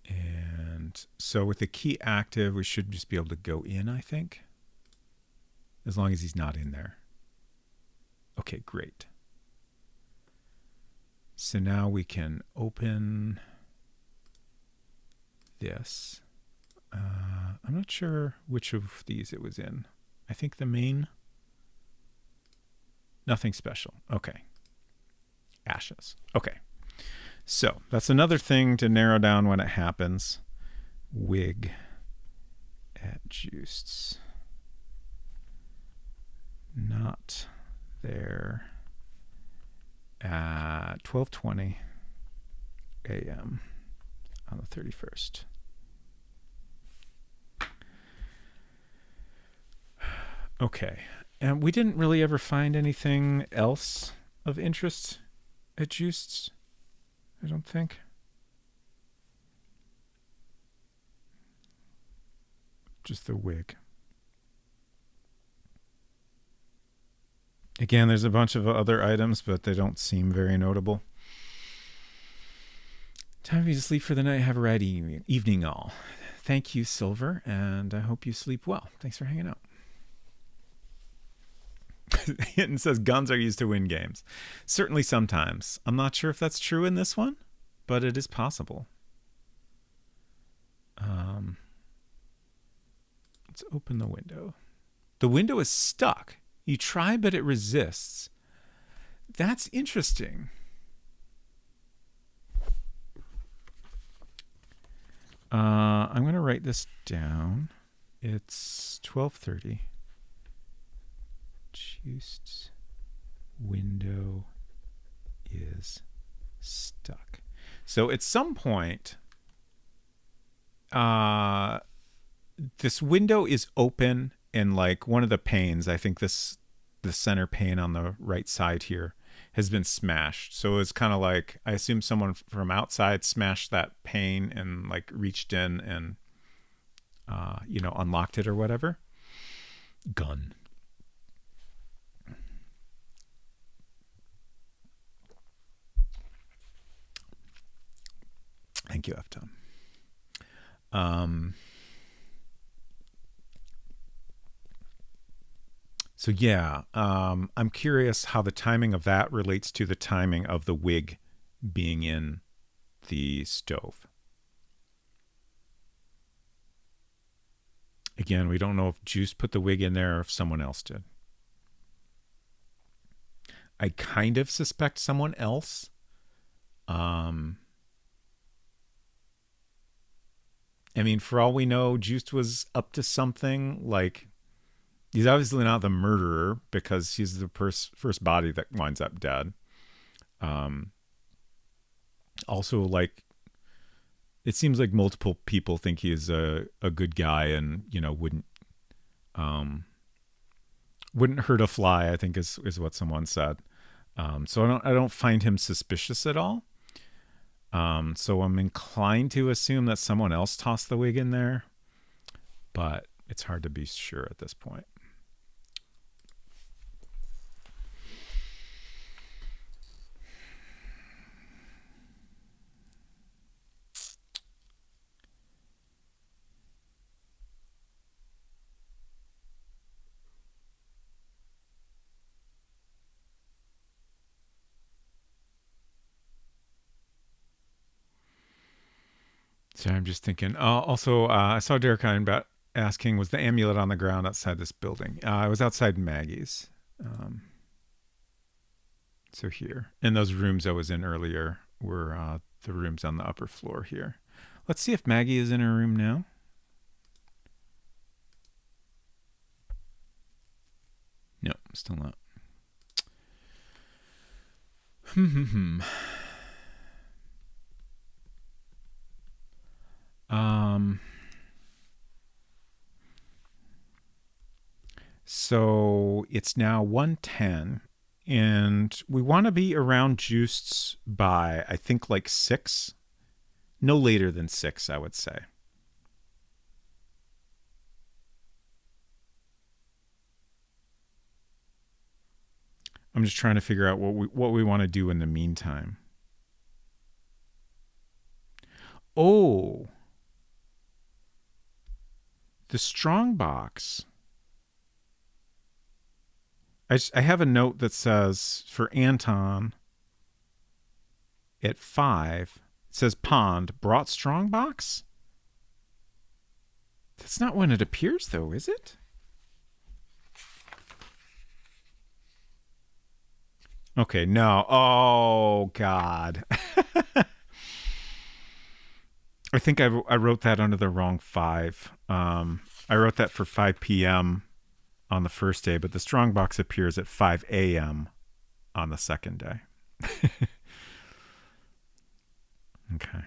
And so with the key active, we should just be able to go in, I think. As long as he's not in there. Okay, great. So now we can open this. I'm not sure which of these it was in. I think the main. Nothing special. Okay. Ashes. Okay. So that's another thing to narrow down when it happens. Wig at Juiced's. Not there at 12:20 a.m. on the 31st. Okay. And we didn't really ever find anything else of interest at Juiced's, I don't think. Just the wig. Again, there's a bunch of other items, but they don't seem very notable. Time for you to sleep for the night. Have a right evening all. thank you, Silver, and I hope you sleep well. Thanks for hanging out. Hinton says guns are used to win games. Certainly sometimes. I'm not sure if that's true in this one, but it is possible. Let's open the window. The window is stuck. You try, but it resists. That's interesting. I'm going to write this down. It's 12:30. Juiced's window is stuck. So at some point, this window is open, and like one of the panes, I think the center pane on the right side here, has been smashed. So it's kind of like, I assume someone from outside smashed that pane and like reached in and unlocked it or whatever. Gun. Thank you, F-Tom. So yeah, I'm curious how the timing of that relates to the timing of the wig being in the stove. Again, we don't know if Juice put the wig in there or if someone else did. I kind of suspect someone else. I mean, for all we know, Juice was up to something. Like, he's obviously not the murderer because he's the first body that winds up dead. Also, like, it seems like multiple people think he is a good guy and, wouldn't hurt a fly, I think is what someone said. So I don't find him suspicious at all. So I'm inclined to assume that someone else tossed the wig in there, but it's hard to be sure at this point. So I'm just thinking. Also, I saw Derek about asking, was the amulet on the ground outside this building? I was outside Maggie's. So here. And those rooms I was in earlier were the rooms on the upper floor here. Let's see if Maggie is in her room now. No, still not. So it's now 1:10, and we want to be around Juiced's by, I think, like 6. No later than 6, I would say. I'm just trying to figure out what we want to do in the meantime. Oh, the strong box. I have a note that says for Anton at 5, it says pond, brought strong box. That's not when it appears though, is it? Okay, no. Oh, God. I think I wrote that under the wrong 5. I wrote that for 5 p.m. on the first day, but the strong box appears at 5 a.m. on the second day. Okay.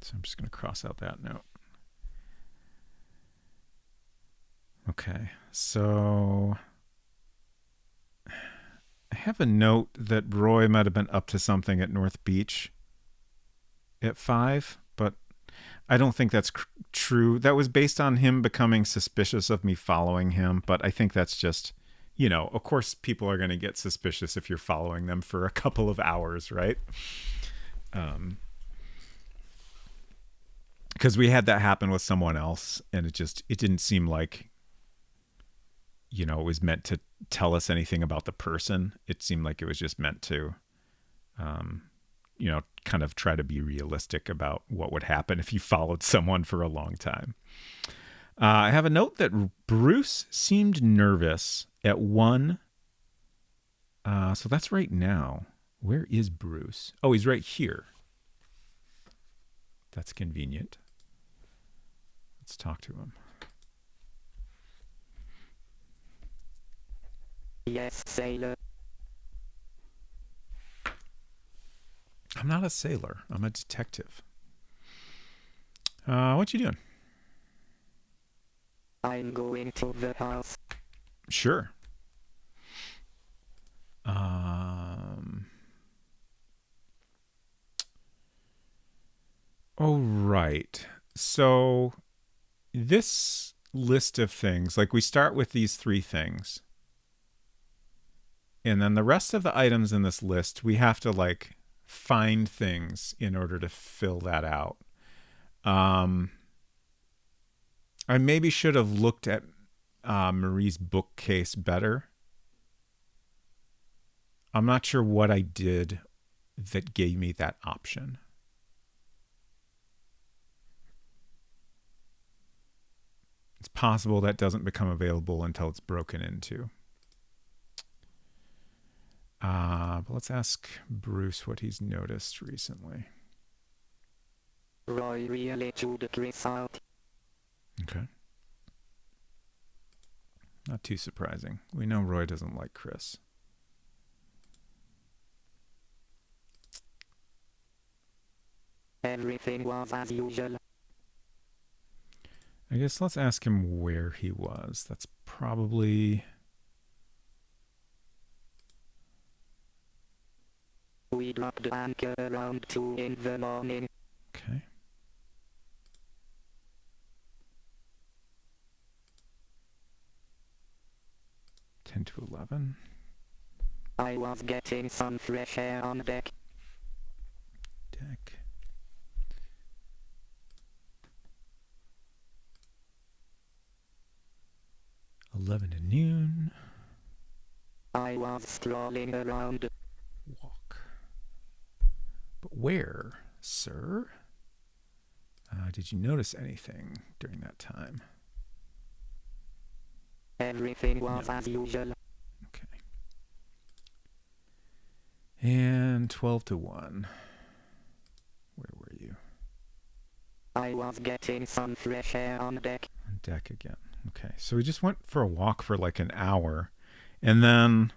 So I'm just going to cross out that note. Okay, so I have a note that Roy might have been up to something at North Beach at 5, but I don't think that's true. That was based on him becoming suspicious of me following him, but I think that's just, of course people are going to get suspicious if you're following them for a couple of hours, right? Because we had that happen with someone else, and it didn't seem like, you know, it was meant to tell us anything about the person. It seemed like it was just meant to, you know, kind of try to be realistic about what would happen if you followed someone for a long time. I have a note that Bruce seemed nervous at 1. So that's right now. Where is Bruce? Oh, he's right here. That's convenient. Let's talk to him. Yes, sailor. I'm not a sailor. I'm a detective. What you doing? I'm going to the house. Sure. Oh, right. So this list of things, like we start with these 3 things. And then the rest of the items in this list, we have to like find things in order to fill that out. I maybe should have looked at Marie's bookcase better. I'm not sure what I did that gave me that option. It's possible that doesn't become available until it's broken into. But let's ask Bruce what he's noticed recently. Roy really chewed Chris out. Okay. Not too surprising. We know Roy doesn't like Chris. Everything was as usual. I guess let's ask him where he was. That's probably... We dropped anchor around 2 in the morning. Okay. Ten to 11. I was getting some fresh air on deck. Deck. 11 to noon. I was strolling around. Walk. But where, sir? Did you notice anything during that time? Everything was as usual. Okay. And 12 to 1. Where were you? I was getting some fresh air on deck. On deck again. Okay. So we just went for a walk for like an hour. And then,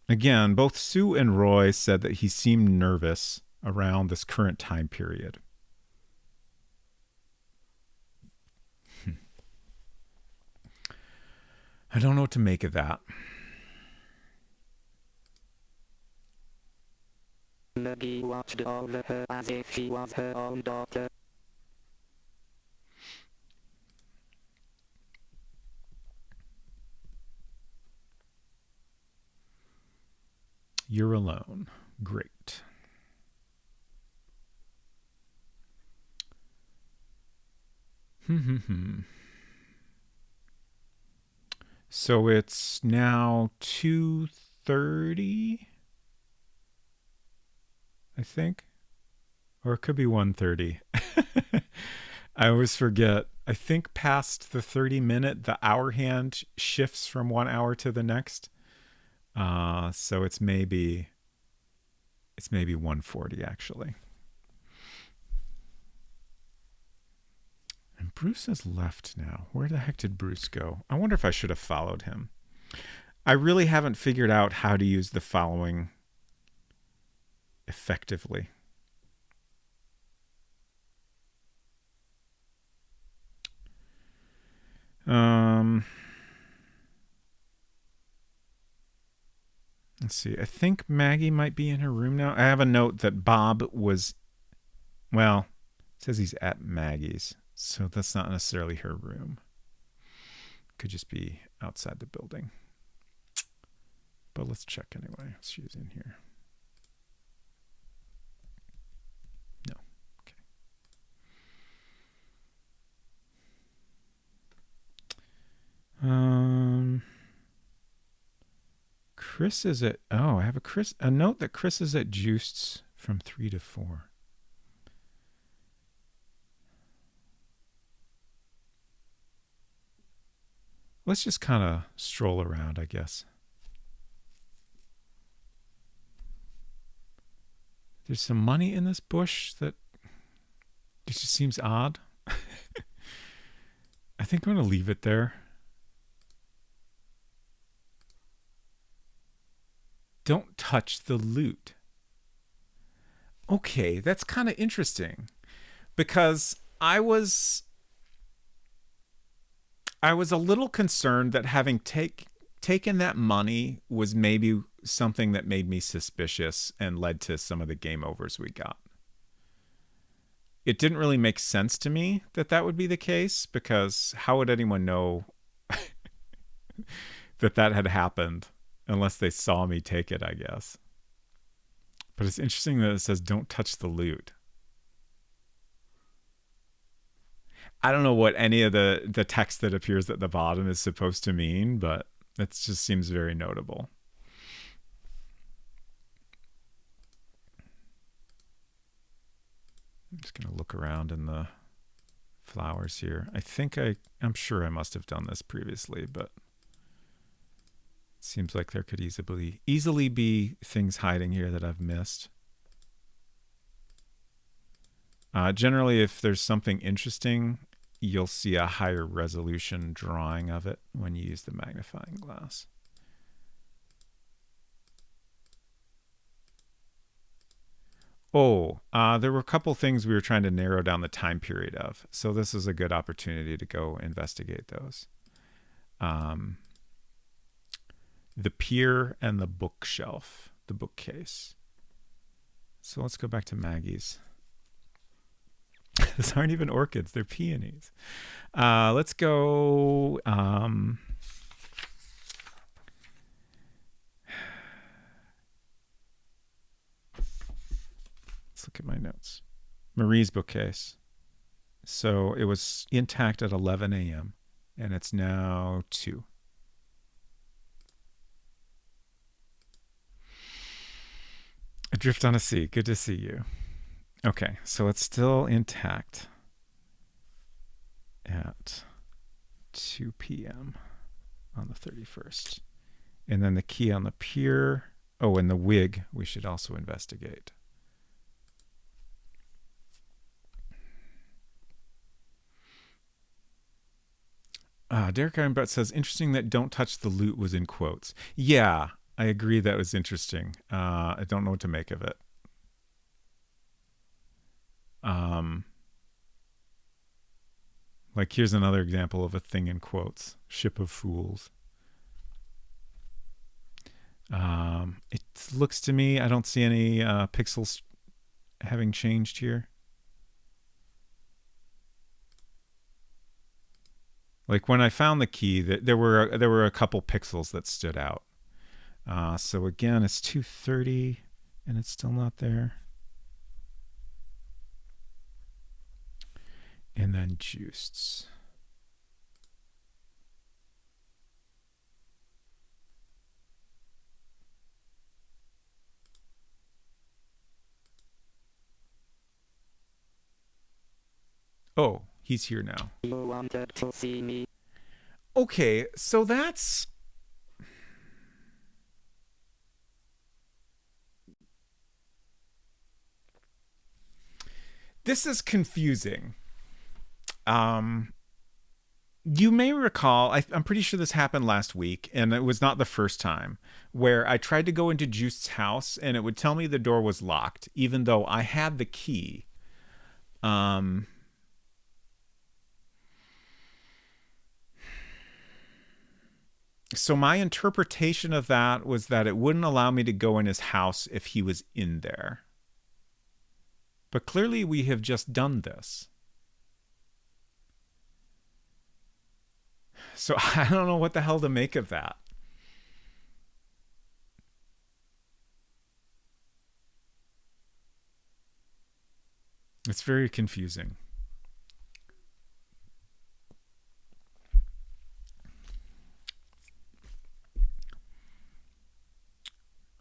again, both Sue and Roy said that he seemed nervous around this current time period. I don't know what to make of that. Maggie watched over her as if she was her own daughter. You're alone. Great. So it's now 2:30, I think. Or it could be 1:30. I always forget. I think past the 30-minute, the hour hand shifts from 1 hour to the next. So it's maybe 1:40 actually. And Bruce has left now. Where the heck did Bruce go? I wonder if I should have followed him. I really haven't figured out how to use the following effectively. Let's see. I think Maggie might be in her room now. I have a note that Bob was, well, it says he's at Maggie's. So that's not necessarily her room. Could just be outside the building. But let's check anyway if she's in here. Chris is at, oh, I have a note that Chris is at Juiced from 3 to 4. Let's just kind of stroll around, I guess. There's some money in this bush that it just seems odd. I think I'm going to leave it there. Don't touch the loot. Okay, that's kind of interesting because I was a little concerned that having taken that money was maybe something that made me suspicious and led to some of the game overs we got. It didn't really make sense to me that that would be the case because how would anyone know that that had happened unless they saw me take it, I guess. But it's interesting that it says don't touch the loot. I don't know what any of the text that appears at the bottom is supposed to mean, but it just seems very notable. I'm just going to look around in the flowers here. I'm sure I must have done this previously, but it seems like there could easily be things hiding here that I've missed. Generally, if there's something interesting, you'll see a higher resolution drawing of it when you use the magnifying glass. Oh, there were a couple things we were trying to narrow down the time period of. So this is a good opportunity to go investigate those. The pier and the bookshelf, the bookcase. So let's go back to Maggie's. These aren't even orchids, they're peonies. Let's go... let's look at my notes. Marie's bookcase. So it was intact at 11 a.m. and it's now 2. Adrift on a Sea. Good to see you. Okay, so it's still intact at 2 p.m. on the 31st. And then the key on the pier. Oh, and the wig we should also investigate. Derek Ironbutt says, interesting that don't touch the loot was in quotes. Yeah, I agree that was interesting. I don't know what to make of it. Like here's another example of a thing in quotes. Ship of Fools. It looks to me, I don't see any pixels having changed here. Like when I found the key, there were a couple pixels that stood out. So again, it's 2:30 and it's still not there. And then Juiced. Oh, he's here now. You wanted to see me. Okay, so that's... This is confusing. You may recall, I'm pretty sure this happened last week, and it was not the first time, where I tried to go into Juiced's house, and it would tell me the door was locked, even though I had the key. So my interpretation of that was that it wouldn't allow me to go in his house if he was in there. But clearly we have just done this. So I don't know what the hell to make of that. It's very confusing.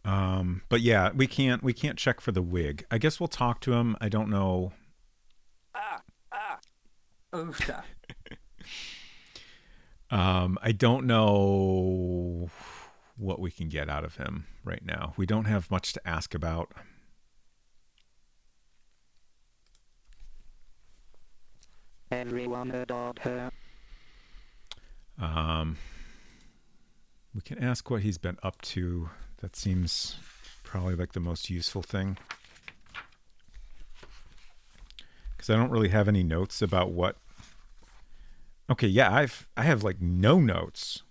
But yeah, we can't check for the wig. I guess we'll talk to him. I don't know. Oofta. I don't know what we can get out of him right now. We don't have much to ask about. Everyone adored her. We can ask what he's been up to. That seems probably like the most useful thing. Because I don't really have any notes about what. Okay, yeah, I have like no notes.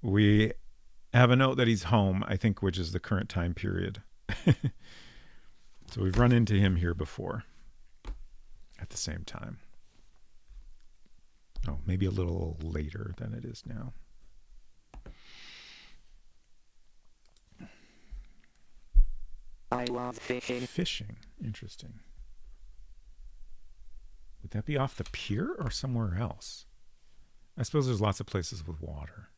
We have a note that he's home, I think, which is the current time period. So we've run into him here before at the same time. Oh, maybe a little later than it is now. I was fishing. Fishing. Interesting. Would that be off the pier or somewhere else? I suppose there's lots of places with water.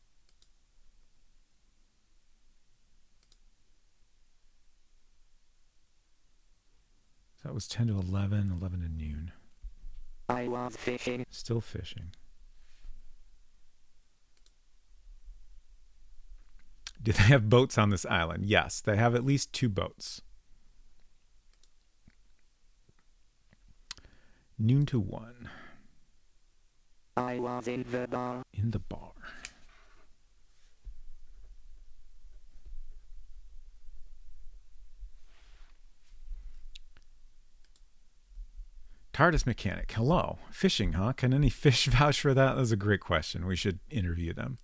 So that was 10 to 11, 11 to noon. I was fishing. Still fishing. Do they have boats on this island? Yes, they have at least 2 boats. Noon to 1. I was in the bar. In the bar. TARDIS mechanic. Hello. Fishing, huh? Can any fish vouch for that? That's a great question. We should interview them.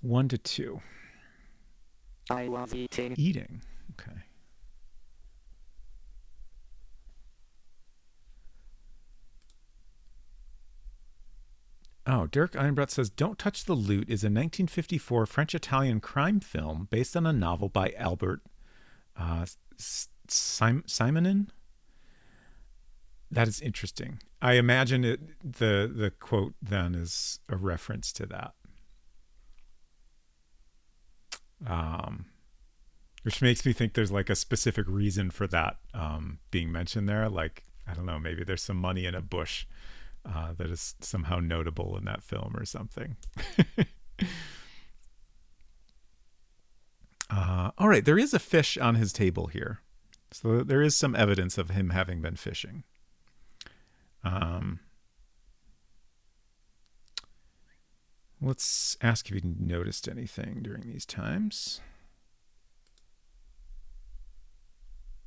1 to 2. I was eating. Eating. Okay. Oh, Dirk Einbrot says Don't Touch the Loot is a 1954 French-Italian crime film based on a novel by Albert Simonin. That is interesting. I imagine the quote then is a reference to that. Which makes me think there's like a specific reason for that being mentioned there. Like, I don't know, maybe there's some money in a bush that is somehow notable in that film or something. All right, there is a fish on his table here. So there is some evidence of him having been fishing. Let's ask if he noticed anything during these times.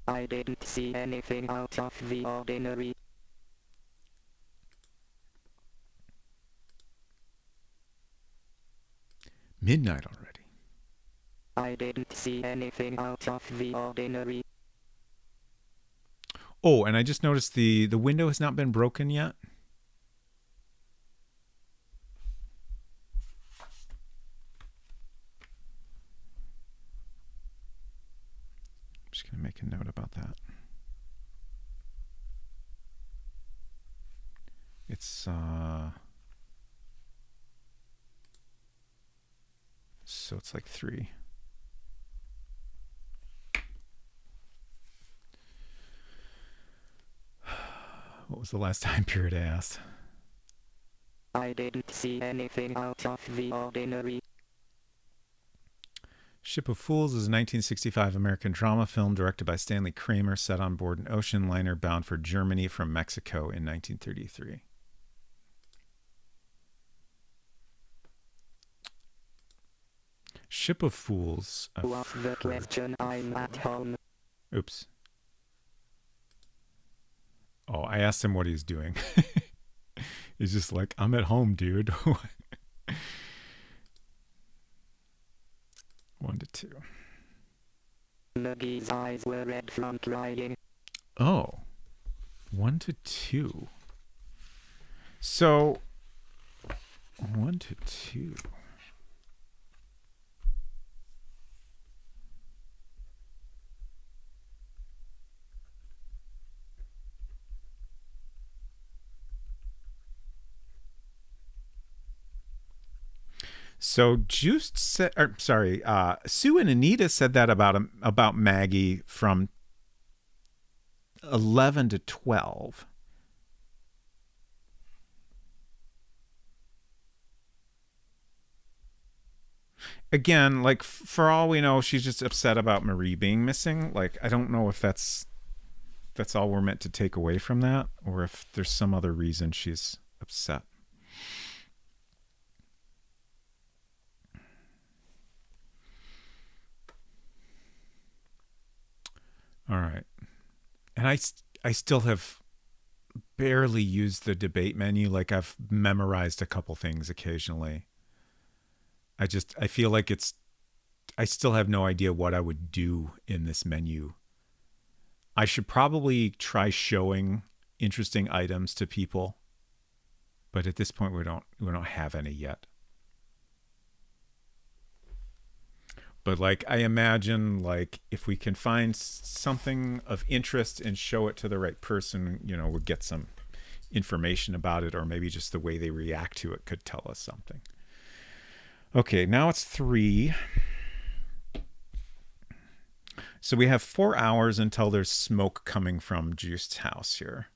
I didn't see anything out of the ordinary. Midnight already. I didn't see anything out of the ordinary. Oh, and I just noticed the window has not been broken yet. I'm just going to make a note about that. It's so it's like 3. What was the last time period I asked? I didn't see anything out of the ordinary. Ship of Fools is a 1965 American drama film directed by Stanley Kramer set on board an ocean liner bound for Germany from Mexico in 1933. Ship of Fools. What's the question? I'm at home. Oops. Oh, I asked him what he's doing. He's just like, I'm at home, dude. 1 to 2. Maggie's eyes were red from crying. Oh. 1 to 2. So 1 to 2. So Juiced said, or sorry, Sue and Anita said that about Maggie from 11 to 12. Again, like for all we know, she's just upset about Marie being missing. Like I don't know if that's all we're meant to take away from that, or if there's some other reason she's upset. All right, and I still have barely used the debate menu. Like I've memorized a couple things occasionally. I feel like I still have no idea what I would do in this menu. I should probably try showing interesting items to people, but at this point we don't have any yet. But like I imagine like if we can find something of interest and show it to the right person, we'll get some information about it, or maybe just the way they react to it could tell us something. Okay, now it's 3. So we have 4 hours until there's smoke coming from Juiced's house here.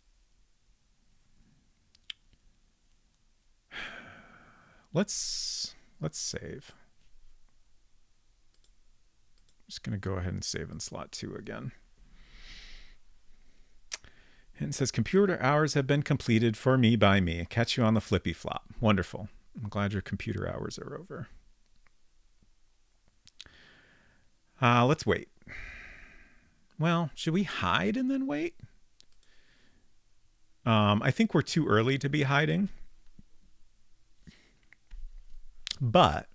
Let's save. I'm just going to go ahead and save in slot 2 again. And it says computer hours have been completed for me by me. Catch you on the flippy flop. Wonderful. I'm glad your computer hours are over. Let's wait. Well, should we hide and then wait? I think we're too early to be hiding. But,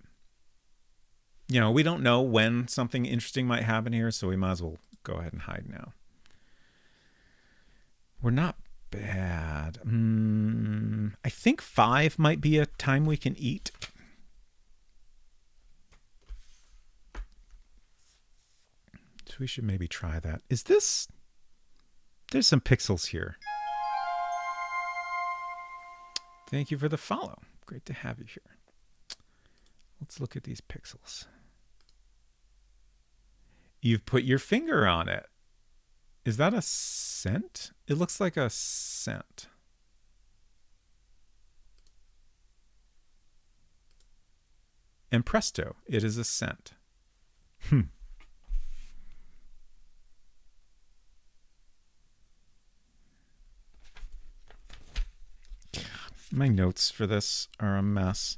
we don't know when something interesting might happen here, so we might as well go ahead and hide now. We're not bad. I think 5 might be a time we can eat. So we should maybe try that. There's some pixels here. Thank you for the follow. Great to have you here. Let's look at these pixels. You've put your finger on it. Is that a scent? It looks like a scent. And presto, it is a scent. My notes for this are a mess.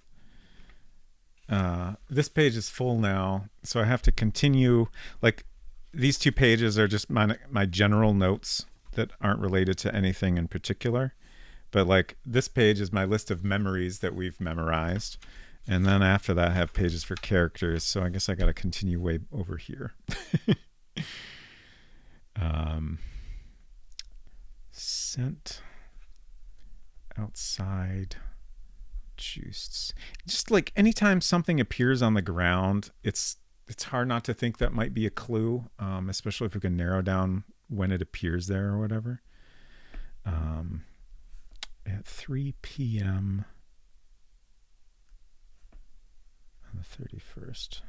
This page is full now, so I have to continue. Like, these 2 pages are just my general notes that aren't related to anything in particular. But like this page is my list of memories that we've memorized. And then after that I have pages for characters. So I guess I got to continue way over here. Scent outside juiced. Just like anytime something appears on the ground, it's hard not to think that might be a clue, especially if we can narrow down when it appears there or whatever. At 3 p.m. on the 31st.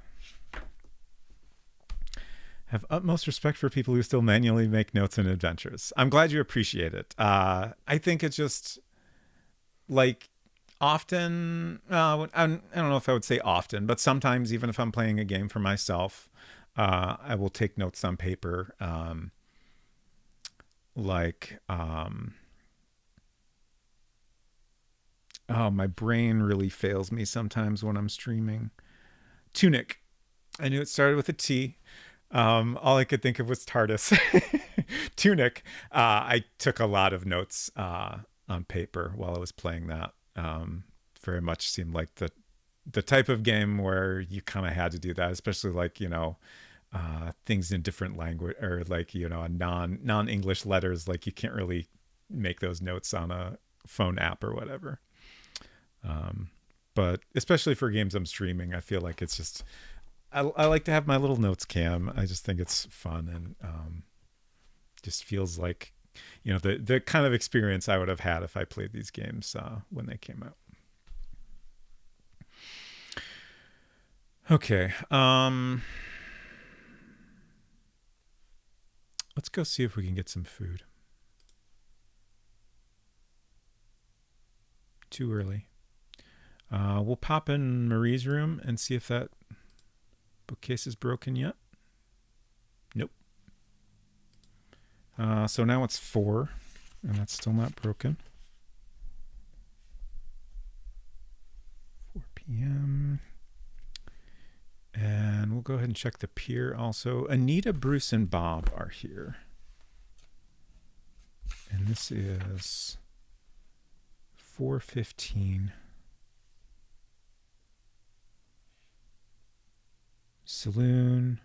Have utmost respect for people who still manually make notes and adventures. I'm glad you appreciate it. I think it's just like often, I don't know if I would say often, but sometimes even if I'm playing a game for myself, I will take notes on paper. My brain really fails me sometimes when I'm streaming. Tunic. I knew it started with a T. All I could think of was TARDIS. Tunic. I took a lot of notes on paper while I was playing that. Very much seemed like the type of game where you kind of had to do that, especially like, things in different language, or like, non-English letters. Like you can't really make those notes on a phone app or whatever. But especially for games I'm streaming, I feel like it's just, I like to have my little notes cam. I just think it's fun, and just feels like, the kind of experience I would have had if I played these games when they came out. Okay. Let's go see if we can get some food. Too early. We'll pop in Marie's room and see if that bookcase is broken yet. Nope. So now it's 4, and that's still not broken. 4 p.m. And we'll go ahead and check the pier also. Anita, Bruce, and Bob are here. And this is 4:15. Saloon.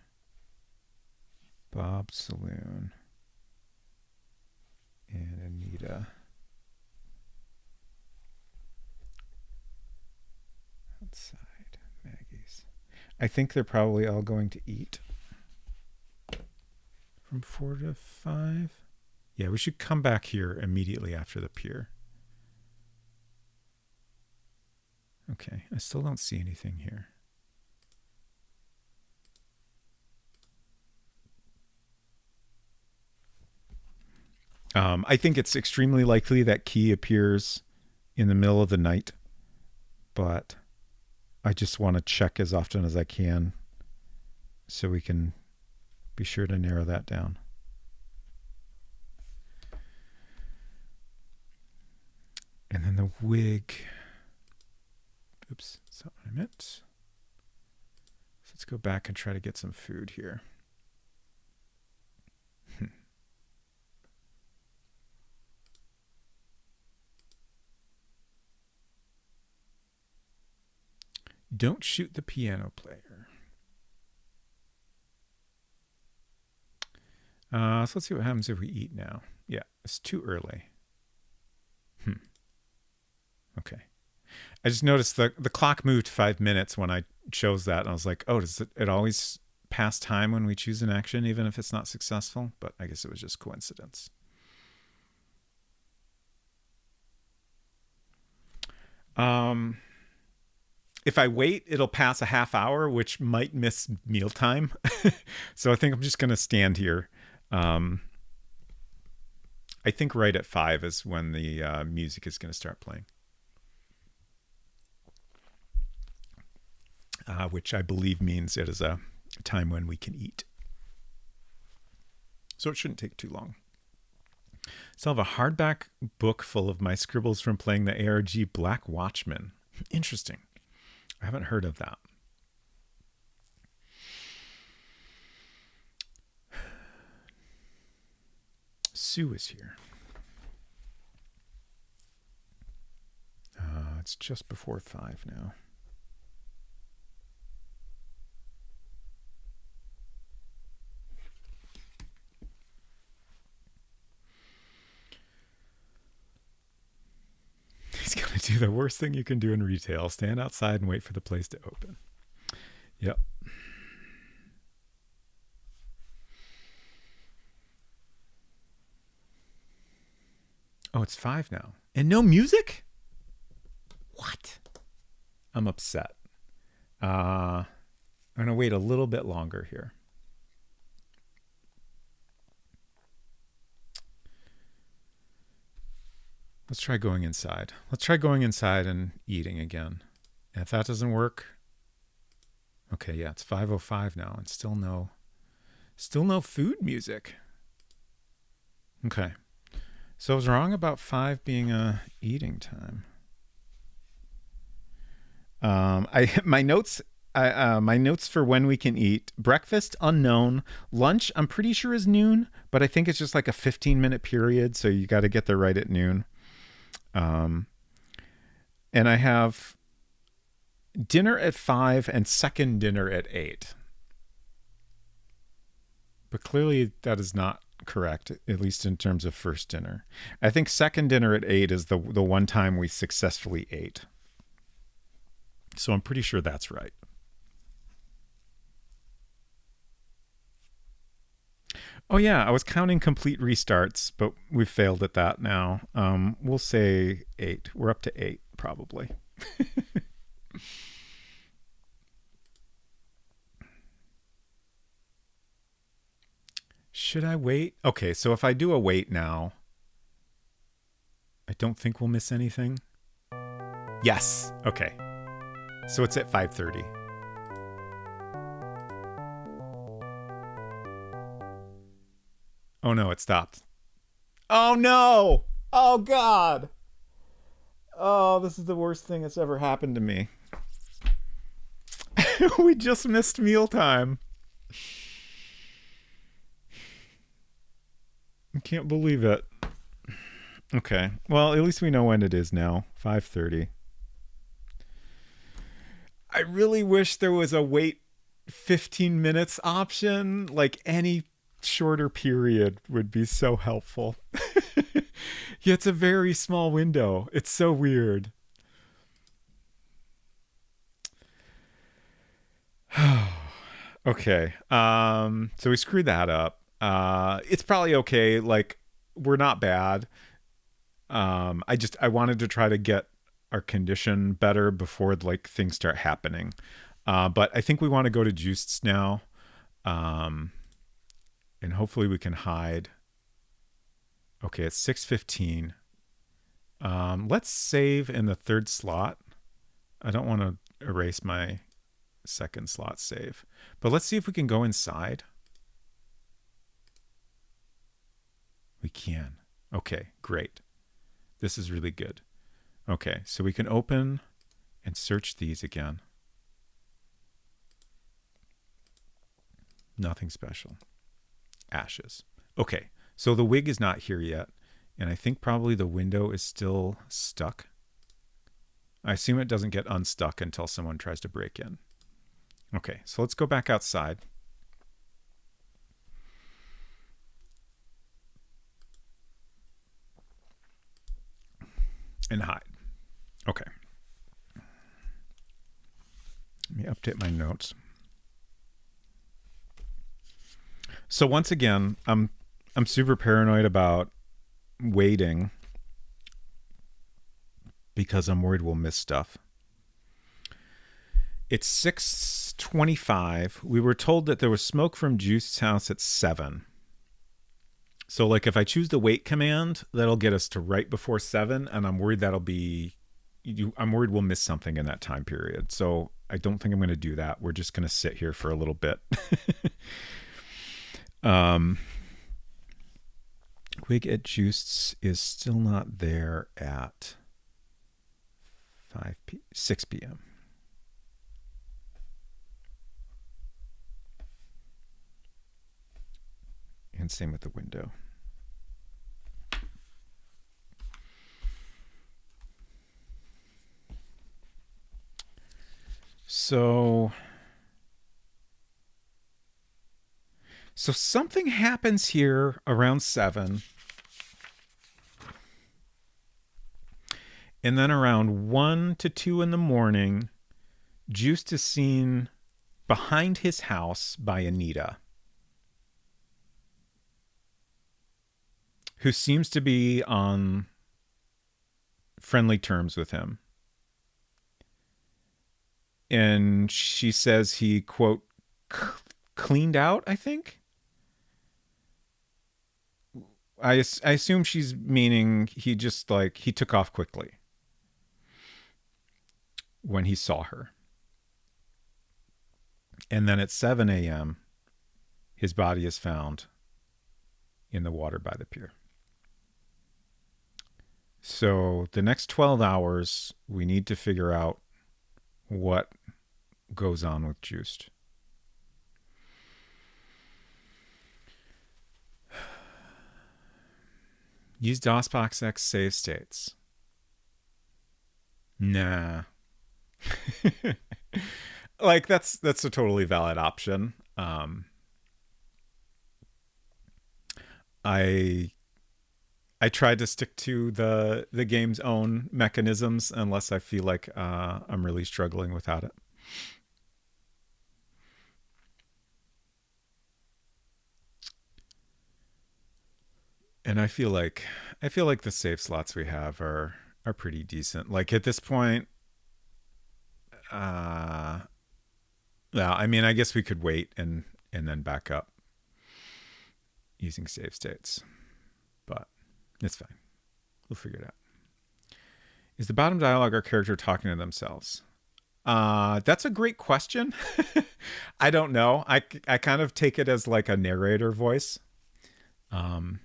Bob Saloon. And Anita. Outside. Maggie's. I think they're probably all going to eat. From 4 to 5. Yeah, we should come back here immediately after the pier. Okay, I still don't see anything here. I think it's extremely likely that Key appears in the middle of the night, but I just want to check as often as I can so we can be sure to narrow that down. And then the wig. Oops, that's not what I meant. So let's go back and try to get some food here. Don't shoot the piano player. So let's see what happens if we eat now. Yeah, it's too early. Okay. I just noticed the clock moved 5 minutes when I chose that. And I was like, oh, does it always pass time when we choose an action, even if it's not successful? But I guess it was just coincidence. If I wait, it'll pass a half hour, which might miss mealtime. So I think I'm just going to stand here. I think right at 5 is when the music is going to start playing. Which I believe means it is a time when we can eat. So it shouldn't take too long. So I have a hardback book full of my scribbles from playing the ARG Black Watchman. Interesting. I haven't heard of that. Sue is here. It's just before 5 now. He's going to do the worst thing you can do in retail. Stand outside and wait for the place to open. Yep. Oh, it's 5 now. And no music? What? I'm upset. I'm going to wait a little bit longer here. Let's try going inside. Let's try going inside and eating again. And if that doesn't work, okay, yeah, it's 5:05 now, and still no food music. Okay, so I was wrong about 5 being a eating time. My notes for when we can eat: breakfast unknown, lunch I'm pretty sure is noon, but I think it's just like a 15-minute period, so you got to get there right at noon. And I have dinner at 5 and second dinner at 8. But clearly that is not correct, at least in terms of first dinner. I think second dinner at 8 is the one time we successfully ate. So I'm pretty sure that's right. Oh yeah, I was counting complete restarts, but we've failed at that now. We'll say 8. We're up to 8, probably. Should I wait? Okay, so if I do a wait now, I don't think we'll miss anything. Yes. Okay. So it's at 5:30. Oh no, it stopped. Oh no! Oh god! Oh, this is the worst thing that's ever happened to me. We just missed mealtime. I can't believe it. Okay. Well, at least we know when it is now. 5:30. I really wish there was a wait 15 minutes option. Like any shorter period would be so helpful. Yeah, it's a very small window. It's so weird. Okay. So we screwed that up. It's probably okay. Like, we're not bad. I wanted to try to get our condition better before like things start happening. But I think we want to go to Juiced now. And hopefully we can hide. Okay, it's 6:15. Let's save in the third slot. I don't want to erase my second slot save. But let's see if we can go inside. We can. Okay, great. This is really good. Okay, so we can open and search these again. Nothing special. Ashes. Okay, so the wig is not here yet. And I think probably the window is still stuck. I assume it doesn't get unstuck until someone tries to break in. Okay, so let's go back outside. And hide. Okay. Let me update my notes. So once again, I'm super paranoid about waiting because I'm worried we'll miss stuff. It's 6:25. We were told that there was smoke from Juice's house at 7. So like if I choose the wait command, that'll get us to right before 7, and I'm worried I'm worried we'll miss something in that time period. So I don't think I'm going to do that. We're just going to sit here for a little bit. Wig at Juiced is still not there at 6 p.m. And same with the window. So something happens here around 7. And then around 1 to 2 in the morning, Juiced is seen behind his house by Anita, who seems to be on friendly terms with him. And she says he, quote, cleaned out, I think. I assume she's meaning he just like, he took off quickly when he saw her. And then at 7 a.m., his body is found in the water by the pier. So the next 12 hours, we need to figure out what goes on with Juiced. Use DOSBox X save states. Nah. Like that's a totally valid option. I tried to stick to the game's own mechanisms unless I feel like I'm really struggling without it. And I feel like the save slots we have are pretty decent. Like at this point, yeah, I mean, I guess we could wait and then back up. using save states, but it's fine. We'll figure it out. Is the bottom dialogue our character talking to themselves? That's a great question. I don't know. I kind of take it as like a narrator voice. It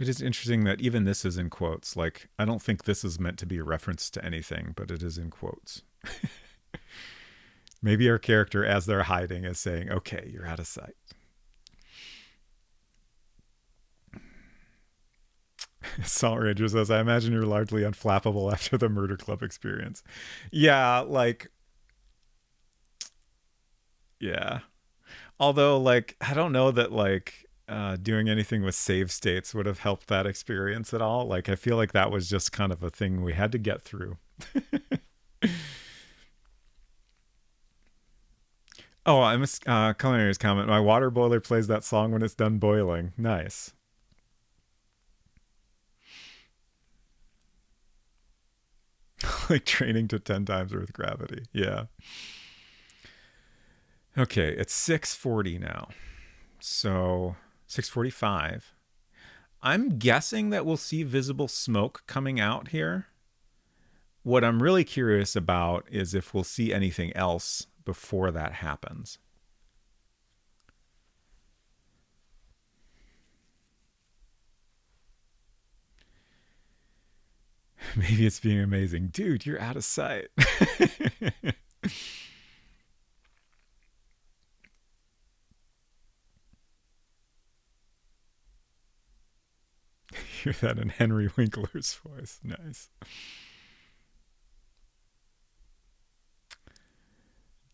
is interesting that even this is in quotes. Like, I don't think this is meant to be a reference to anything, but it is in quotes. Maybe our character, as they're hiding, is saying, okay, you're out of sight. Salt Ranger says, I imagine you're largely unflappable after the Murder Club experience. Yeah, like, yeah. Although, like, I don't know that, like, doing anything with save states would have helped that experience at all. Like, I feel like that was just kind of a thing we had to get through. Oh, I missed Culinary's comment. My water boiler plays that song when it's done boiling. Nice. Like training to 10 times Earth gravity. Yeah. Okay, it's 6:40 now. So 6:45. I'm guessing that we'll see visible smoke coming out here. What I'm really curious about is if we'll see anything else before that happens. Maybe it's being amazing. Dude, you're out of sight. Hear that in Henry Winkler's voice. Nice.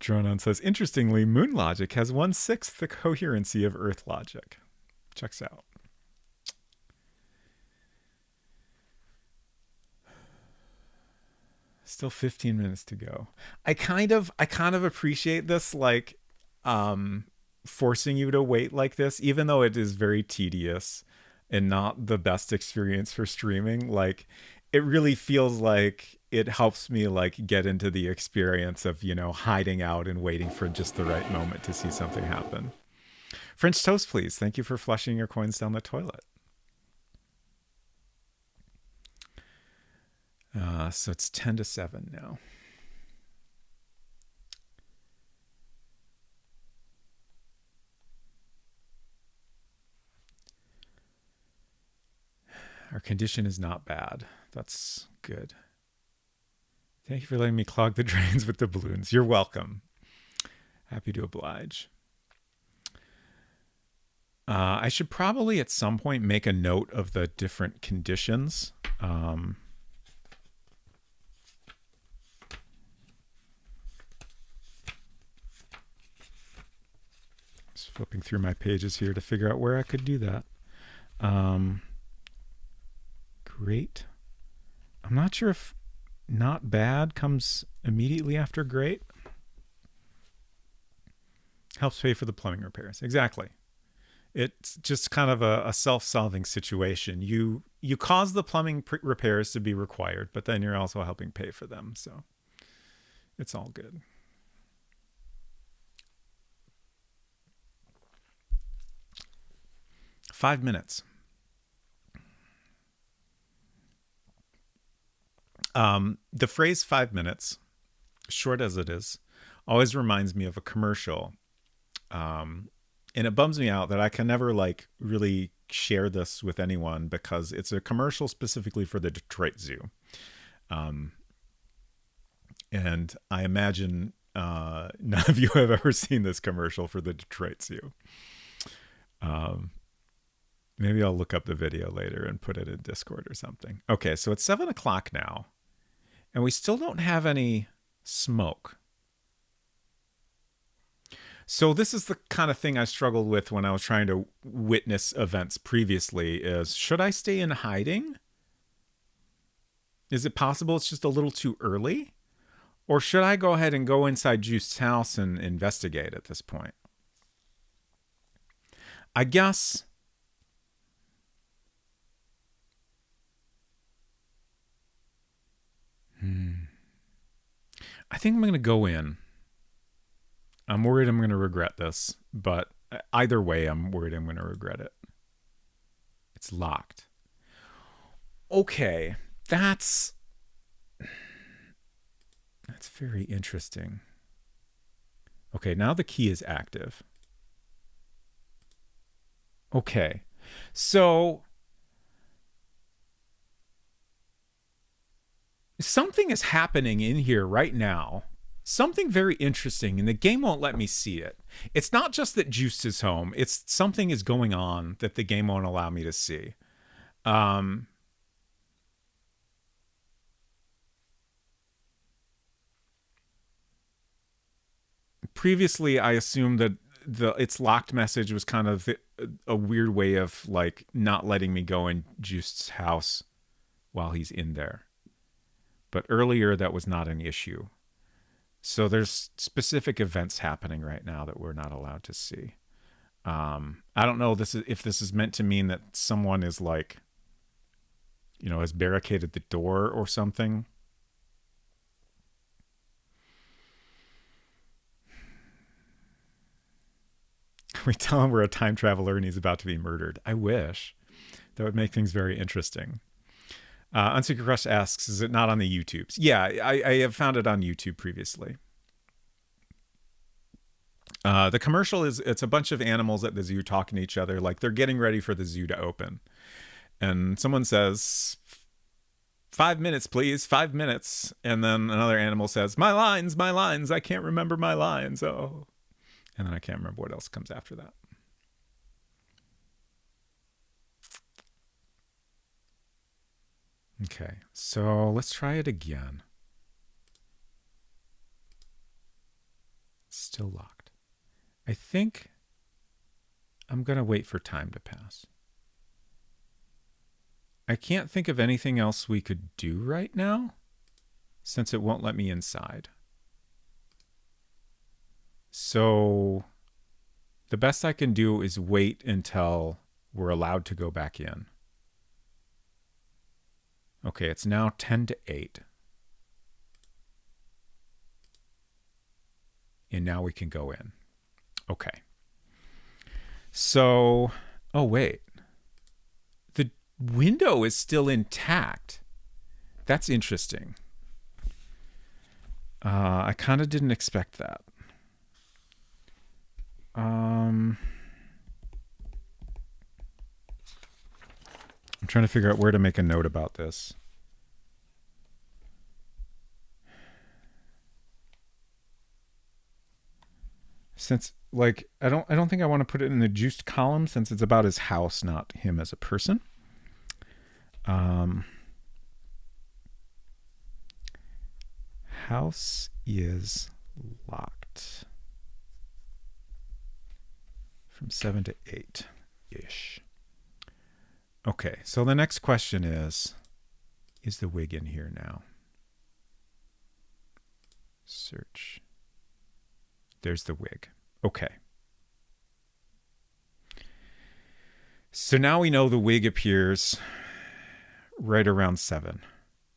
Dronon says, interestingly, moon logic has 1/6 the coherency of Earth logic. Checks out. Still 15 minutes to go. I kind of appreciate this, like, forcing you to wait like this, even though it is very tedious and not the best experience for streaming. Like, it really feels like it helps me, like, get into the experience of, you know, hiding out and waiting for just the right moment to see something happen. French toast, please. Thank you for flushing your coins down the toilet. So it's 10 to 7 now. Our condition is not bad. That's good. Thank you for letting me clog the drains with the balloons. You're welcome. Happy to oblige. I should probably at some point make a note of the different conditions. Just flipping through my pages here to figure out where I could do that. Great. I'm not sure if not bad comes immediately after great. Helps pay for the plumbing repairs. Exactly. It's just kind of a self-solving situation. You cause the plumbing repairs to be required, but then you're also helping pay for them. So it's all good. Five minutes. The phrase 5 minutes, short as it is, always reminds me of a commercial. And it bums me out that I can never, like, really share this with anyone because it's a commercial specifically for the Detroit Zoo. And I imagine none of you have ever seen this commercial for the Detroit Zoo. Maybe I'll look up the video later and put it in Discord or something. Okay, so it's 7 o'clock now, and we still don't have any smoke. So this is the kind of thing I struggled with when I was trying to witness events previously is, should I stay in hiding? Is it possible it's just a little too early? Or should I go ahead and go inside Juice's house and investigate at this point? I guess... I think I'm going to go in. I'm worried I'm going to regret this, but Either way, I'm worried I'm going to regret it. It's locked. Okay, that's very interesting. Okay, now the key is active. Okay, so something is happening in here right now. Something very interesting, and the game won't let me see it. It's not just that Juiced is home. It's something is going on that the game won't allow me to see. Previously, I assumed that its locked message was kind of a weird way of like not letting me go in Juiced's house while he's in there. But earlier, that was not an issue. So there's specific events happening right now that we're not allowed to see. I don't know if this is meant to mean that someone is like, has barricaded the door or something. We tell him we're a time traveler and he's about to be murdered. I wish. That would make things very interesting. Unsecret Crush asks, is it not on the YouTubes? Yeah, I have found it on YouTube previously. The commercial it's a bunch of animals at the zoo talking to each other, like they're getting ready for the zoo to open. And someone says, 5 minutes, please, 5 minutes. And then another animal says, my lines, I can't remember my lines. Oh. And then I can't remember what else comes after that. Okay, so let's try it again. Still locked. I think I'm going to wait for time to pass. I can't think of anything else we could do right now since it won't let me inside. So the best I can do is wait until we're allowed to go back in. Okay, it's now 10 to 8. And now we can go in. Okay. So, oh wait. The window is still intact. That's interesting. I kind of didn't expect that. I'm trying to figure out where to make a note about this. Since like I don't think I want to put it in the juiced column since it's about his house, not him as a person. House is locked from 7 to 8 ish. Okay, so the next question is the wig in here now? Search. There's the wig. Okay. So now we know the wig appears right around 7.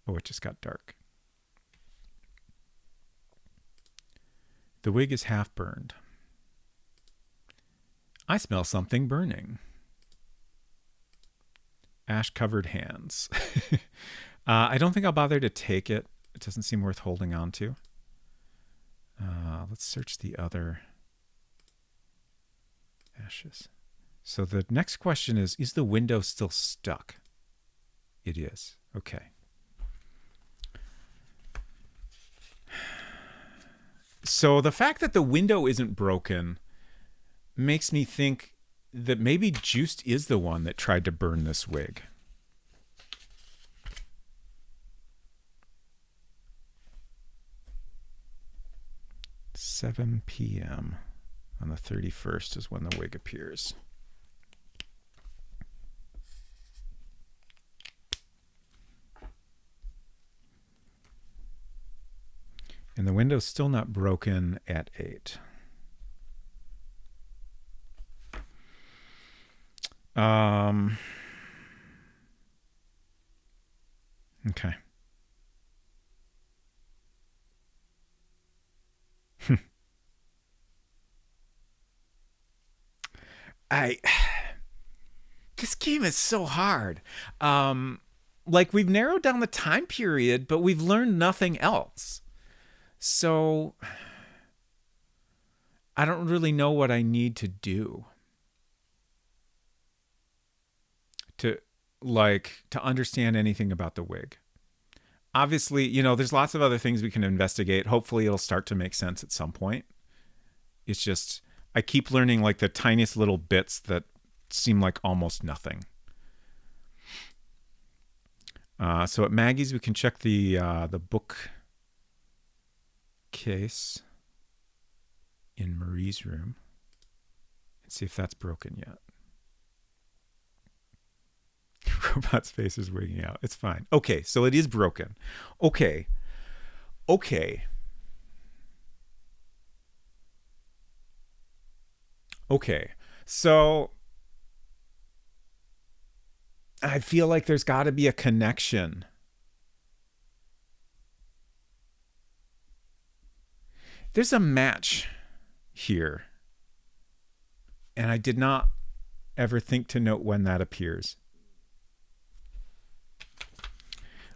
Oh, it just got dark. The wig is half burned. I smell something burning. Ash-covered hands. I don't think I'll bother to take it. It doesn't seem worth holding on to. Let's search the other ashes. So the next question is the window still stuck? It is. Okay. So the fact that the window isn't broken makes me think that maybe Juiced is the one that tried to burn this wig. $7 p.m. on the 31st is when the wig appears. And the window's still not broken at 8. Okay. I this game is so hard. Like we've narrowed down the time period, but we've learned nothing else. So I don't really know what I need to do to to understand anything about the wig. Obviously, there's lots of other things we can investigate. Hopefully it'll start to make sense at some point. It's just I keep learning like the tiniest little bits that seem like almost nothing. So at Maggie's, we can check the book case in Marie's room and see if that's broken yet. Robot's face is wigging out. It's fine. Okay, so it is broken. Okay. Okay. So I feel like there's got to be a connection. There's a match here. And I did not ever think to note when that appears.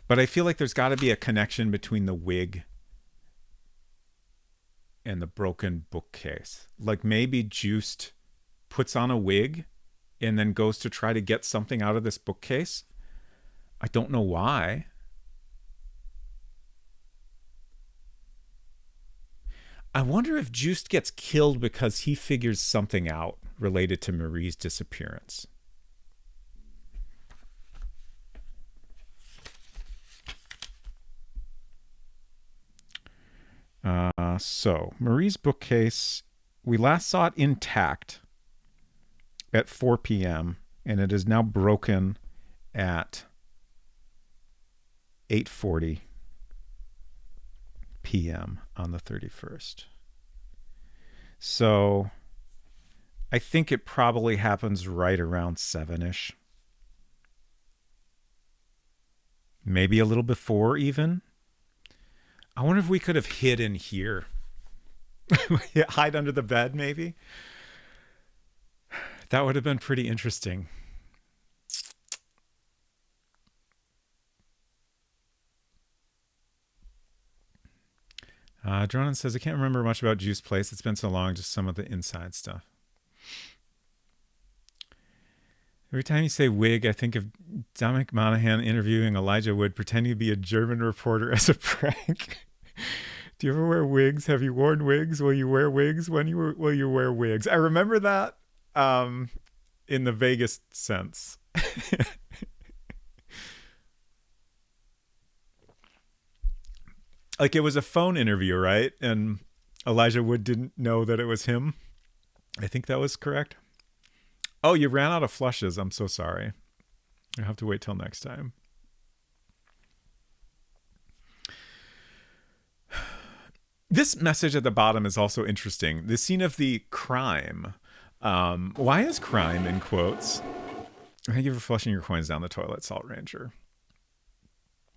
But I feel like there's got to be a connection between the wig and the broken bookcase. Like maybe Juiced puts on a wig and then goes to try to get something out of this bookcase. I don't know why. I wonder if Juiced gets killed because he figures something out related to Marie's disappearance. So Marie's bookcase, we last saw it intact at 4 p.m. and it is now broken at 8:40 p.m. on the 31st. So I think it probably happens right around 7ish. Maybe a little before even. I wonder if we could have hid in here. Hide under the bed, maybe. That would have been pretty interesting. Dronin says, I can't remember much about Juice Place. It's been so long, just some of the inside stuff. Every time you say wig, I think of Dominic Monaghan interviewing Elijah Wood pretending to be a German reporter as a prank. Do you ever wear wigs? Have you worn wigs? Will you wear wigs? Will you wear wigs? I remember that in the vaguest sense. Like it was a phone interview, right? And Elijah Wood didn't know that it was him. I think that was correct. Oh, you ran out of flushes. I'm so sorry. You'll have to wait till next time. This message at the bottom is also interesting. The scene of the crime. Why is crime in quotes? Thank you for flushing your coins down the toilet, Salt Ranger.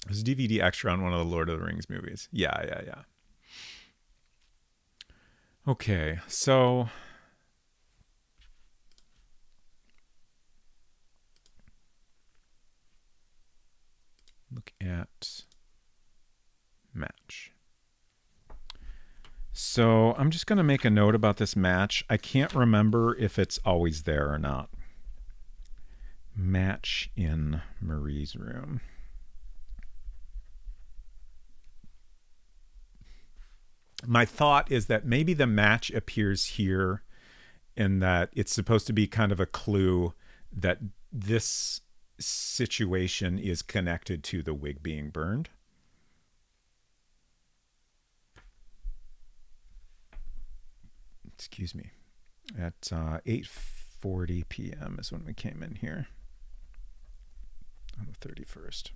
There's a DVD extra on one of the Lord of the Rings movies. Yeah. Okay, so look at match. So I'm just going to make a note about this match. I can't remember if it's always there or not. Match in Marie's room. My thought is that maybe the match appears here and that it's supposed to be kind of a clue that this situation is connected to the wig being burned. Excuse me. At 8:40 p.m. is when we came in here on the 31st.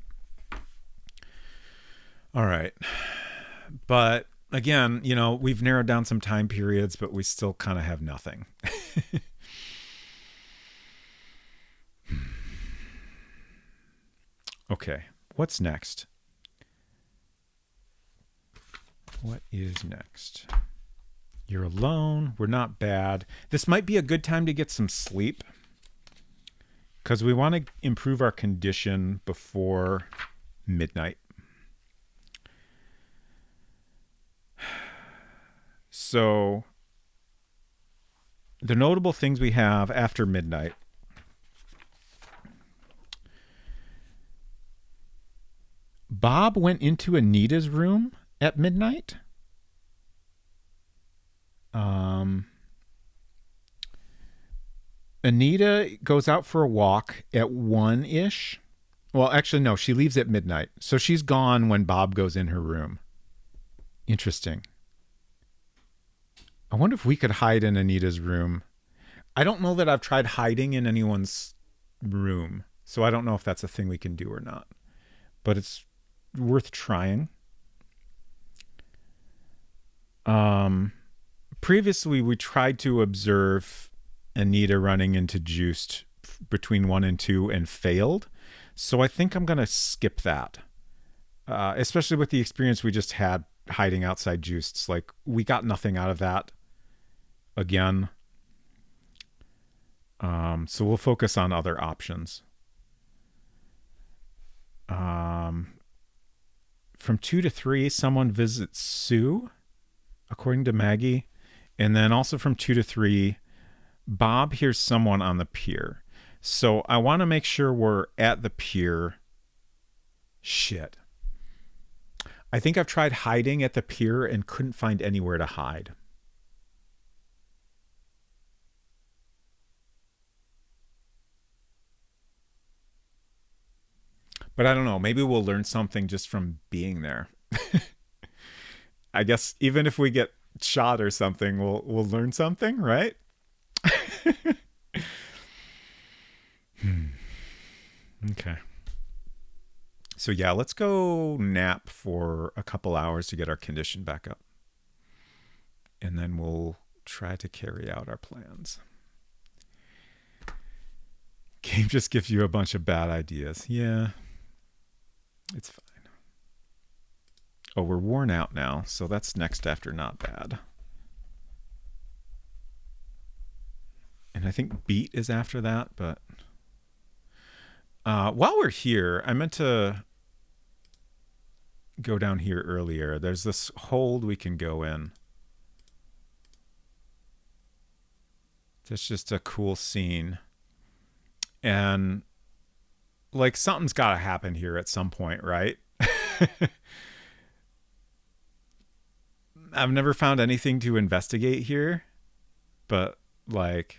All right. But again, we've narrowed down some time periods, but we still kind of have nothing. Okay, what's next? What is next? You're alone. We're not bad. This might be a good time to get some sleep, because we want to improve our condition before midnight. So the notable things we have after midnight. Bob went into Anita's room at midnight. Anita goes out for a walk at 1-ish. Well, actually, no, she leaves at midnight. So she's gone when Bob goes in her room. Interesting. I wonder if we could hide in Anita's room. I don't know that I've tried hiding in anyone's room, so I don't know if that's a thing we can do or not. But it's worth trying. Previously, we tried to observe Anita running into Juiced between 1 and 2 and failed. So I think I'm going to skip that. Especially with the experience we just had hiding outside Juiced. Like, we got nothing out of that again. So we'll focus on other options. From 2 to 3, someone visits Sue, according to Maggie. And then also from 2 to 3, Bob hears someone on the pier. So I want to make sure we're at the pier. Shit. I think I've tried hiding at the pier and couldn't find anywhere to hide. But I don't know. Maybe we'll learn something just from being there. I guess even if we get shot or something, we'll learn something, right? Okay. So yeah, let's go nap for a couple hours to get our condition back up. And then we'll try to carry out our plans. Game just gives you a bunch of bad ideas. Yeah. It's fine. Oh, we're worn out now, so that's next after not bad. And I think beat is after that, but while we're here, I meant to go down here earlier. There's this hold we can go in. It's just a cool scene. And like something's got to happen here at some point, right? I've never found anything to investigate here, but like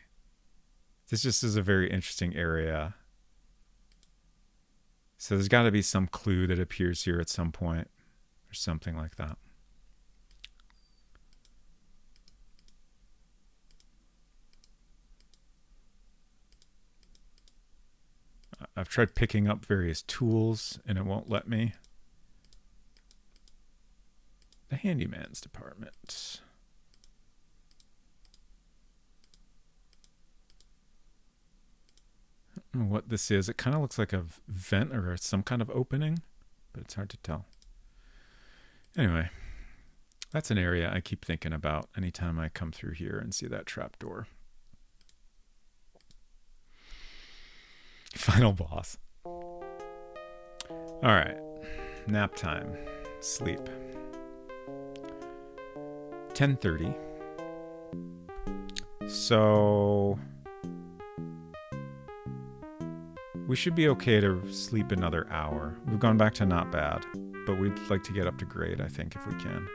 this just is a very interesting area. So there's got to be some clue that appears here at some point or something like that. I've tried picking up various tools and it won't let me. The handyman's department. I don't know what this is. It kind of looks like a vent or some kind of opening, but it's hard to tell. Anyway, that's an area I keep thinking about anytime I come through here and see that trapdoor. Final boss. All right, nap time, sleep. 10:30. So we should be okay to sleep another hour. We've gone back to not bad, but we'd like to get up to grade, I think, if we can.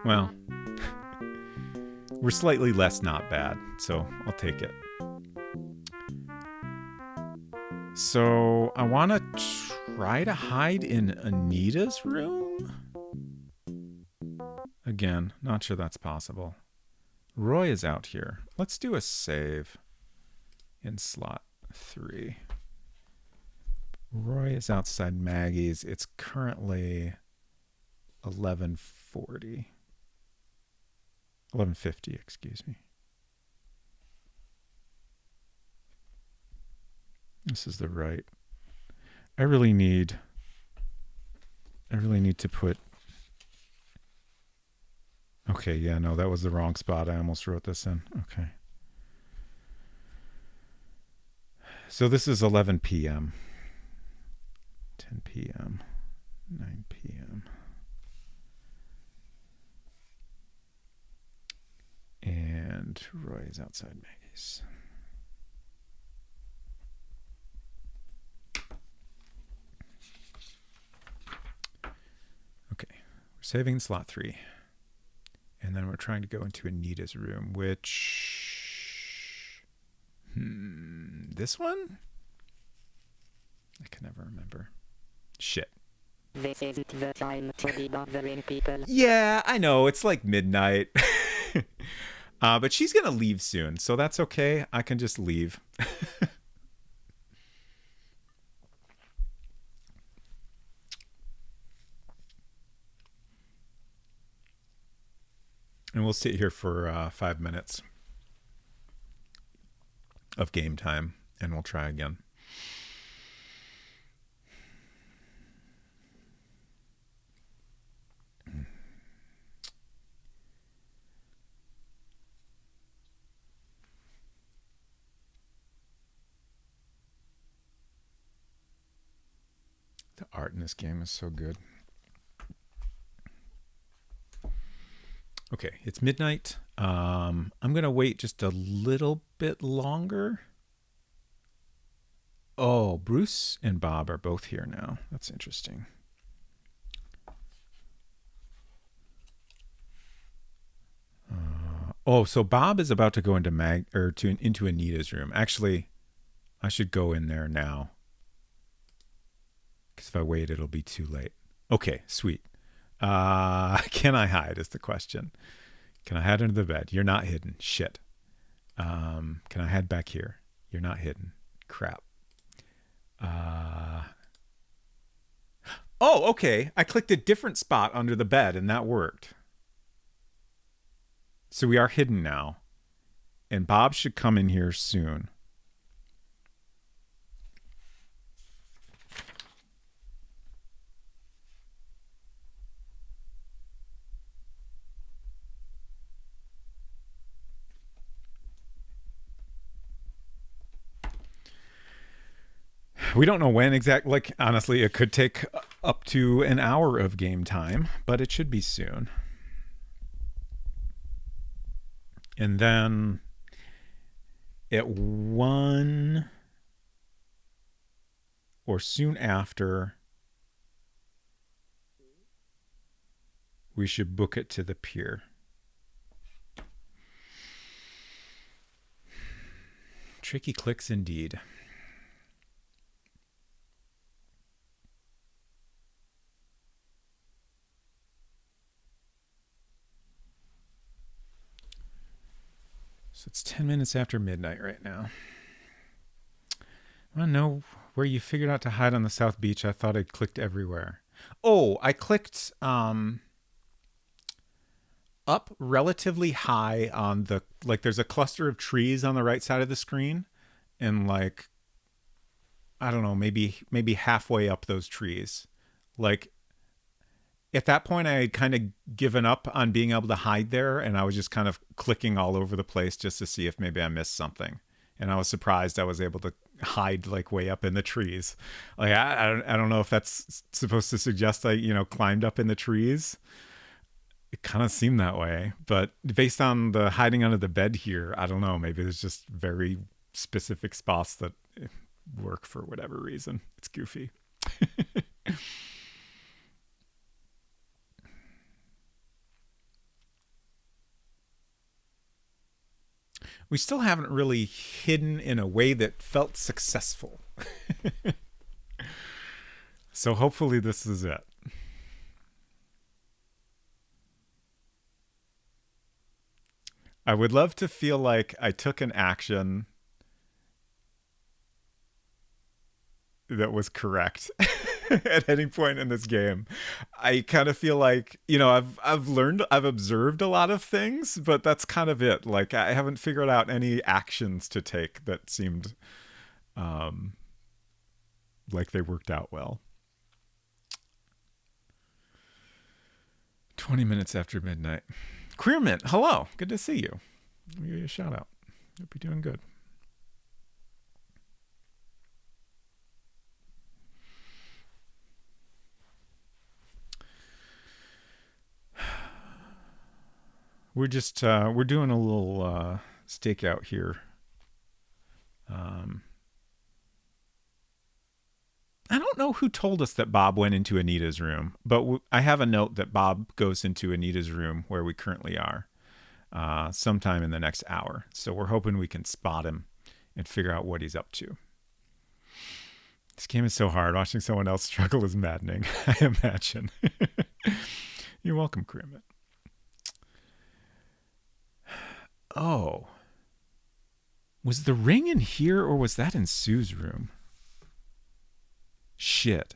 Well, we're slightly less not bad, so I'll take it. So I want to try to hide in Anita's room? Again, not sure that's possible. Roy is out here. Let's do a save in slot 3. Roy is outside Maggie's. It's currently 11:40. 11:50, excuse me. This is the right. I really need to put Okay, yeah, no, that was the wrong spot. I almost wrote this in. Okay. So this is 11 p.m., 10 p.m., 9 p.m. And Roy is outside Maggie's. Okay, we're saving slot 3. And then we're trying to go into Anita's room, which... this one? I can never remember. Shit. This isn't the time to be bothering people. Yeah, I know. It's like midnight. But she's going to leave soon, so that's okay. I can just leave. And we'll sit here for 5 minutes of game time, and we'll try again. The art in this game is so good. Okay, it's midnight. I'm going to wait just a little bit longer. Oh, Bruce and Bob are both here now. That's interesting. So Bob is about to go into into Anita's room. Actually, I should go in there now. Because if I wait, it'll be too late. Okay, sweet. Can I hide is the question. Can I hide under the bed? You're not hidden. Shit. Can I hide back here? You're not hidden. Crap. Oh, okay. I clicked a different spot under the bed and that worked. So we are hidden now. And Bob should come in here soon. We don't know when exactly. Like, honestly, it could take up to an hour of game time, but it should be soon. And then at 1 or soon after, we should book it to the pier. Tricky clicks indeed. So it's 10 minutes after midnight right now. I want to know where you figured out to hide on the South Beach. I thought I'd clicked everywhere. Oh, I clicked up relatively high on the, like, there's a cluster of trees on the right side of the screen. And like, I don't know, maybe halfway up those trees. Like, at that point, I had kind of given up on being able to hide there, and I was just kind of clicking all over the place just to see if maybe I missed something. And I was surprised I was able to hide like way up in the trees. Like I don't know if that's supposed to suggest I climbed up in the trees. It kind of seemed that way, but based on the hiding under the bed here, I don't know. Maybe there's just very specific spots that work for whatever reason. It's goofy. We still haven't really hidden in a way that felt successful. So hopefully this is it. I would love to feel like I took an action that was correct at any point in this game. I kind of feel like, I've observed a lot of things, but that's kind of it. Like I haven't figured out any actions to take that seemed like they worked out well. 20 minutes after midnight. Queermint, hello. Good to see you. Let me give you a shout out. Hope you're doing good. We're just we're doing a little stakeout here. I don't know who told us that Bob went into Anita's room, but I have a note that Bob goes into Anita's room where we currently are sometime in the next hour. So we're hoping we can spot him and figure out what he's up to. This game is so hard. Watching someone else struggle is maddening, I imagine. You're welcome, Krimet. Oh. Was the ring in here or was that in Sue's room? Shit.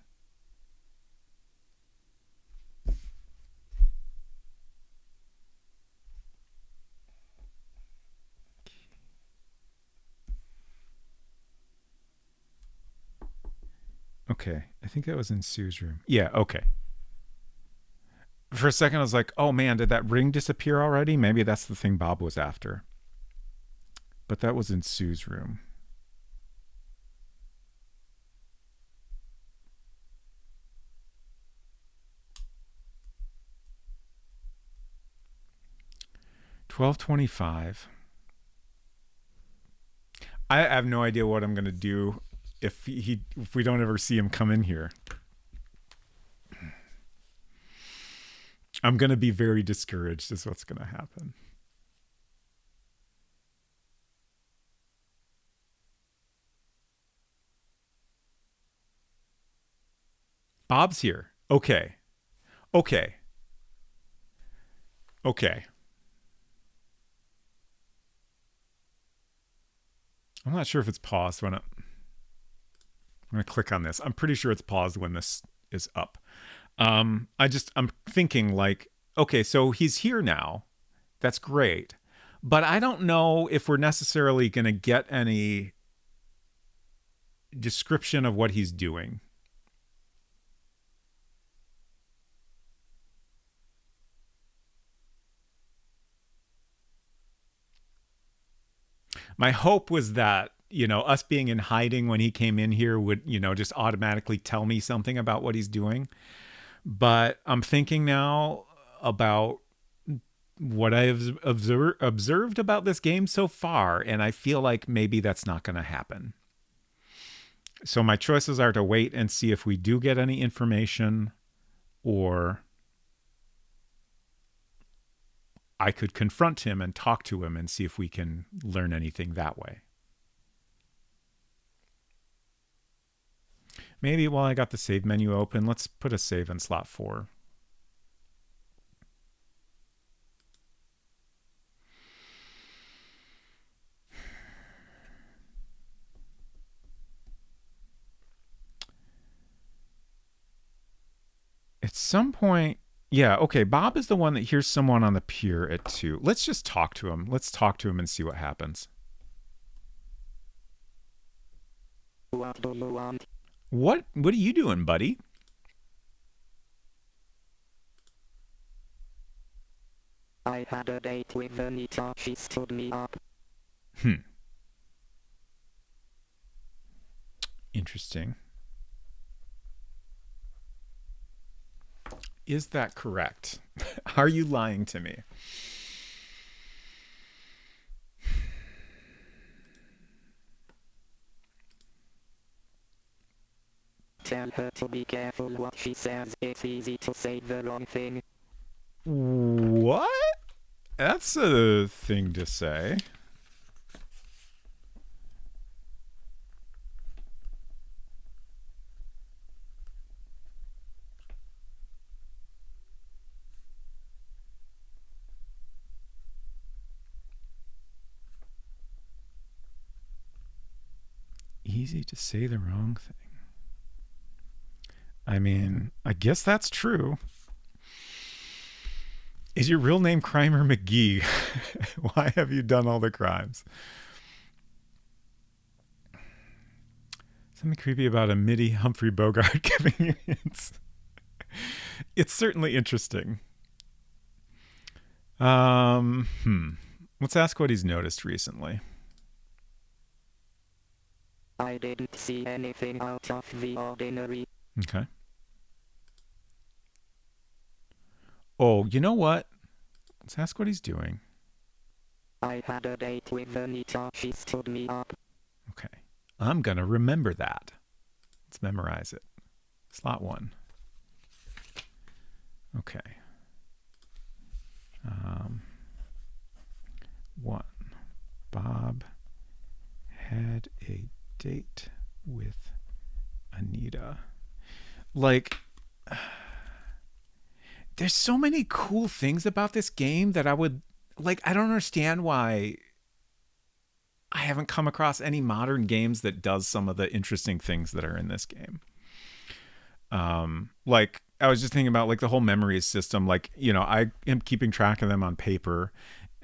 Okay, I think that was in Sue's room. Yeah, okay. For a second I was like, oh man, did that ring disappear already? Maybe that's the thing Bob was after. But that was in Sue's room. $12.25. I have no idea what I'm gonna do if we don't ever see him come in here. I'm gonna be very discouraged is what's gonna happen. Bob's here. Okay. Okay. Okay. I'm not sure if it's paused when I'm going to click on this. I'm pretty sure it's paused when this is up. I'm thinking like, okay, so he's here now. That's great. But I don't know if we're necessarily going to get any description of what he's doing. My hope was that, us being in hiding when he came in here would, just automatically tell me something about what he's doing. But I'm thinking now about what I've observed about this game so far, and I feel like maybe that's not going to happen. So my choices are to wait and see if we do get any information, or I could confront him and talk to him and see if we can learn anything that way. Maybe while I got the save menu open, let's put a save in slot 4. At some point, yeah, okay, Bob is the one that hears someone on the pier at 2. Let's just talk to him. Let's talk to him and see what happens. What do you want? What are you doing, buddy? I had a date with Anita. She stood me up. Interesting. Is that correct? Are you lying to me? Tell her to be careful what she says. It's easy to say the wrong thing. What? That's a thing to say. Easy to say the wrong thing. I mean, I guess that's true. Is your real name Crimer McGee? Why have you done all the crimes? Something creepy about a MIDI Humphrey Bogart giving you hints. It's certainly interesting. Hmm. Let's ask what he's noticed recently. I didn't see anything out of the ordinary. Okay. Oh, you know what? Let's ask what he's doing. I had a date with Anita. She stood me up. Okay. I'm going to remember that. Let's memorize it. Slot 1. Okay. 1. Bob had a date with Anita. Like, there's so many cool things about this game that I would like. I don't understand why I haven't come across any modern games that does some of the interesting things that are in this game. Like I was just thinking about like the whole memories system. Like, you know, I am keeping track of them on paper,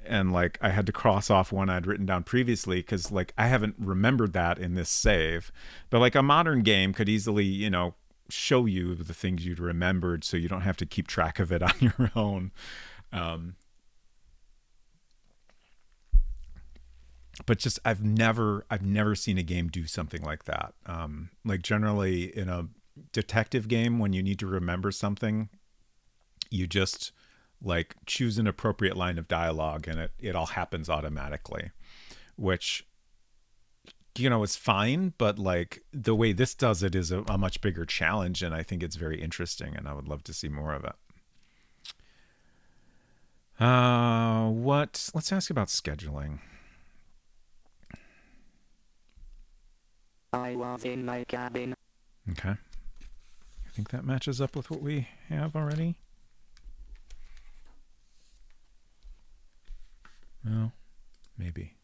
and like I had to cross off one I'd written down previously because like I haven't remembered that in this save. But like a modern game could easily, you know, show you the things you'd remembered, so you don't have to keep track of it on your own. Um, but just I've never seen a game do something like that. Like generally in a detective game, when you need to remember something, you just like choose an appropriate line of dialogue and it all happens automatically, which, you know, is fine, but like the way this does it is a much bigger challenge, and I think it's very interesting, and I would love to see more of it. What? Let's ask about scheduling. I was in my cabin. Okay. I think that matches up with what we have already. Well, maybe.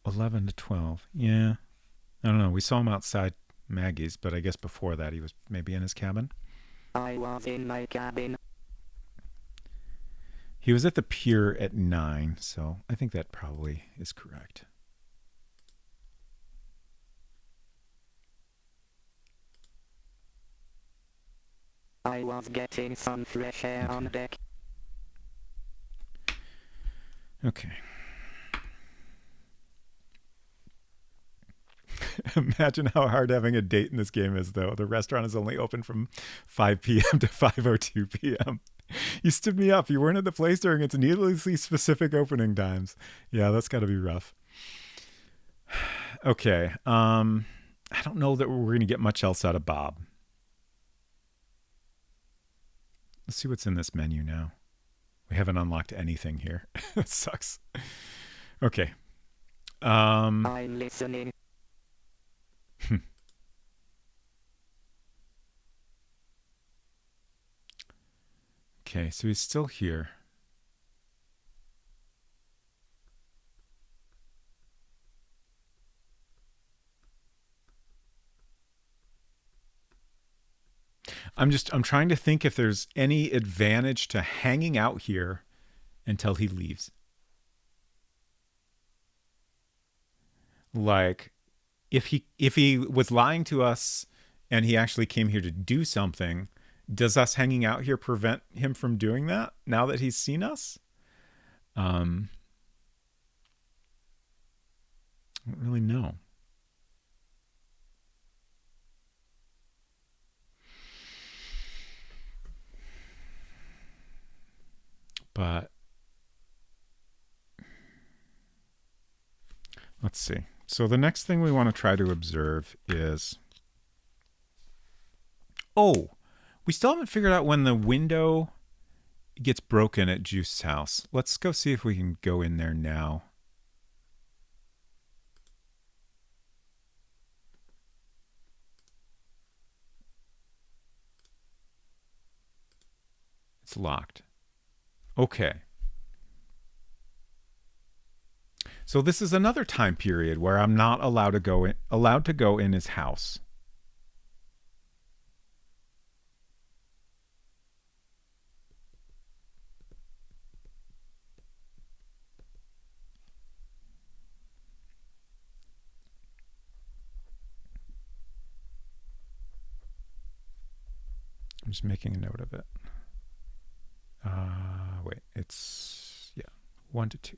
11 to 12. Yeah. I don't know. We saw him outside Maggie's, but I guess before that he was maybe in his cabin. I was in my cabin. He was at the pier at 9, so I think that probably is correct. I was getting some fresh air on deck. Okay. Imagine how hard having a date in this game is, though. The restaurant is only open from 5 p.m. to 5:02 p.m. You stood me up. You weren't at the place during its needlessly specific opening times. Yeah, that's got to be rough. Okay. I don't know that we're going to get much else out of Bob. Let's see what's in this menu now. We haven't unlocked anything here. That sucks. Okay. I'm listening. Okay, so he's still here. I'm trying to think if there's any advantage to hanging out here until he leaves. Like if he was lying to us and he actually came here to do something, does us hanging out here prevent him from doing that now that he's seen us? I don't really know. But let's see. So the next thing we want to try to observe is, oh, we still haven't figured out when the window gets broken at Juice's house. Let's go see if we can go in there now. It's locked. Okay. So this is another time period where I'm not allowed to go in his house. I'm just making a note of it. Wait, it's, yeah, 1 to 2.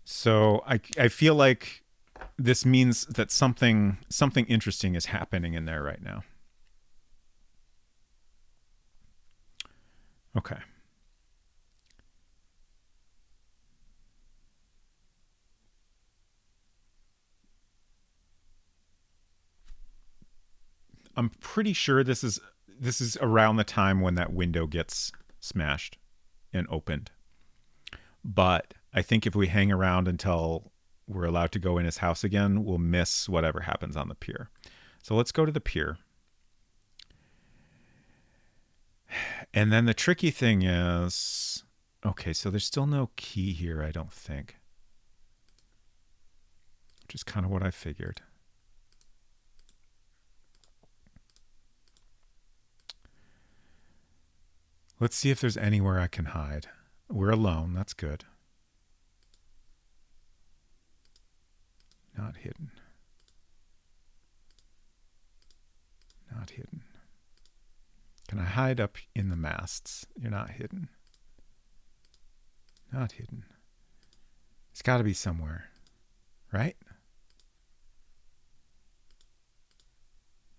So I feel like this means that something interesting is happening in there right now. Okay. I'm pretty sure this is around the time when that window gets smashed and opened. But I think if we hang around until we're allowed to go in his house again, we'll miss whatever happens on the pier. So let's go to the pier. And then the tricky thing is, okay, so there's still no key here, I don't think. Which is kind of what I figured. Let's see if there's anywhere I can hide. We're alone, that's good. Not hidden. Not hidden. Can I hide up in the masts? You're not hidden. Not hidden. It's got to be somewhere, right?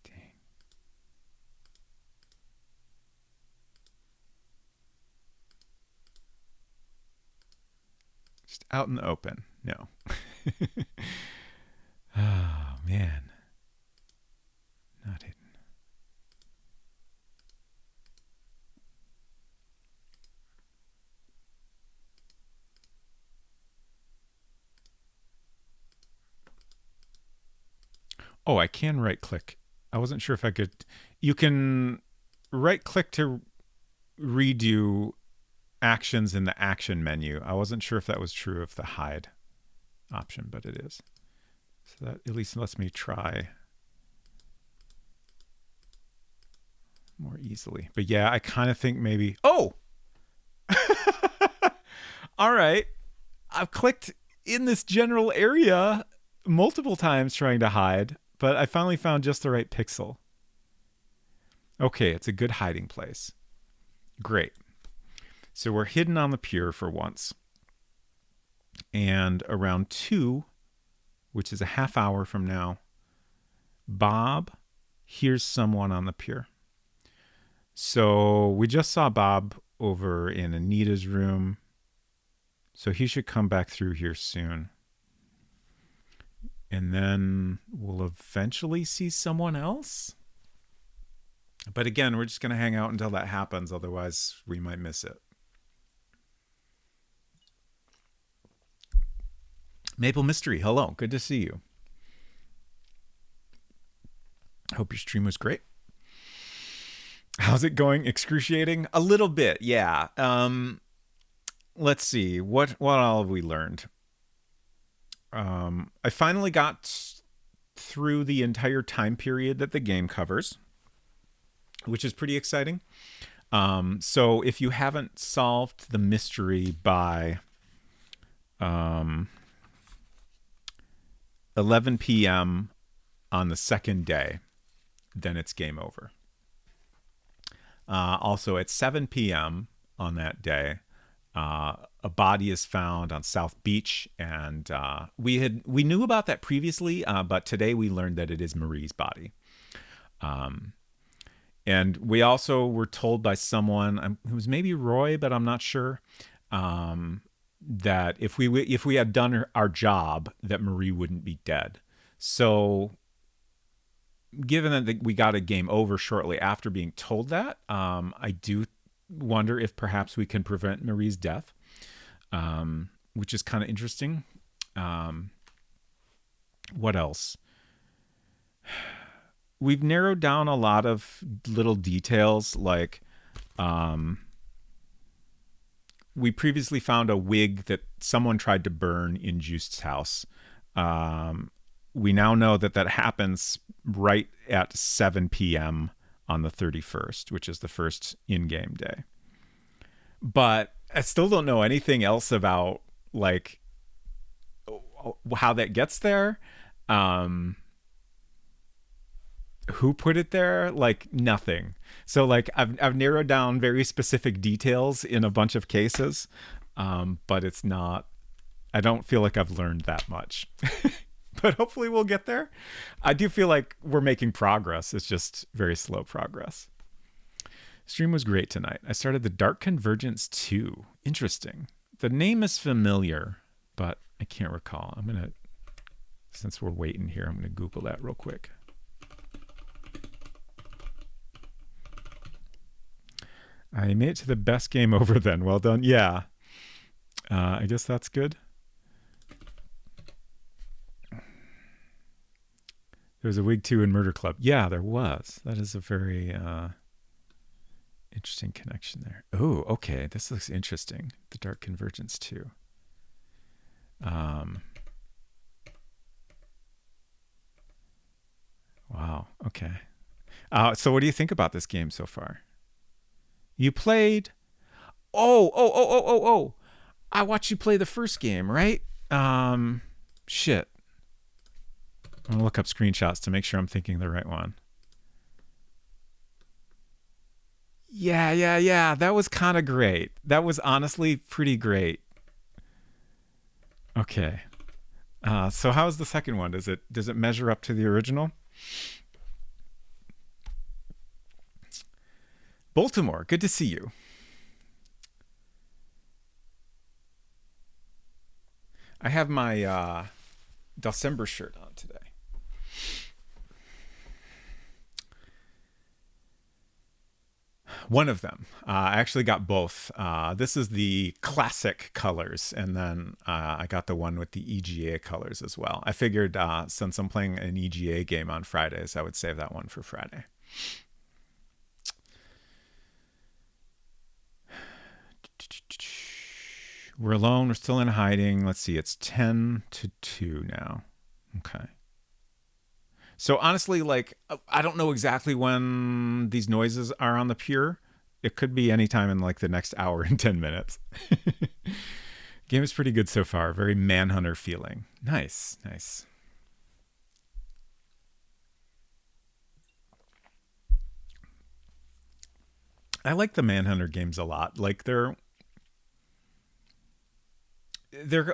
Dang. Just out in the open. No. Oh, man. Not hidden. Oh, I can right click. I wasn't sure if I could. You can right click to redo actions in the action menu. I wasn't sure if that was true of the hide option, but it is. So that at least lets me try more easily. But yeah, I kind of think maybe. Oh! All right. I've clicked in this general area multiple times trying to hide, but I finally found just the right pixel. Okay, it's a good hiding place. Great. So we're hidden on the pier for once. And around 2, which is a half hour from now, Bob hears someone on the pier. So we just saw Bob over in Anita's room. So he should come back through here soon. And then we'll eventually see someone else. But again, we're just going to hang out until that happens. Otherwise, we might miss it. Maple Mystery, hello. Good to see you. Hope your stream was great. How's it going? Excruciating? A little bit, yeah. Let's see. What all have we learned? I finally got through the entire time period that the game covers, which is pretty exciting. So if you haven't solved the mystery by 11 p.m. on the second day, then it's game over. Also at 7 p.m. on that day, a body is found on South Beach, and we knew about that previously, but today we learned that it is Marie's body. And we also were told by someone, it was maybe Roy, but I'm not sure, that if we had done our job, that Marie wouldn't be dead. So given that we got a game over shortly after being told that, I do wonder if perhaps we can prevent Marie's death, which is kind of interesting. What else? We've narrowed down a lot of little details, like we previously found a wig that someone tried to burn in Juiced's house. We now know that happens right at 7 p.m. on the 31st, which is the first in-game day. But I still don't know anything else about like how that gets there. who put it there? Like nothing. So like I've narrowed down very specific details in a bunch of cases, but it's not. I don't feel like I've learned that much. But hopefully we'll get there. I do feel like we're making progress. It's just very slow progress. Stream was great tonight. I started the Dark Convergence 2. Interesting. The name is familiar, but I can't recall. I'm going to, since we're waiting here, I'm going to Google that real quick. I made it to the best game over then. Well done. Yeah. I guess that's good. There was a Wig 2 in Murder Club. Yeah, there was. That is a very interesting connection there. Oh, okay. This looks interesting. The Dark Convergence 2. Wow. Okay. So what do you think about this game so far? You played... Oh. I watched you play the first game, right? Shit. I'm going to look up screenshots to make sure I'm thinking the right one. Yeah. That was kind of great. That was honestly pretty great. Okay. So how's the second one? Does it measure up to the original? Baltimore, good to see you. I have my December shirt on today. One of them. I actually got both. This is the classic colors, and then I got the one with the EGA colors as well. I figured since I'm playing an EGA game on Fridays, I would save that one for Friday. We're alone. We're still in hiding. Let's see. It's 10-2 now. Okay. So honestly, like, I don't know exactly when these noises are on the Pier. It could be anytime in like the next hour and 10 minutes. Game is pretty good so far. Very Manhunter feeling. Nice. I like the Manhunter games a lot. Like they're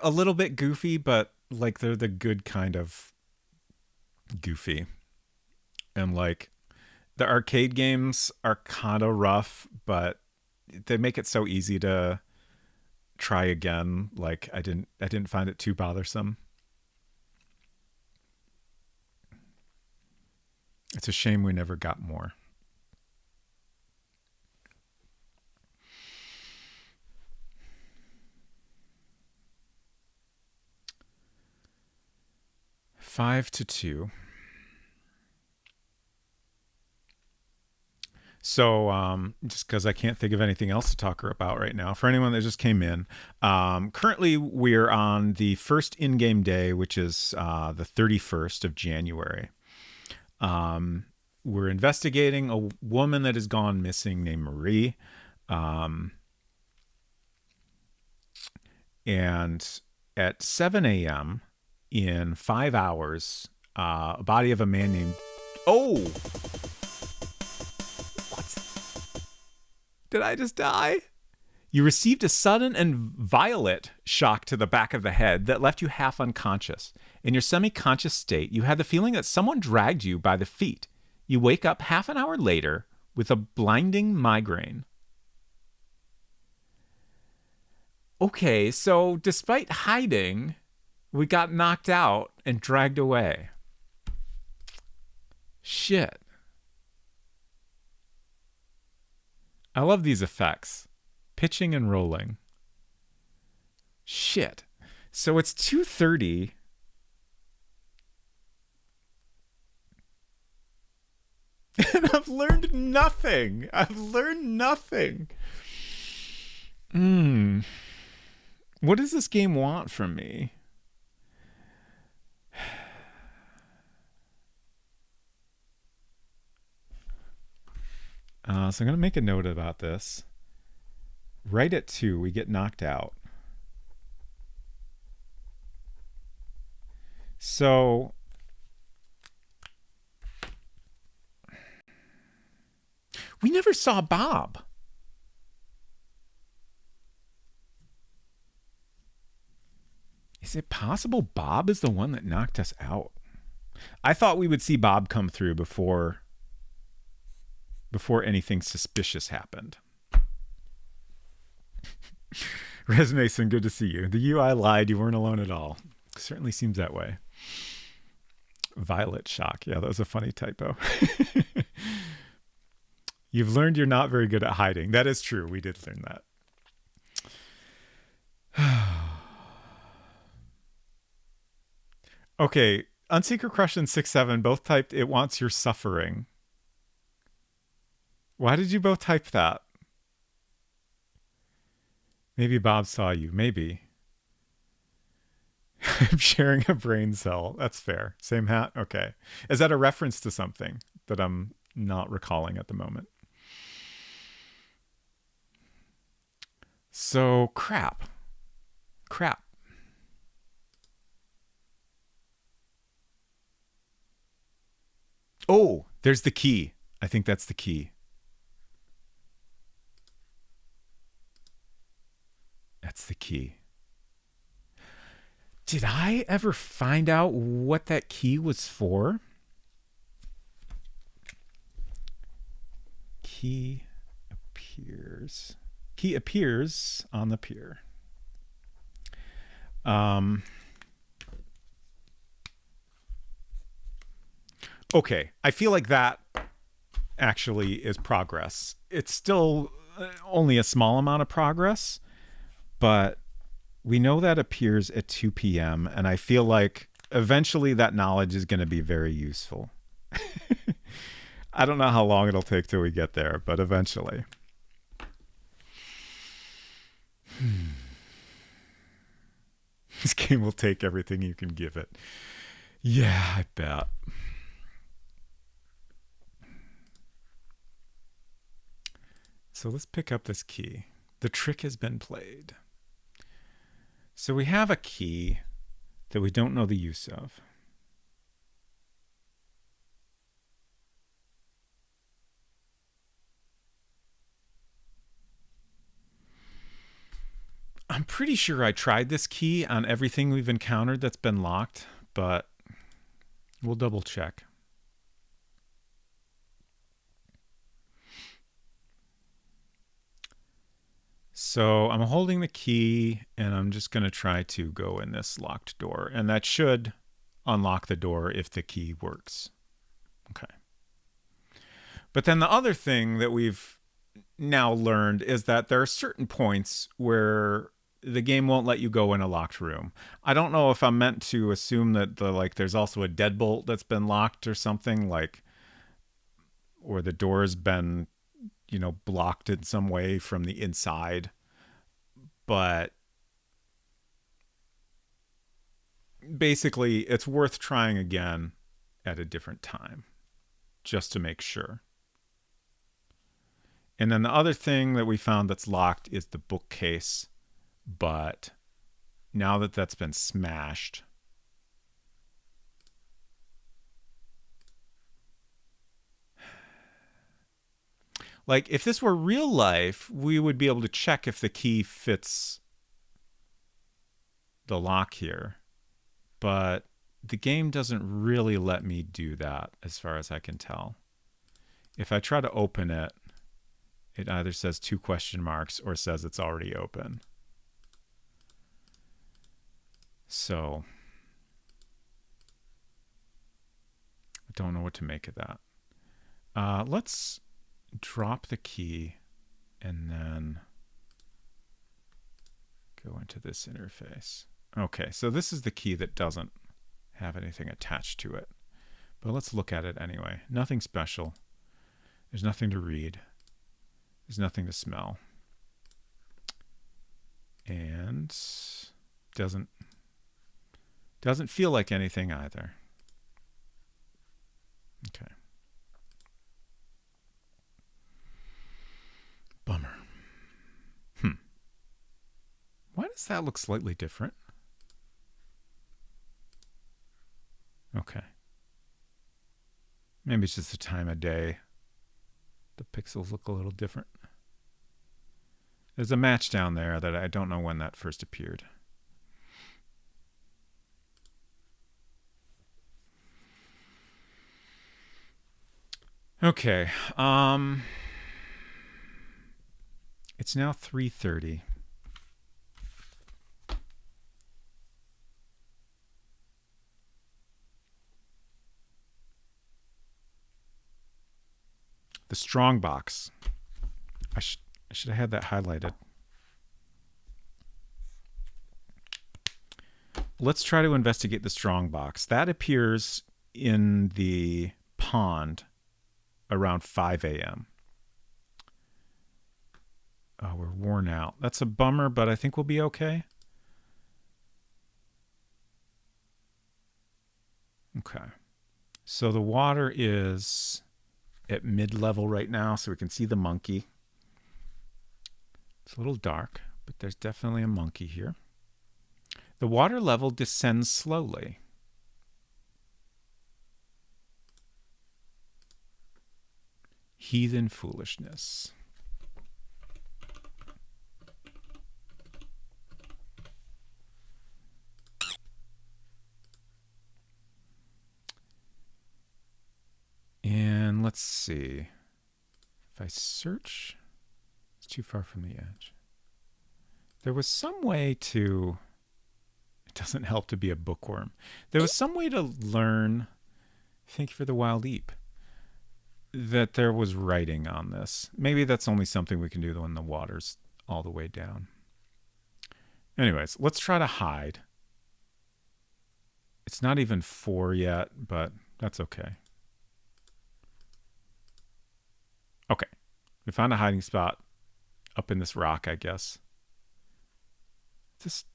a little bit goofy, but like they're the good kind of goofy. And like the arcade games are kind of rough, but they make it so easy to try again. Like I didn't find it too bothersome. It's a shame we never got more. Five to 2. So just because I can't think of anything else to talk about right now, for anyone that just came in, currently we're on the first in-game day, which is the 31st of January. We're investigating a woman that has gone missing named Marie. And at 7 a.m., in 5 hours, a body of a man named... Oh! What? Did I just die? You received a sudden and violent shock to the back of the head that left you half unconscious. In your semi-conscious state, you had the feeling that someone dragged you by the feet. You wake up half an hour later with a blinding migraine. Okay, so despite hiding... we got knocked out and dragged away. Shit. I love these effects. Pitching and rolling. Shit. So it's 2:30. And I've learned nothing. What does this game want from me? So I'm going to make a note about this. Right at 2, we get knocked out. So We never saw Bob. Is it possible Bob is the one that knocked us out? I thought we would see Bob come through before anything suspicious happened. Res Mason, good to see you. The UI lied. You weren't alone at all. Certainly seems that way. Violet Shock. Yeah, that was a funny typo. You've learned you're not very good at hiding. That is true. We did learn that. Okay. Unseeker Crush and 6-7 both typed, it wants your suffering. Why did you both type that? Maybe Bob saw you. Maybe. I'm sharing a brain cell. That's fair. Same hat? Okay. Is that a reference to something that I'm not recalling at the moment? So, crap. Oh, there's the key. I think that's the key. That's the key. Did I ever find out what that key was for? Key appears. Key appears on the pier. Okay, I feel like that actually is progress. It's still only a small amount of progress, but we know that appears at 2 p.m. and I feel like eventually that knowledge is going to be very useful. I don't know how long it'll take till we get there, but eventually. This game will take everything you can give it. Yeah, I bet. So let's pick up this key. The trick has been played. So we have a key that we don't know the use of. I'm pretty sure I tried this key on everything we've encountered that's been locked, but we'll double check. So I'm holding the key and I'm just going to try to go in this locked door, and that should unlock the door if the key works. Okay. But then the other thing that we've now learned is that there are certain points where the game won't let you go in a locked room. I don't know if I'm meant to assume that there's also a deadbolt that's been locked or something, or the door's been, blocked in some way from the inside. But basically, it's worth trying again at a different time just to make sure. And then the other thing that we found that's locked is the bookcase. But now that that's been smashed, if this were real life, we would be able to check if the key fits the lock here. But the game doesn't really let me do that as far as I can tell. If I try to open it, it either says 2 question marks or says it's already open. So I don't know what to make of that. Let's drop the key and then go into this interface. Okay, so this is the key that doesn't have anything attached to it. But let's look at it anyway. Nothing special. There's nothing to read. There's nothing to smell. And doesn't feel like anything either. Okay. Bummer. Why does that look slightly different? Okay. Maybe it's just the time of day. The pixels look a little different. There's a match down there that I don't know when that first appeared. Okay. It's now 3:30. The strong box. I should have had that highlighted. Let's try to investigate the strong box. That appears in the pond around 5 a.m. Oh, we're worn out. That's a bummer, but I think we'll be okay. Okay. So the water is at mid-level right now, so we can see the monkey. It's a little dark, but there's definitely a monkey here. The water level descends slowly. Heathen foolishness. And let's see. If I search, it's too far from the edge. There was some way to... It doesn't help to be a bookworm. There was some way to learn... Thank you for the wild leap. That there was writing on this. Maybe that's only something we can do when the water's all the way down. Anyways, let's try to hide. It's not even 4 yet, but that's okay. Okay. We found a hiding spot up in this rock, I guess. This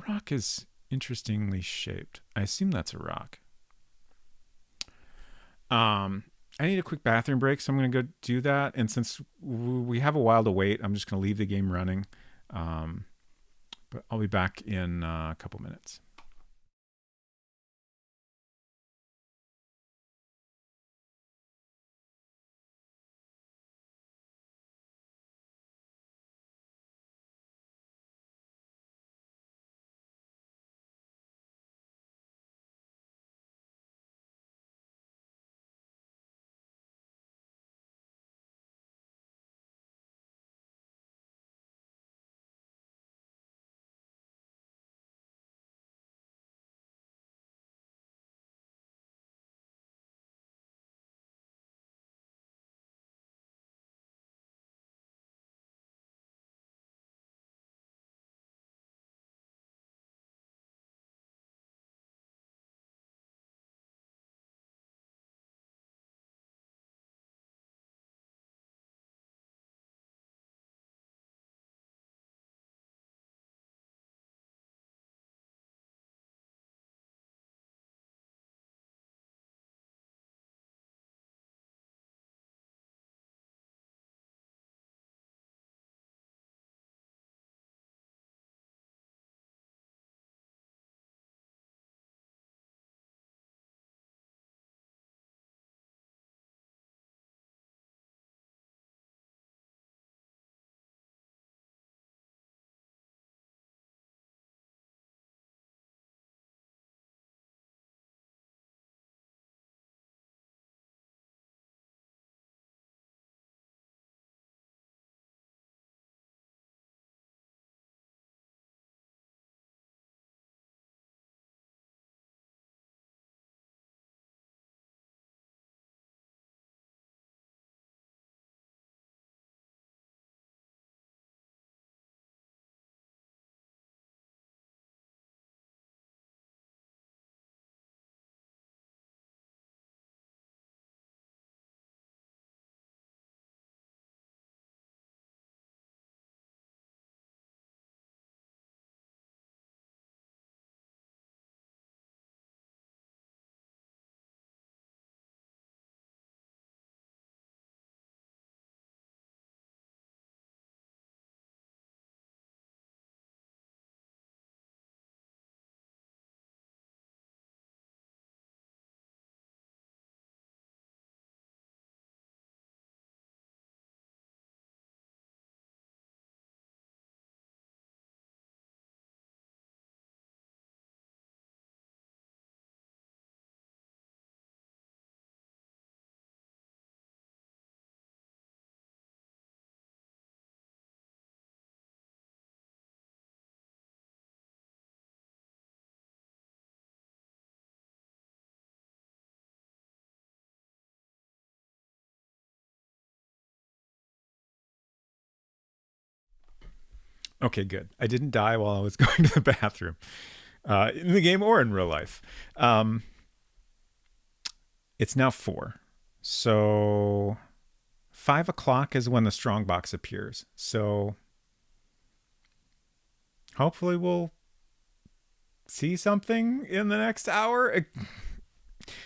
rock is interestingly shaped. I assume that's a rock. I need a quick bathroom break, so I'm going to go do that. And since we have a while to wait, I'm just going to leave the game running. But I'll be back in a couple minutes. Okay, good. I didn't die while I was going to the bathroom, in the game or in real life. It's now 4. So 5 o'clock is when the strongbox appears. So hopefully we'll see something in the next hour.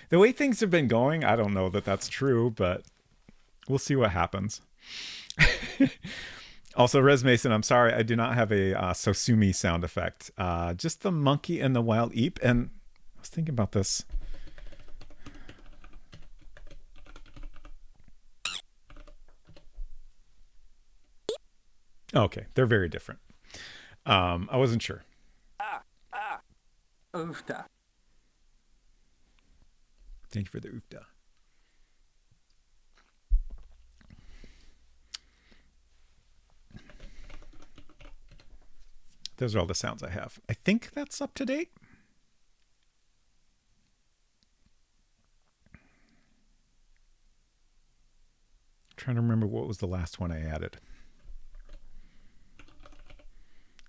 The way things have been going, I don't know that that's true, but we'll see what happens. Also, Res Mason, I'm sorry, I do not have a Sosumi sound effect. Just the monkey and the wild eep. And I was thinking about this. Okay, they're very different. I wasn't sure. Oofda. Thank you for the oofda. Those are all the sounds I have. I think that's up to date. I'm trying to remember what was the last one I added.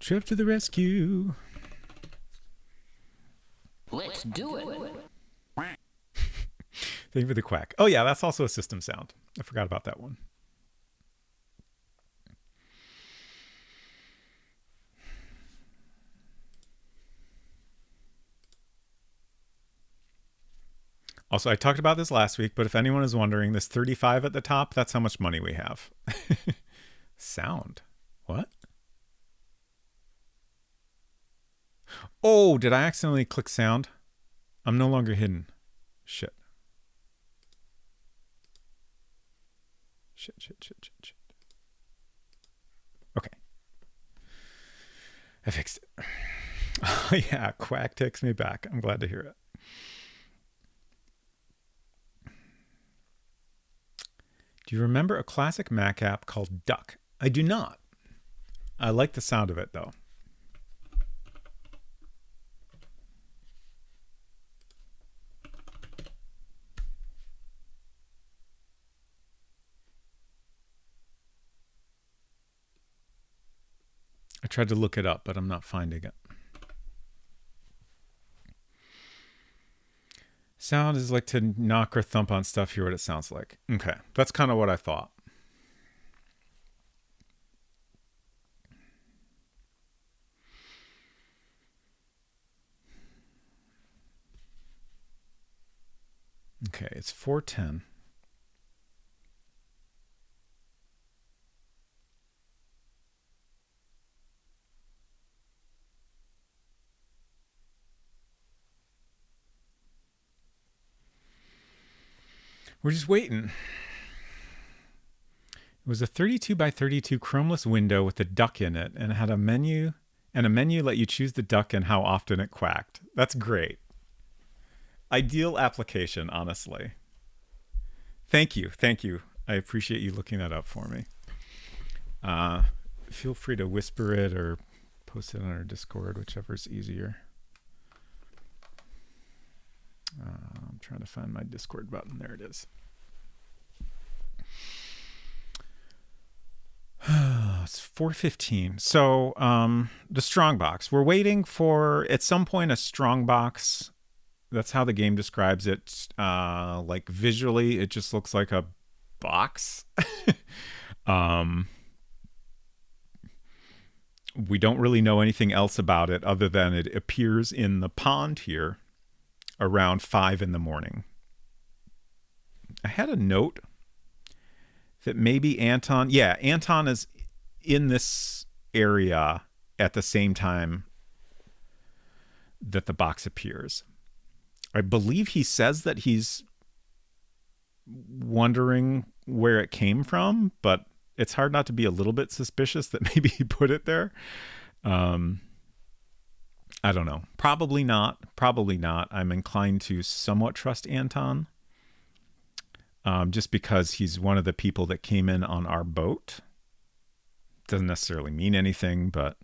Trip to the rescue. Let's do it. Thank you for the quack. Oh yeah, that's also a system sound. I forgot about that one. Also, I talked about this last week, but if anyone is wondering, this 35 at the top, that's how much money we have. Sound. What? Oh, did I accidentally click sound? I'm no longer hidden. Shit. Shit. Okay. I fixed it. Oh, yeah, Quack takes me back. I'm glad to hear it. Do you remember a classic Mac app called Duck? I do not. I like the sound of it, though. I tried to look it up, but I'm not finding it. Sound is like to knock or thump on stuff, hear what it sounds like. Okay, that's kind of what I thought. Okay, it's 4:10. We're just waiting. It was a 32 by 32 chromeless window with a duck in it, and it had a menu, and a menu let you choose the duck and how often it quacked. That's great. Ideal application, honestly. Thank you. I appreciate you looking that up for me. Feel free to whisper it or post it on our Discord, whichever's easier. I'm trying to find my Discord button. There it is. It's 4:15. So the strongbox. We're waiting for, at some point, a strongbox. That's how the game describes it. Like visually, it just looks like a box. We don't really know anything else about it other than it appears in the pond here around 5 in the morning. I had a note that maybe Anton is in this area at the same time that the box appears. I believe he says that he's wondering where it came from, but it's hard not to be a little bit suspicious that maybe he put it there. I don't know. Probably not. I'm inclined to somewhat trust Anton. Just because he's one of the people that came in on our boat. Doesn't necessarily mean anything, but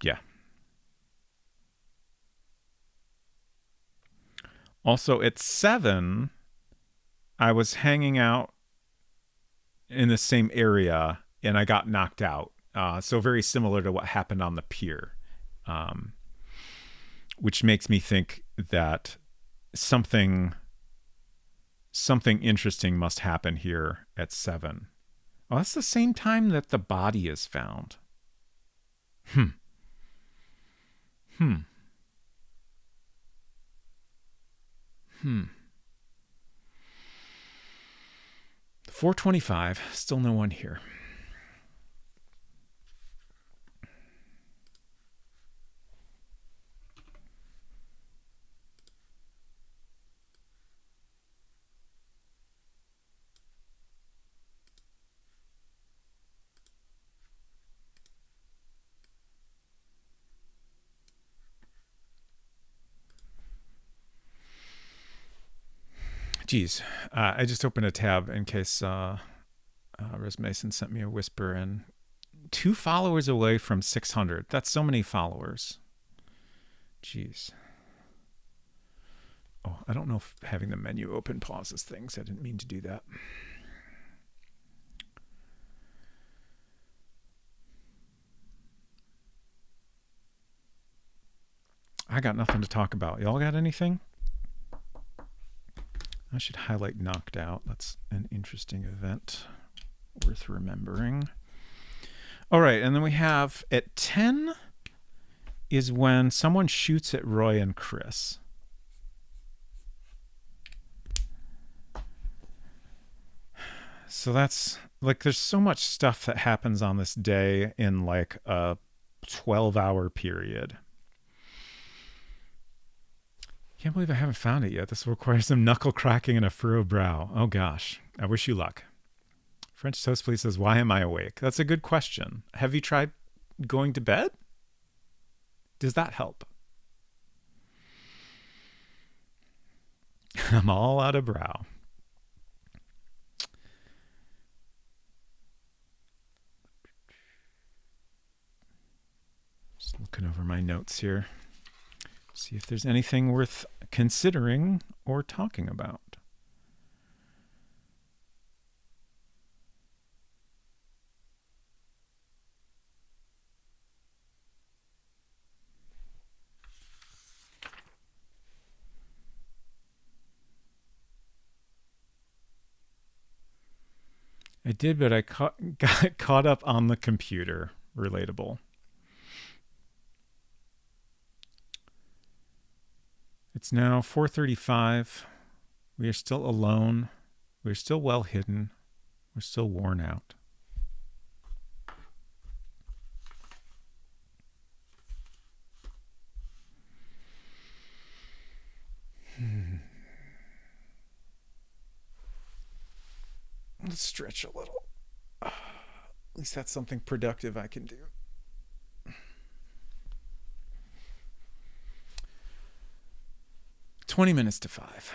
yeah. Also, at 7, I was hanging out in the same area, and I got knocked out. So very similar to what happened on the pier, which makes me think that something interesting must happen here at 7. Oh, that's the same time that the body is found. Hmm. 4:25. Still no one here. Geez, I just opened a tab in case Rose Mason sent me a whisper, and 2 followers away from 600. That's so many followers. Jeez. Oh, I don't know if having the menu open pauses things. I didn't mean to do that. I got nothing to talk about. Y'all got anything? I should highlight Knocked Out. That's an interesting event worth remembering. All right, and then we have at 10 is when someone shoots at Roy and Chris. So that's like, there's so much stuff that happens on this day in like a 12-hour period. Can't believe I haven't found it yet. This will require some knuckle cracking and a furrowed brow. Oh gosh, I wish you luck. French Toast Please says, why am I awake? That's a good question. Have you tried going to bed? Does that help? I'm all out of brow. Just looking over my notes here. See if there's anything worth considering or talking about. I did, but I got caught up on the computer. Relatable. It's now 4:35. We are still alone. We're still well hidden. We're still worn out. Let's stretch a little. At least that's something productive I can do. "20 minutes to 5.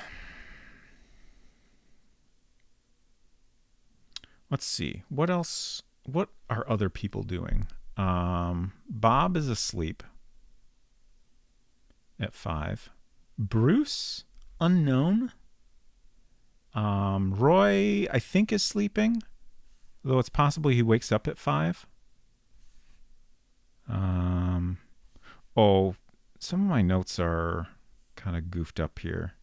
Let's see. What else? What are other people doing? Bob is asleep at 5. Bruce, unknown. Roy, I think, is sleeping, though it's possible he wakes up at 5. Oh, some of my notes are kind of goofed up here.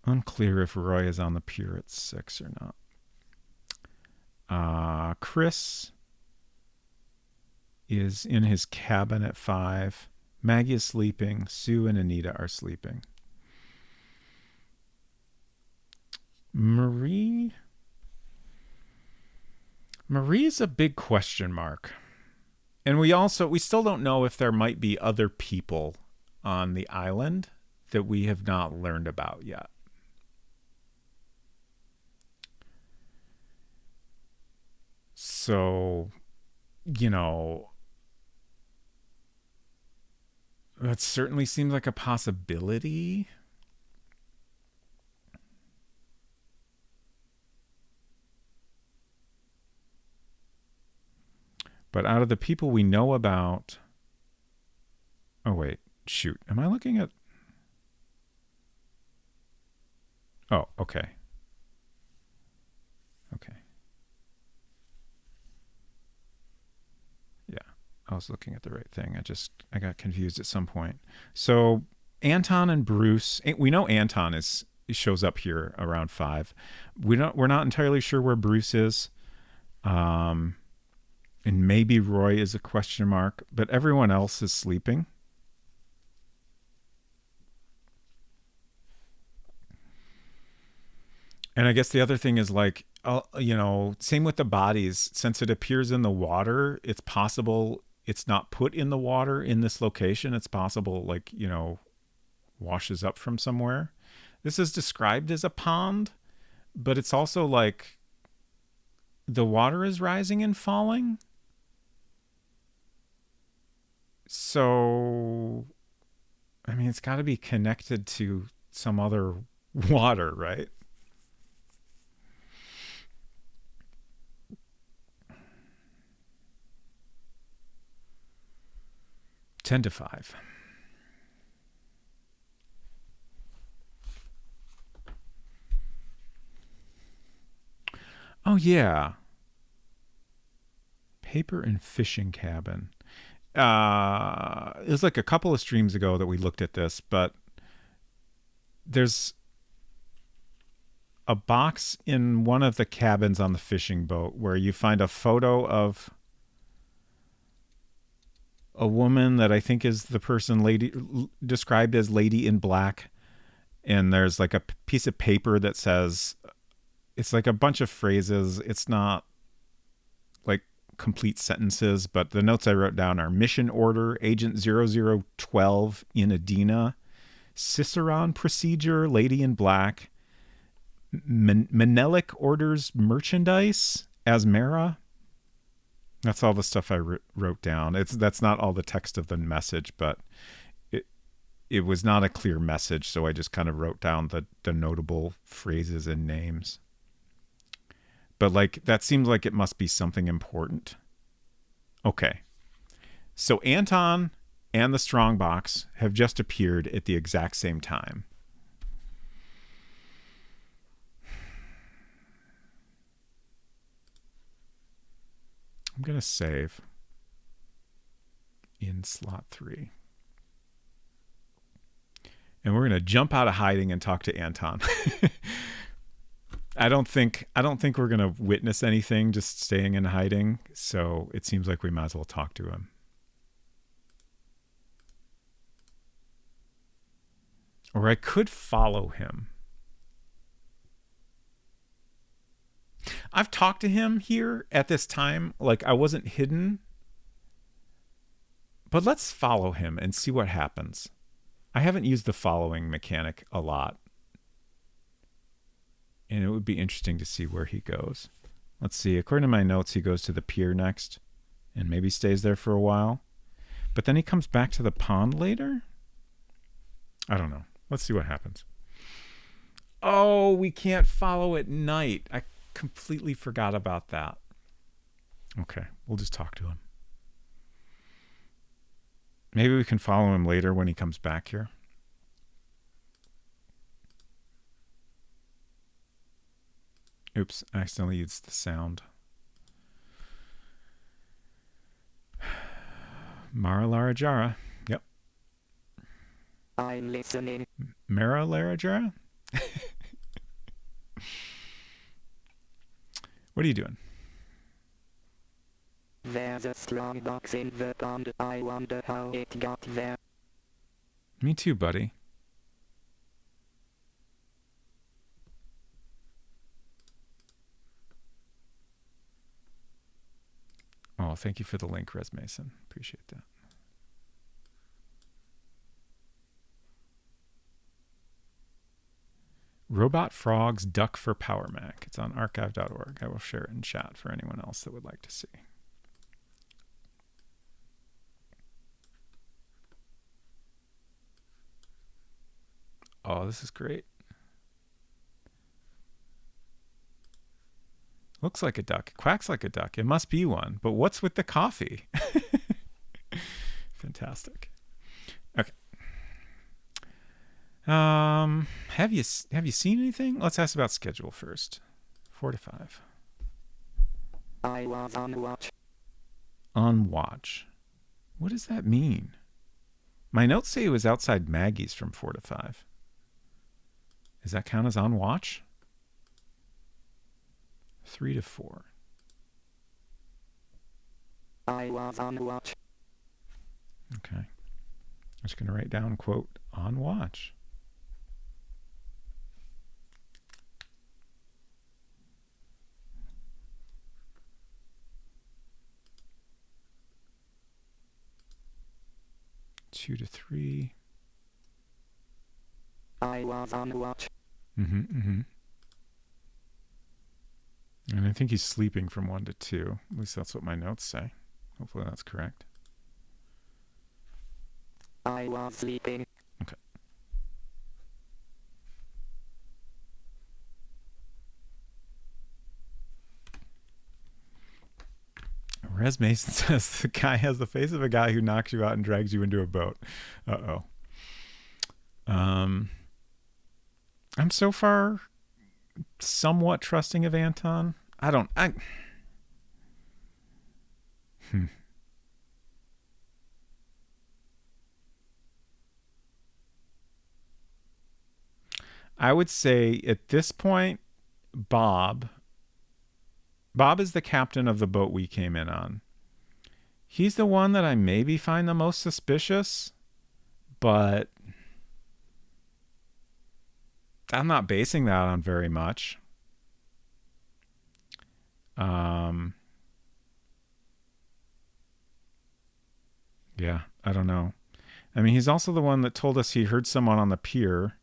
Unclear if Roy is on the pier at 6 or not. Chris is in his cabin at 5. Maggie is sleeping. Sue and Anita are sleeping. Marie's a big question mark. And we still don't know if there might be other people on the island that we have not learned about yet. So, that certainly seems like a possibility. But out of the people we know about... Oh, wait. Shoot. Am I looking at... Oh, okay. I was looking at the right thing. I got confused at some point. So Anton and Bruce, we know Anton shows up here around 5. We're not entirely sure where Bruce is. And maybe Roy is a question mark, but everyone else is sleeping. And I guess the other thing is like, same with the bodies. Since it appears in the water, it's possible it's not put in the water in this location. It's possible, like, washes up from somewhere. This is described as a pond, but it's also like the water is rising and falling. So, I mean, it's got to be connected to some other water, right? Ten to 5. Oh, yeah. Paper and fishing cabin. It was like a couple of streams ago that we looked at this, but there's a box in one of the cabins on the fishing boat where you find a photo of a woman that I think is the person described as Lady in Black. And there's like a piece of paper that says, it's like a bunch of phrases. It's not like complete sentences, but the notes I wrote down are mission order, Agent 0012 in Adena, Cicerone procedure, Lady in Black, Menelik orders merchandise, Asmara. That's all the stuff I wrote down. That's not all the text of the message, but it was not a clear message, so I just kind of wrote down the notable phrases and names. But like that seems like it must be something important. Okay. So Anton and the Strongbox have just appeared at the exact same time. I'm going to save in slot 3. And we're going to jump out of hiding and talk to Anton. I don't think we're going to witness anything just staying in hiding, so it seems like we might as well talk to him. Or I could follow him. I've talked to him here at this time, like I wasn't hidden. But let's follow him and see what happens. I haven't used the following mechanic a lot. And it would be interesting to see where he goes. Let's see. According to my notes, he goes to the pier next and maybe stays there for a while. But then he comes back to the pond later? I don't know. Let's see what happens. Oh, we can't follow at night. I completely forgot about that. Okay, we'll just talk to him. Maybe we can follow him later when he comes back here. Oops, I accidentally used the sound. Mara Lara Jara. Yep. I'm listening. Mara Lara Jara? What are you doing? There's a strong box in the pond. I wonder how it got there. Me too, buddy. Oh, thank you for the link, Res Mason. Appreciate that. Robot Frogs Duck for Power Mac. It's on archive.org. I will share it in chat for anyone else that would like to see. Oh, this is great. Looks like a duck. Quacks like a duck. It must be one. But what's with the coffee? Fantastic. Okay. Have you seen anything? Let's ask about schedule first. 4 to 5. I was on watch. On watch. What does that mean? My notes say it was outside Maggie's from 4 to 5. Does that count as on watch? 3 to 4. I was on watch. Okay. I'm just going to write down, quote, on watch. Two to 3. I was on watch. And I think he's sleeping from 1 to 2. At least that's what my notes say. Hopefully that's correct. I was sleeping. Okay. Res Mason says the guy has the face of a guy who knocks you out and drags you into a boat. Uh-oh. I'm so far somewhat trusting of Anton. I would say at this point, Bob is the captain of the boat we came in on. He's the one that I maybe find the most suspicious, but I'm not basing that on very much. Yeah, I don't know. I mean, he's also the one that told us he heard someone on the pier.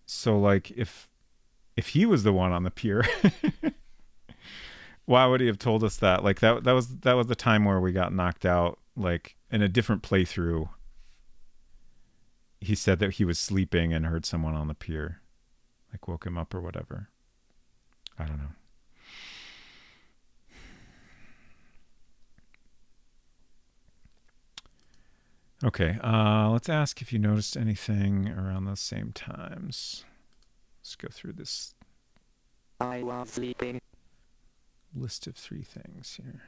So, like, if he was the one on the pier, why would he have told us that? Like, that was the time where we got knocked out. Like, in a different playthrough, he said that he was sleeping and heard someone on the pier, like woke him up or whatever. I don't know. Okay, let's ask if you noticed anything around those same times. Let's go through this I was sleeping. list of 3 things here.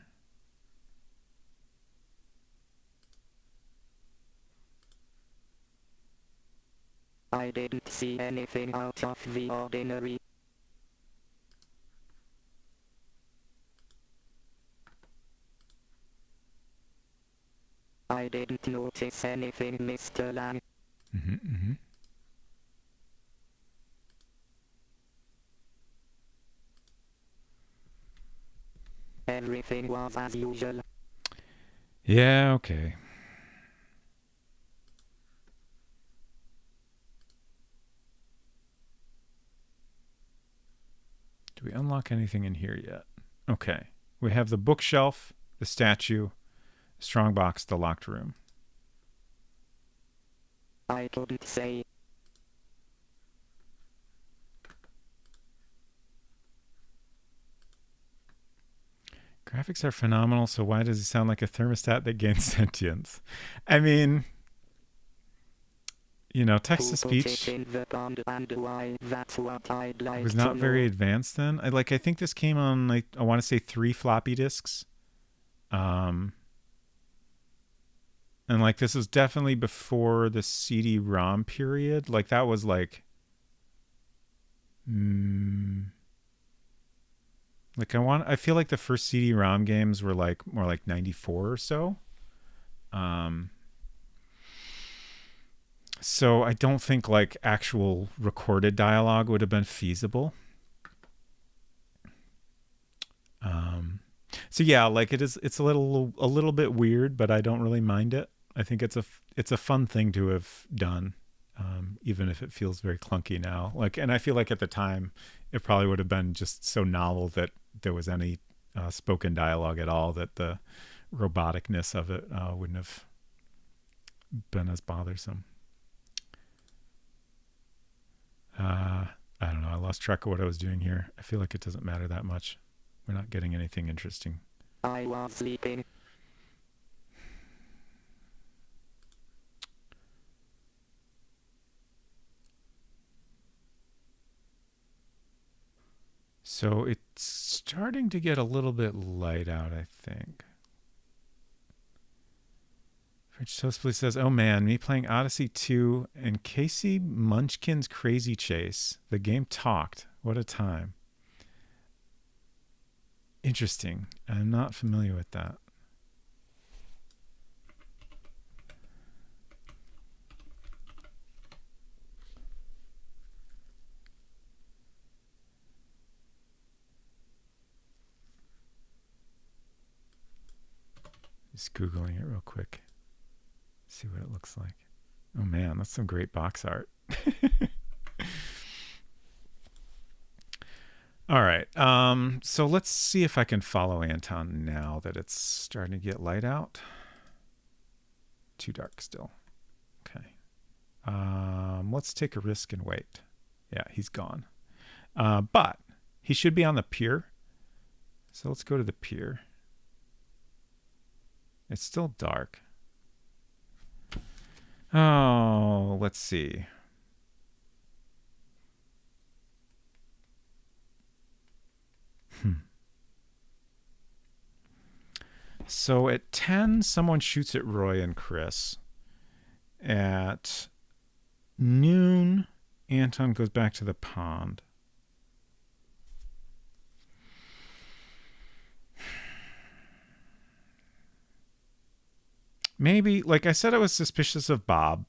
I didn't see anything out of the ordinary. I didn't notice anything, Mr. Lang. Everything was as usual. Yeah, okay. Do we unlock anything in here yet? Okay. We have the bookshelf, the statue, the strongbox, the locked room. I couldn't say. Graphics are phenomenal, so why does he sound like a thermostat that gains sentience? I mean, you know, text-to-speech was not very advanced then. I think this came on, like, I want to say 3 floppy disks. And, like, this was definitely before the CD-ROM period. Like, that was, like... I feel like the first CD-ROM games were, like, more like 94 or so. So I don't think, like, actual recorded dialogue would have been feasible. So yeah, like, it's a little bit weird, but I don't really mind it. I think it's a fun thing to have done, even if it feels very clunky now. Like, and I feel like at the time it probably would have been just so novel that there was any spoken dialogue at all, that the roboticness of it wouldn't have been as bothersome. I don't know. I lost track of what I was doing here. I feel like it doesn't matter that much. We're not getting anything interesting. I was sleeping. So it's starting to get a little bit light out, I think. French Toast Please says, oh man, me playing Odyssey 2 and Casey Munchkin's Crazy Chase. The game talked. What a time. Interesting. I'm not familiar with that. Just Googling it real quick. See what it looks like. Oh man, that's some great box art. All right. So let's see if I can follow Anton now that it's starting to get light out. Too dark still. Okay. Let's take a risk and wait. Yeah, he's gone. But he should be on the pier. So let's go to the pier. It's still dark. Oh, let's see. So at 10, someone shoots at Roy and Chris. At noon, Anton goes back to the pond. Maybe, like I said, I was suspicious of Bob.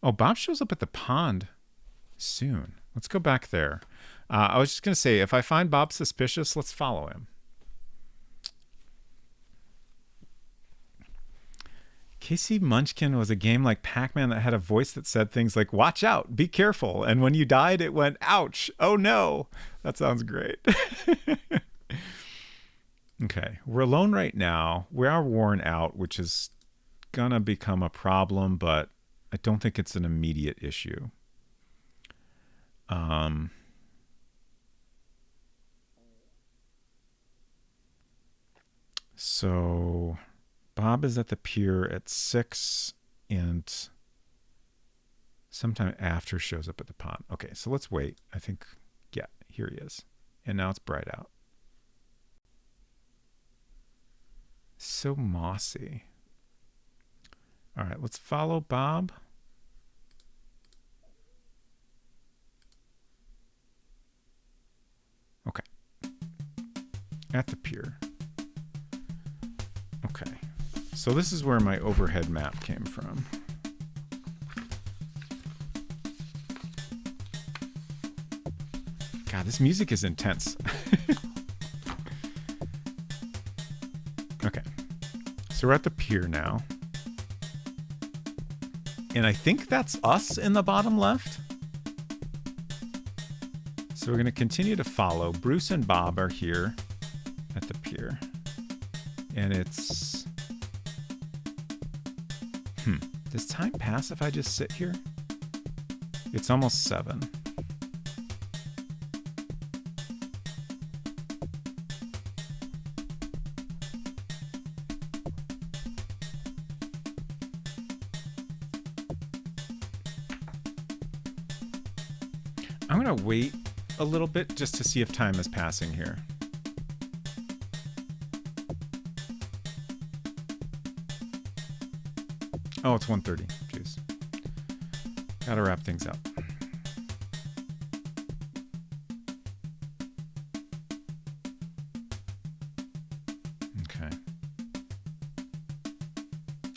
Oh, Bob shows up at the pond soon. Let's go back there. I was just going to say, if I find Bob suspicious, let's follow him. Casey Munchkin was a game like Pac-Man that had a voice that said things like, watch out, be careful. And when you died, it went, ouch, oh no. That sounds great. Okay, we're alone right now. We are worn out, which is going to become a problem, but I don't think it's an immediate issue. So Bob is at the pier at 6 and sometime after shows up at the pond. Okay, so let's wait. I think, yeah, here he is. And now it's bright out. So mossy. All right, let's follow Bob. Okay. At the pier. Okay. So this is where my overhead map came from. God, this music is intense. Okay. So we're at the pier now. And I think that's us in the bottom left. So we're going to continue to follow. Bruce and Bob are here at the pier. And it's... Does time pass if I just sit here? It's almost 7. I'm going to wait a little bit just to see if time is passing here. Oh, it's 1:30. Jeez. Gotta wrap things up. Okay.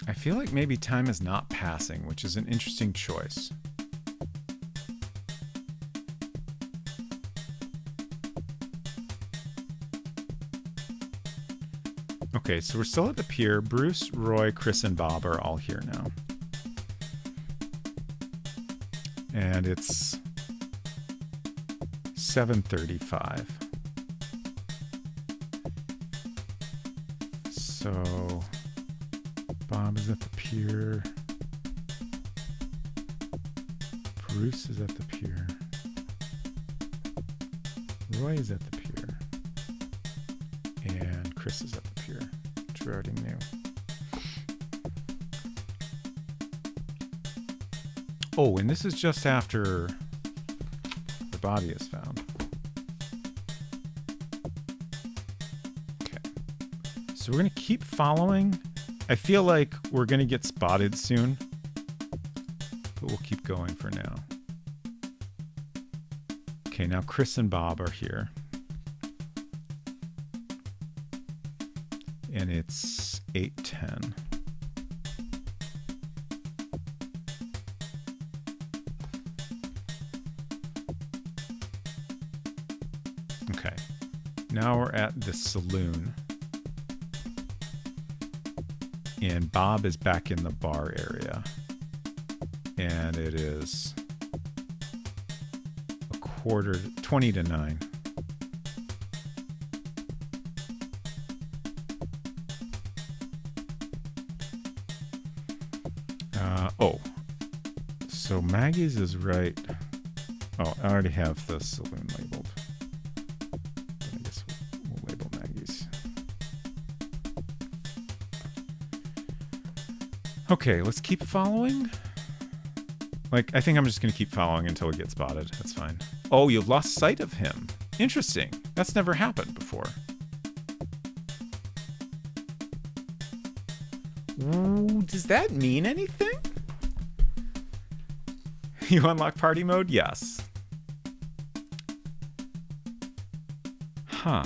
I feel like maybe time is not passing, which is an interesting choice. Okay, so we're still at the pier. Bruce, Roy, Chris, and Bob are all here now. And it's 7:35. So Bob is at the pier. Bruce is at the pier. Roy is at the pier. And Chris is at the pier, which we already knew. Oh, and this is just after the body is found. Okay. So we're going to keep following. I feel like we're going to get spotted soon. But we'll keep going for now. Okay, now Chris and Bob are here. And it's 8:10. Okay. Now we're at the saloon. And Bob is back in the bar area. And it is 20 to 9. So Maggie's is right. Oh, I already have the saloon labeled. I guess we'll label Maggie's. Okay, let's keep following. Like, I think I'm just going to keep following until we get spotted. That's fine. Oh, you lost sight of him. Interesting. That's never happened before. Ooh, does that mean anything? You unlock party mode? Yes. Huh.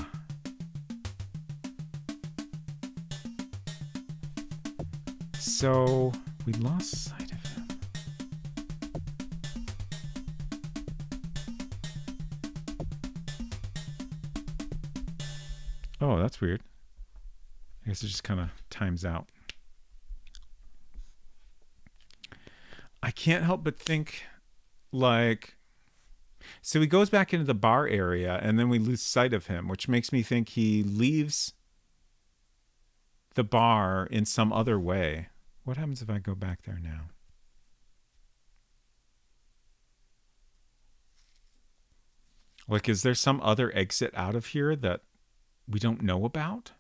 So, we lost sight of him. Oh, that's weird. I guess it just kind of times out. I can't help but think, like, so he goes back into the bar area and then we lose sight of him, which makes me think he leaves the bar in some other way. What happens if I go back there now? Like, is there some other exit out of here that we don't know about?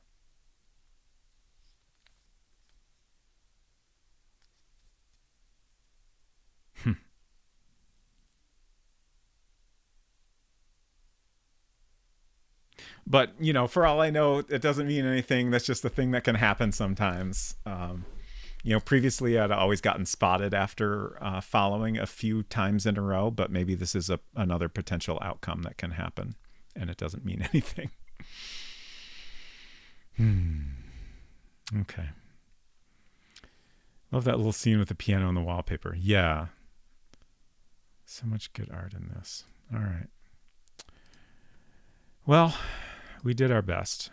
But, you know, for all I know, it doesn't mean anything. That's just a thing that can happen sometimes. You know, previously I'd always gotten spotted after following a few times in a row, but maybe this is another potential outcome that can happen, and it doesn't mean anything. Okay. Love that little scene with the piano and the wallpaper. Yeah. So much good art in this. All right. Well, we did our best.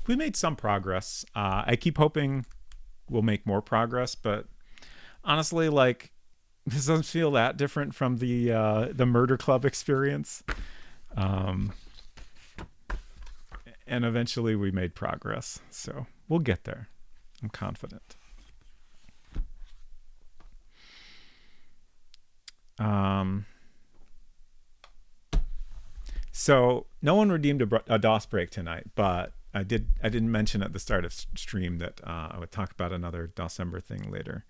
We made some progress. I keep hoping we'll make more progress, but honestly, like, this doesn't feel that different from the Murder Club experience. And eventually we made progress, so we'll get there. I'm confident. So no one redeemed a DOS break tonight, but I didn't mention at the start of stream that I would talk about another December thing later.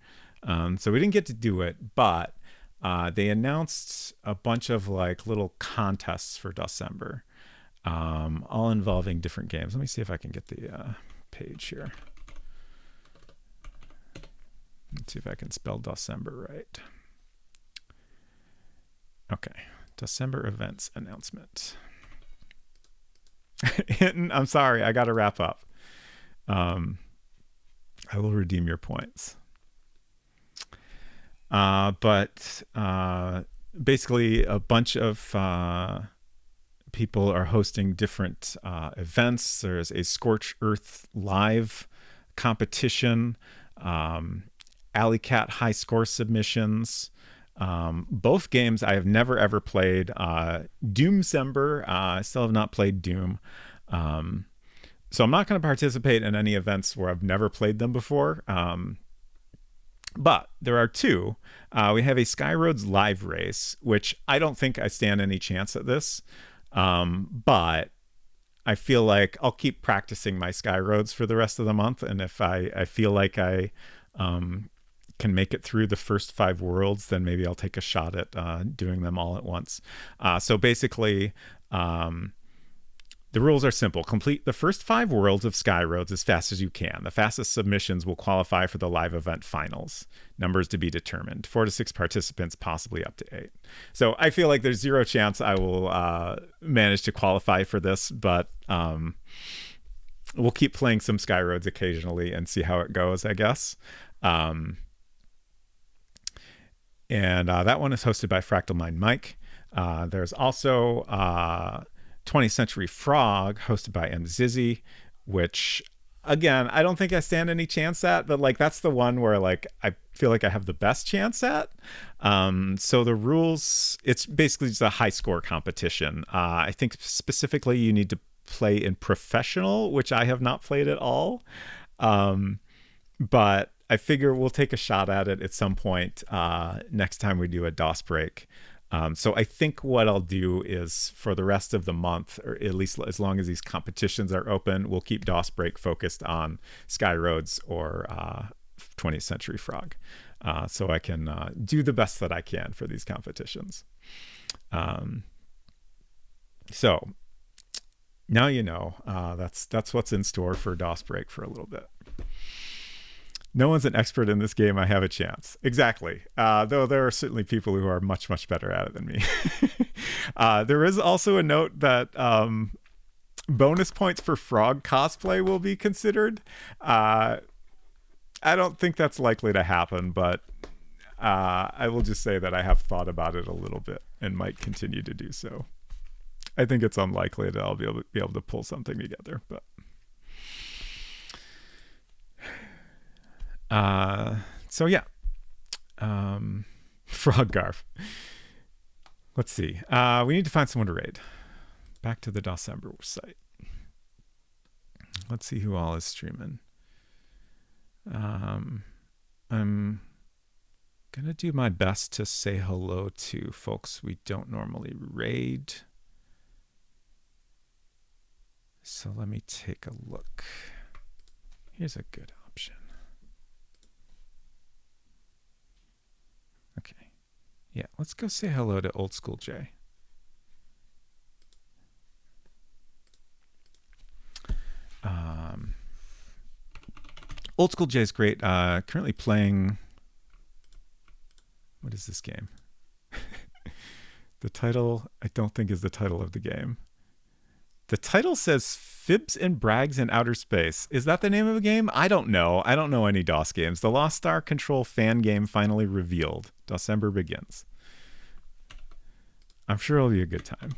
So we didn't get to do it, but they announced a bunch of like little contests for December, all involving different games. Let me see if I can get the page here. Let's see if I can spell December right. Okay, December events announcement. I'm sorry, I got to wrap up. I will redeem your points. But basically, a bunch of people are hosting different events. There's a Scorched Earth live competition, Alley Cat high score submissions. Both games I have never ever played. Doomcember, I still have not played Doom. So I'm not going to participate in any events where I've never played them before. But there are two. We have a Skyroads live race, which I don't think I stand any chance at this. But I feel like I'll keep practicing my Skyroads for the rest of the month. And if I feel like I can make it through the first 5 worlds, then maybe I'll take a shot at doing them all at once. So basically, the rules are simple. Complete the first 5 worlds of Sky Roads as fast as you can. The fastest submissions will qualify for the live event finals. Numbers to be determined. 4 to 6 participants, possibly up to 8. So I feel like there's 0 chance I will manage to qualify for this, but we'll keep playing some Sky Roads occasionally and see how it goes, I guess. And that one is hosted by Fractal Mind Mike. There's also 20th Century Frog, hosted by M. Zizzy, which, again, I don't think I stand any chance at, but like that's the one where like I feel like I have the best chance at. So the rules, it's basically just a high score competition. I think specifically you need to play in professional, which I have not played at all. But I figure we'll take a shot at it at some point next time we do a DOS break. So I think what I'll do is for the rest of the month, or at least as long as these competitions are open, we'll keep DOS break focused on Sky Roads or 20th Century Frog. So I can do the best that I can for these competitions. So now you know. That's what's in store for DOS break for a little bit. No one's an expert in this game. I have a chance. Exactly. Though there are certainly people who are much, much better at it than me. There is also a note that bonus points for frog cosplay will be considered. I don't think that's likely to happen, but I will just say that I have thought about it a little bit and might continue to do so. I think it's unlikely that I'll be able to pull something together, but so yeah. Frog Garf. Let's see. We need to find someone to raid. Back to the December site. Let's see who all is streaming. I'm gonna do my best to say hello to folks we don't normally raid. So let me take a look. Here's a good option. Okay. Yeah, let's go say hello to Old School Jay. Old School Jay is great. Currently playing... What is this game? The title, I don't think is the title of the game. The title says Fibs and Brags in Outer Space. Is that the name of a game? I don't know. I don't know any DOS games. The Lost Star Control fan game finally revealed. December begins. I'm sure it'll be a good time.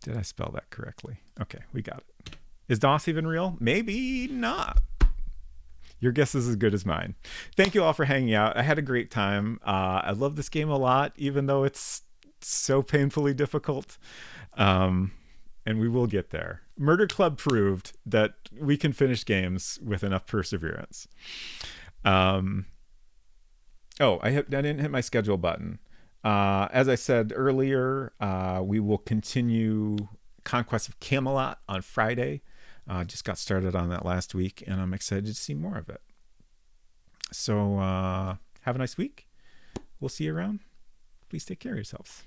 Did I spell that correctly? Okay, we got it. Is DOS even real? Maybe not. Your guess is as good as mine. Thank you all for hanging out. I had a great time. I love this game a lot, even though it's so painfully difficult. And we will get there. Murder Club proved that we can finish games with enough perseverance. I didn't hit my schedule button. As I said earlier, we will continue Conquest of Camelot on Friday. Just got started on that last week, and I'm excited to see more of it. So have a nice week. We'll see you around. Please take care of yourselves.